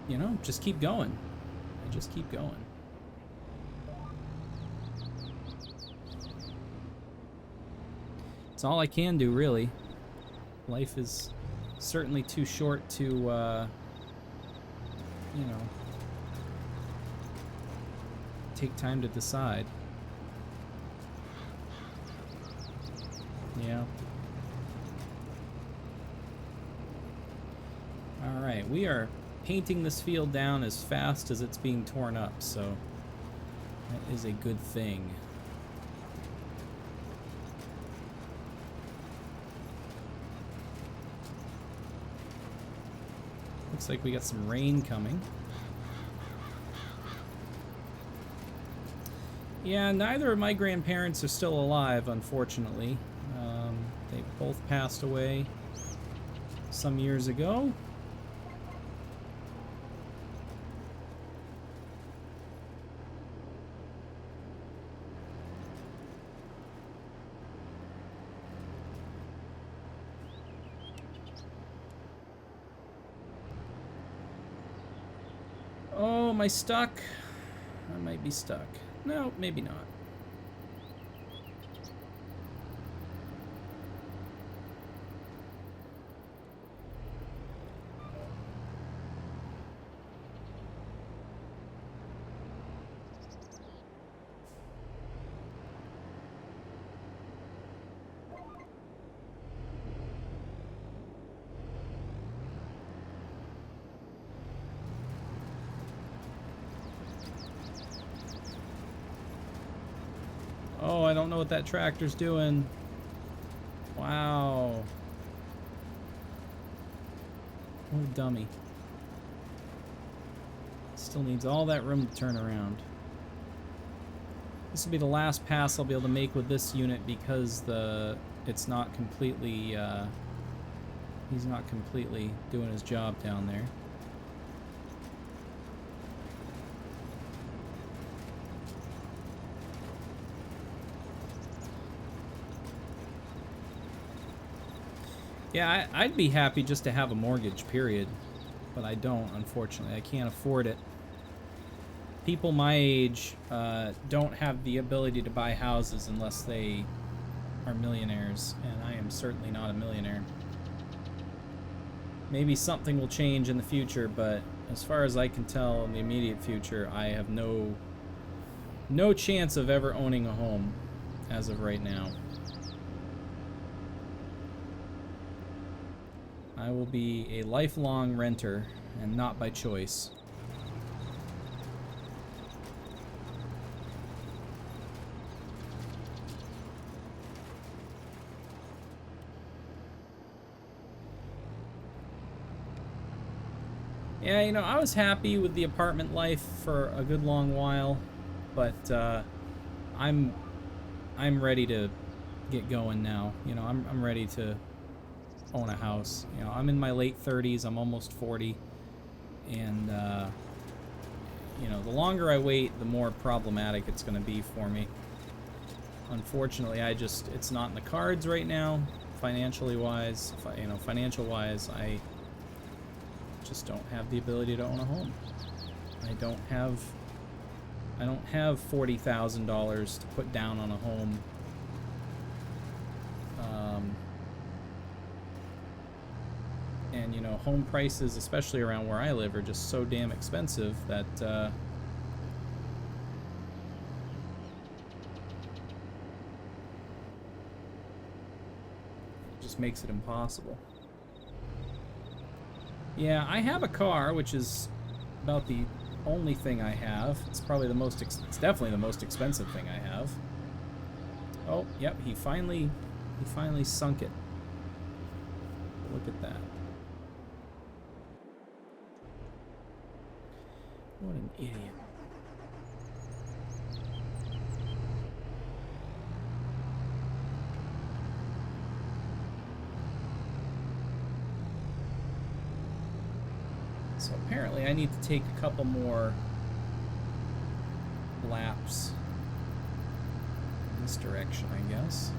you know, just keep going. I just keep going. It's all I can do, really. Life is certainly too short to, you know, take time to decide. Yeah. Alright, we are painting this field down as fast as it's being torn up, so that is a good thing. Looks like we got some rain coming. Yeah, neither of my grandparents are still alive, unfortunately. They both passed away some years ago. Oh, am I stuck? I might be stuck. No, maybe not. Oh, I don't know what that tractor's doing. Wow. What a dummy. Still needs all that room to turn around. This will be the last pass I'll be able to make with this unit because it's not completely, he's not completely doing his job down there. Yeah, I'd be happy just to have a mortgage, period. But I don't, unfortunately. I can't afford it. People my age don't have the ability to buy houses unless they are millionaires, and I am certainly not a millionaire. Maybe something will change in the future, but as far as I can tell, in the immediate future, I have no chance of ever owning a home as of right now. I will be a lifelong renter, and not by choice. Yeah, you know, I was happy with the apartment life for a good long while, but I'm ready to get going now. You know, I'm ready to own a house. You know, I'm in my late 30s. I'm almost 40, and you know, the longer I wait, the more problematic it's going to be for me. Unfortunately, it's not in the cards right now, financially wise. You know, financial wise, I just don't have the ability to own a home. I don't have $40,000 to put down on a home. And you know, home prices, especially around where I live, are just so damn expensive that it just makes it impossible. Yeah, I have a car, which is about the only thing I have. It's probably the most, it's definitely the most expensive thing I have. Oh, yep, he finally sunk it. Look at that. What an idiot. So apparently I need to take a couple more laps in this direction, I guess.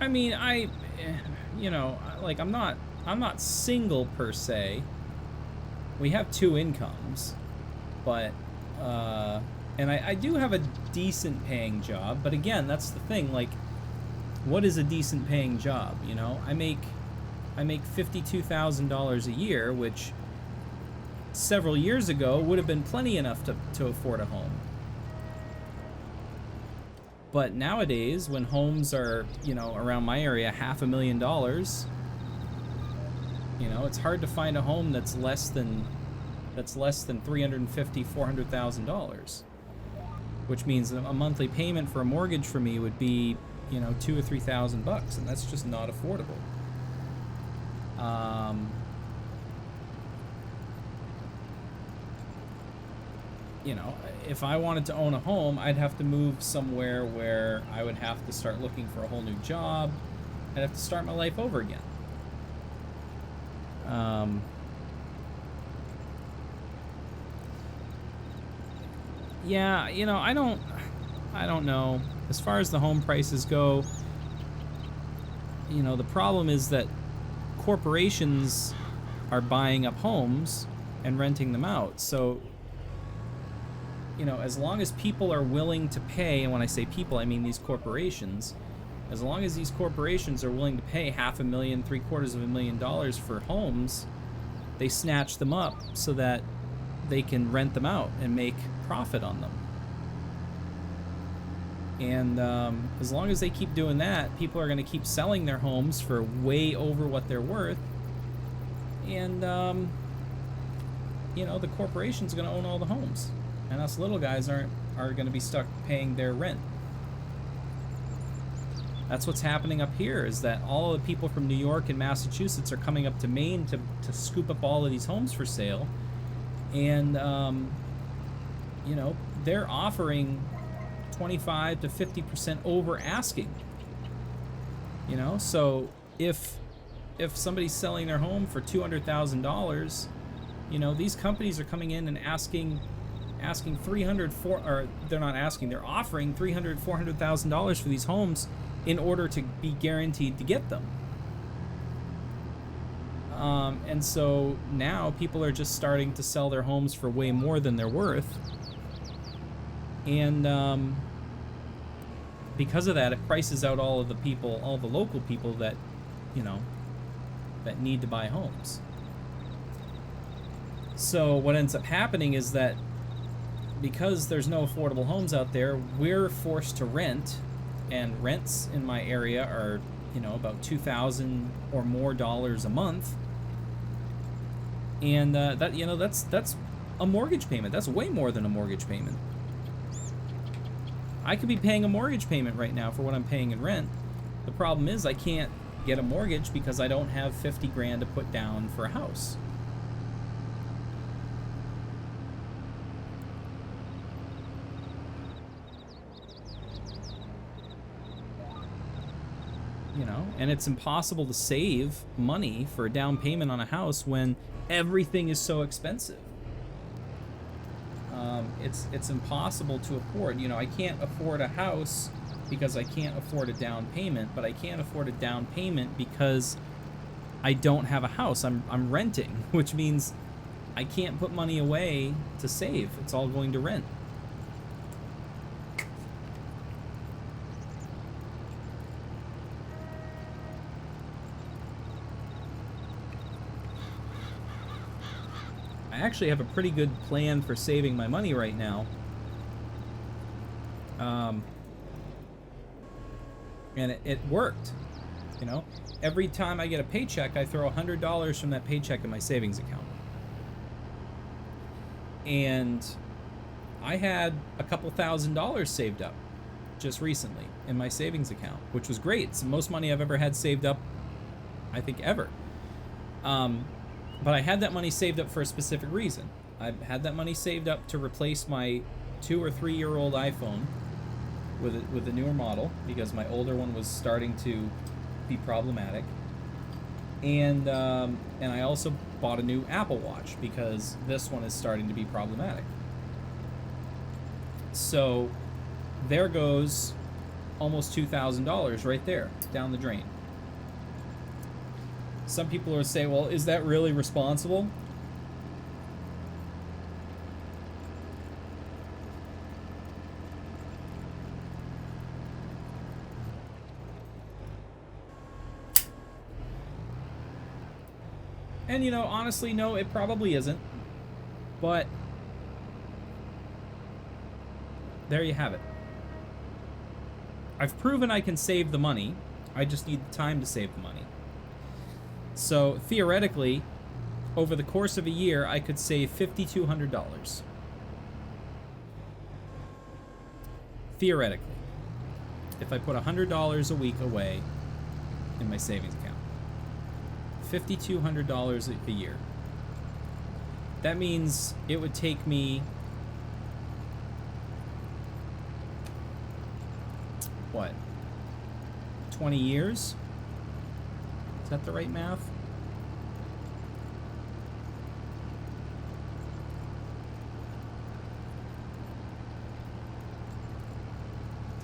I mean, you know, like I'm not single per se. We have two incomes, but, and I do have a decent paying job, but again, that's the thing, like, what is a decent paying job, you know? I make $52,000 a year, which several years ago would have been plenty enough to afford a home. But nowadays, when homes are, you know, around my area, $500,000, you know, it's hard to find a home that's less than $350,000, $400,000, which means a monthly payment for a mortgage for me would be, you know, $2,000 or $3,000, and that's just not affordable. You know, if I wanted to own a home, I'd have to move somewhere where I would have to start looking for a whole new job. I'd have to start my life over again. Yeah, you know, I don't know. As far as the home prices go, you know, the problem is that corporations are buying up homes and renting them out. So, you know, as long as people are willing to pay, and when I say people, I mean these corporations, as long as these corporations are willing to pay $500,000, $750,000 for homes, they snatch them up so that they can rent them out and make profit on them. And as long as they keep doing that, people are going to keep selling their homes for way over what they're worth. And, you know, the corporation's going to own all the homes. And us little guys are going to be stuck paying their rent. That's what's happening up here, is that all of the people from New York and Massachusetts are coming up to Maine to scoop up all of these homes for sale. And, you know, they're offering 25 to 50% over asking. You know, so if somebody's selling their home for $200,000, you know, these companies are coming in and asking they're offering $300,000, $400,000 for these homes in order to be guaranteed to get them. And so now people are just starting to sell their homes for way more than they're worth. And because of that, it prices out all of the people, all the local people that, you know, that need to buy homes. So what ends up happening is that because there's no affordable homes out there, we're forced to rent, and rents in my area are, you know, about $2,000 or more a month. And that, you know, that's a mortgage payment. That's way more than a mortgage payment. I could be paying a mortgage payment right now for what I'm paying in rent. The problem is I can't get a mortgage because I don't have 50 grand to put down for a house. You know, and it's impossible to save money for a down payment on a house when everything is so expensive. It's impossible to afford. You know, I can't afford a house because I can't afford a down payment, but I can't afford a down payment because I don't have a house. I'm renting, which means I can't put money away to save. It's all going to rent. I actually have a pretty good plan for saving my money right now. And it worked. You know, every time I get a paycheck, I throw $100 from that paycheck in my savings account. And I had a couple $1,000s saved up just recently in my savings account, which was great. It's the most money I've ever had saved up, I think, ever. But I had that money saved up for a specific reason. I had that money saved up to replace my 2 or 3 year old iPhone with a newer model because my older one was starting to be problematic. And I also bought a new Apple Watch because this one is starting to be problematic. So there goes almost $2,000 right there down the drain. Some people will say, well, is that really responsible? And, you know, honestly, no, it probably isn't. But there you have it. I've proven I can save the money. I just need the time to save the money. So, theoretically, over the course of a year, I could save $5,200. Theoretically. If I put $100 a week away in my savings account. $5,200 a year. That means it would take me... what? 20 years? Is that the right math?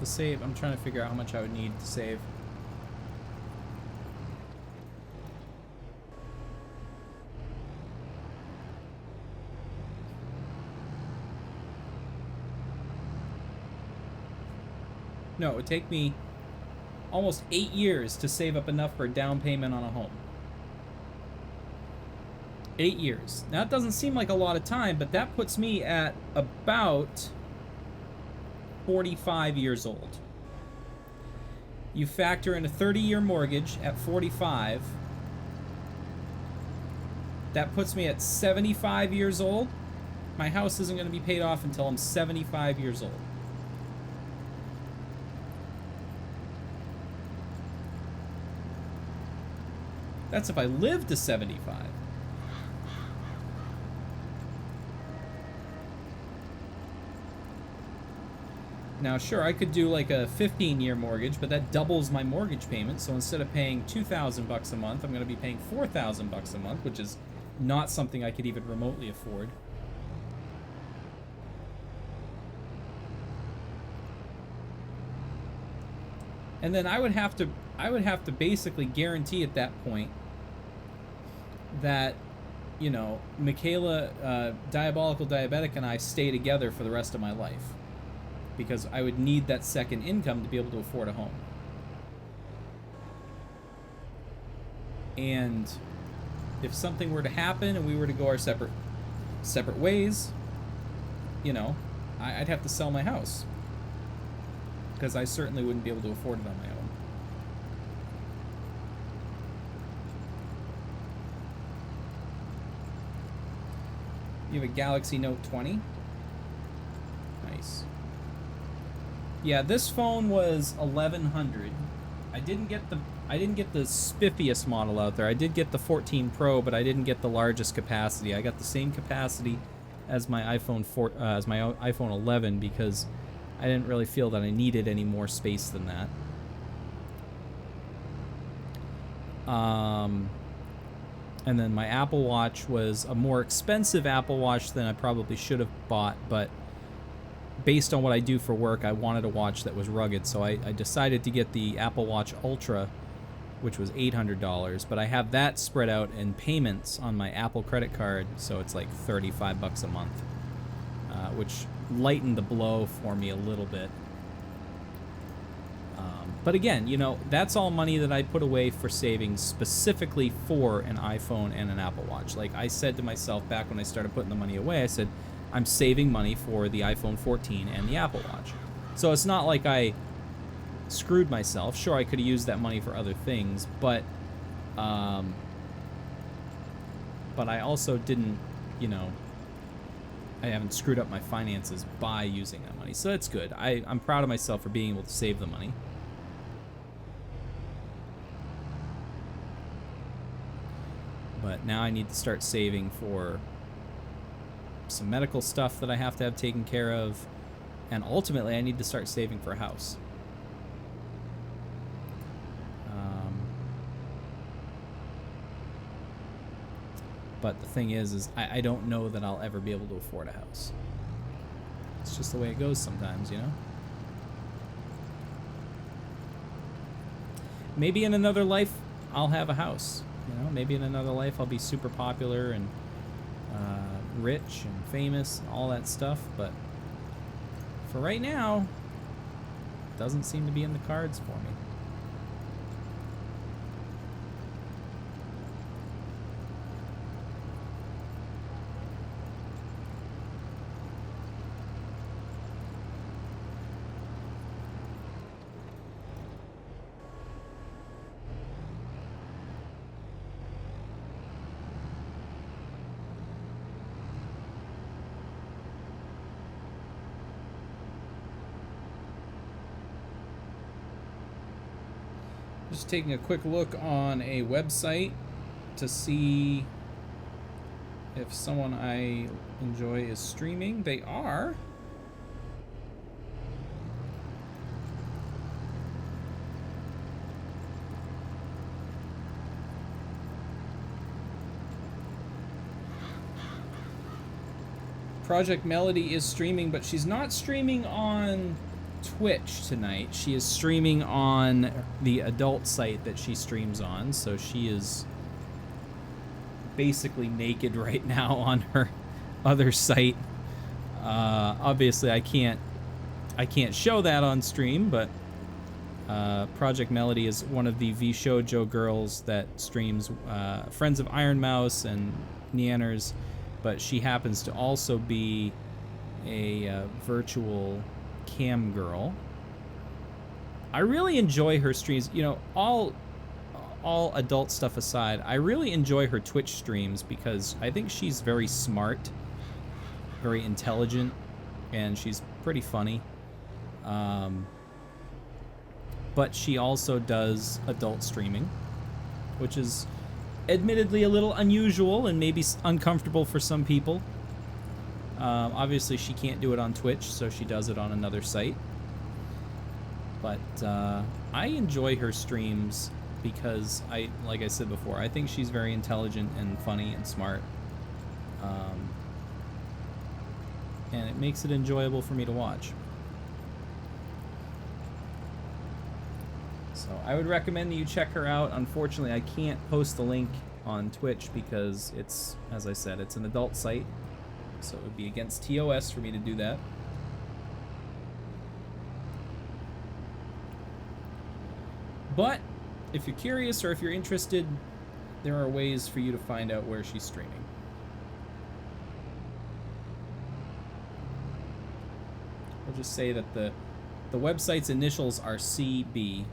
To save, I'm trying to figure out how much I would need to save. No, it would take me almost 8 years to save up enough for a down payment on a home. 8 years. Now, that doesn't seem like a lot of time, but that puts me at about 45 years old. You factor in a 30-year mortgage at 45. That puts me at 75 years old. My house isn't going to be paid off until I'm 75 years old. That's if I live to 75. Now, sure, I could do like a 15-year mortgage, but that doubles my mortgage payment. So instead of paying $2,000 a month, I'm going to be paying $4,000 a month, which is not something I could even remotely afford. And then I would have to basically guarantee at that point that, you know, Michaela, Diabolical Diabetic, and I stay together for the rest of my life, because I would need that second income to be able to afford a home. And if something were to happen and we were to go our separate ways, you know, I'd have to sell my house, because I certainly wouldn't be able to afford it on my own. You have a Galaxy Note 20? Nice. Yeah, this phone was $1,100. I didn't get the spiffiest model out there. I did get the 14 Pro, but I didn't get the largest capacity. I got the same capacity as my iPhone 11, because I didn't really feel that I needed any more space than that. And then my Apple Watch was a more expensive Apple Watch than I probably should have bought, but based on what I do for work, I wanted a watch that was rugged, so I decided to get the Apple Watch Ultra, which was $800, but I have that spread out in payments on my Apple credit card, so it's like $35 a month, which lightened the blow for me a little bit. But again, you know, that's all money that I put away for savings specifically for an iPhone and an Apple Watch. Like I said to myself back when I started putting the money away, I said, I'm saving money for the iPhone 14 and the Apple Watch. So it's not like I screwed myself. Sure, I could have used that money for other things, but I also didn't, you know, I haven't screwed up my finances by using that money. So that's good. I'm proud of myself for being able to save the money. But now I need to start saving for some medical stuff that I have to have taken care of. And ultimately, I need to start saving for a house. But the thing is I don't know that I'll ever be able to afford a house. It's just the way it goes sometimes, you know? Maybe in another life, I'll have a house. You know, maybe in another life I'll be super popular and rich and famous and all that stuff, but for right now, it doesn't seem to be in the cards for me. Just taking a quick look on a website to see if someone I enjoy is streaming. They are. Project Melody is streaming, but she's not streaming on Twitch tonight. She is streaming on the adult site that she streams on, so she is basically naked right now on her other site. Obviously I can't show that on stream, but Project Melody is one of the VShojo girls that streams Friends of Iron Mouse and Neanners, but she happens to also be a virtual cam girl. I really enjoy her streams. You know, all adult stuff aside, I really enjoy her Twitch streams because I think she's very smart, very intelligent, and she's pretty funny. But she also does adult streaming, which is admittedly a little unusual and maybe uncomfortable for some people. Obviously, she can't do it on Twitch, so she does it on another site. But I enjoy her streams because, like I said before, I think she's very intelligent and funny and smart. And it makes it enjoyable for me to watch. So I would recommend that you check her out. Unfortunately, I can't post the link on Twitch because it's, as I said, it's an adult site, so it would be against TOS for me to do that. But if you're curious or if you're interested, there are ways for you to find out where she's streaming. I'll just say that the website's initials are CB.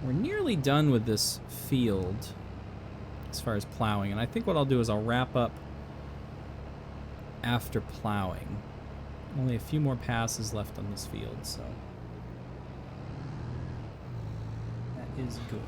We're nearly done with this field as far as plowing, and I think what I'll do is I'll wrap up after plowing. Only a few more passes left on this field, so that is good.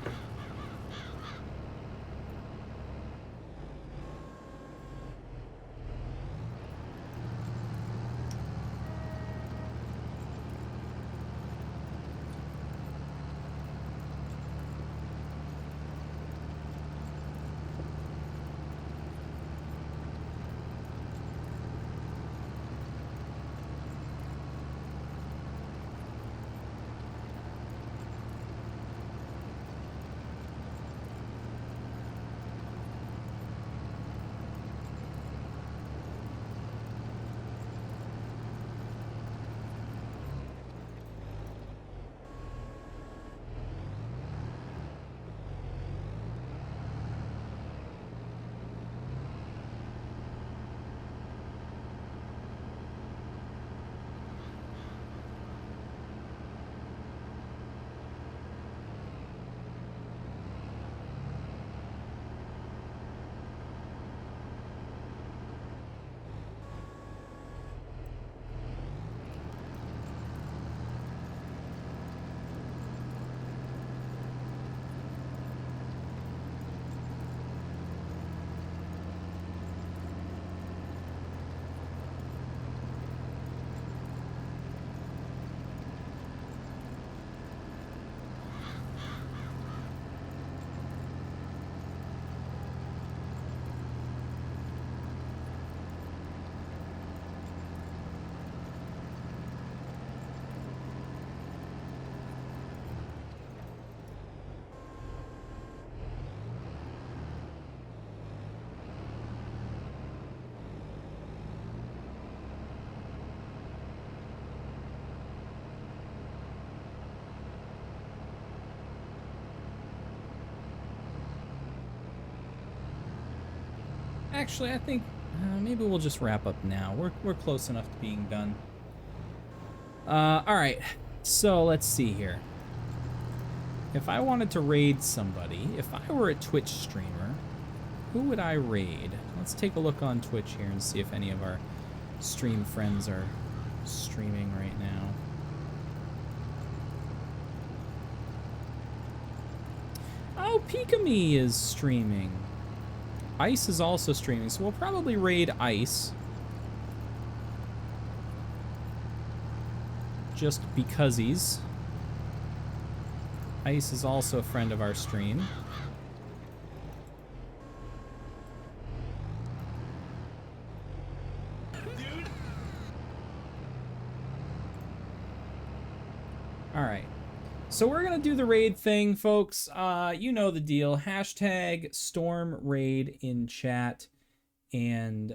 Actually, I think maybe we'll just wrap up now. We're close enough to being done. All right, so let's see here. If I wanted to raid somebody, if I were a Twitch streamer, who would I raid? Let's take a look on Twitch here and see if any of our stream friends are streaming right now. Oh, Pikami is streaming. Ice is also streaming, so we'll probably raid Ice. Just because he's. Ice is also a friend of our stream. Alright. So we're going to do the raid thing, folks. You know the deal. Hashtag Storm Raid in chat. And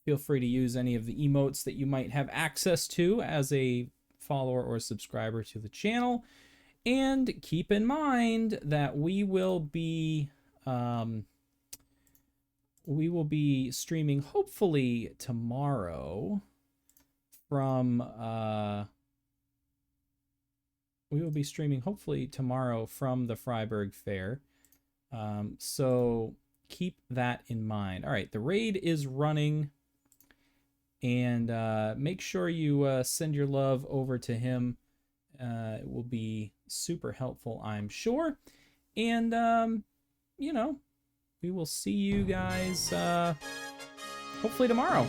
feel free to use any of the emotes that you might have access to as a follower or subscriber to the channel. And keep in mind that we will be streaming hopefully tomorrow from the Freiburg Fair. So keep that in mind. All right, the raid is running, and make sure you send your love over to him. It will be super helpful, I'm sure. And you know, we will see you guys hopefully tomorrow.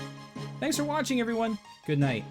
Thanks for watching, everyone. Good night.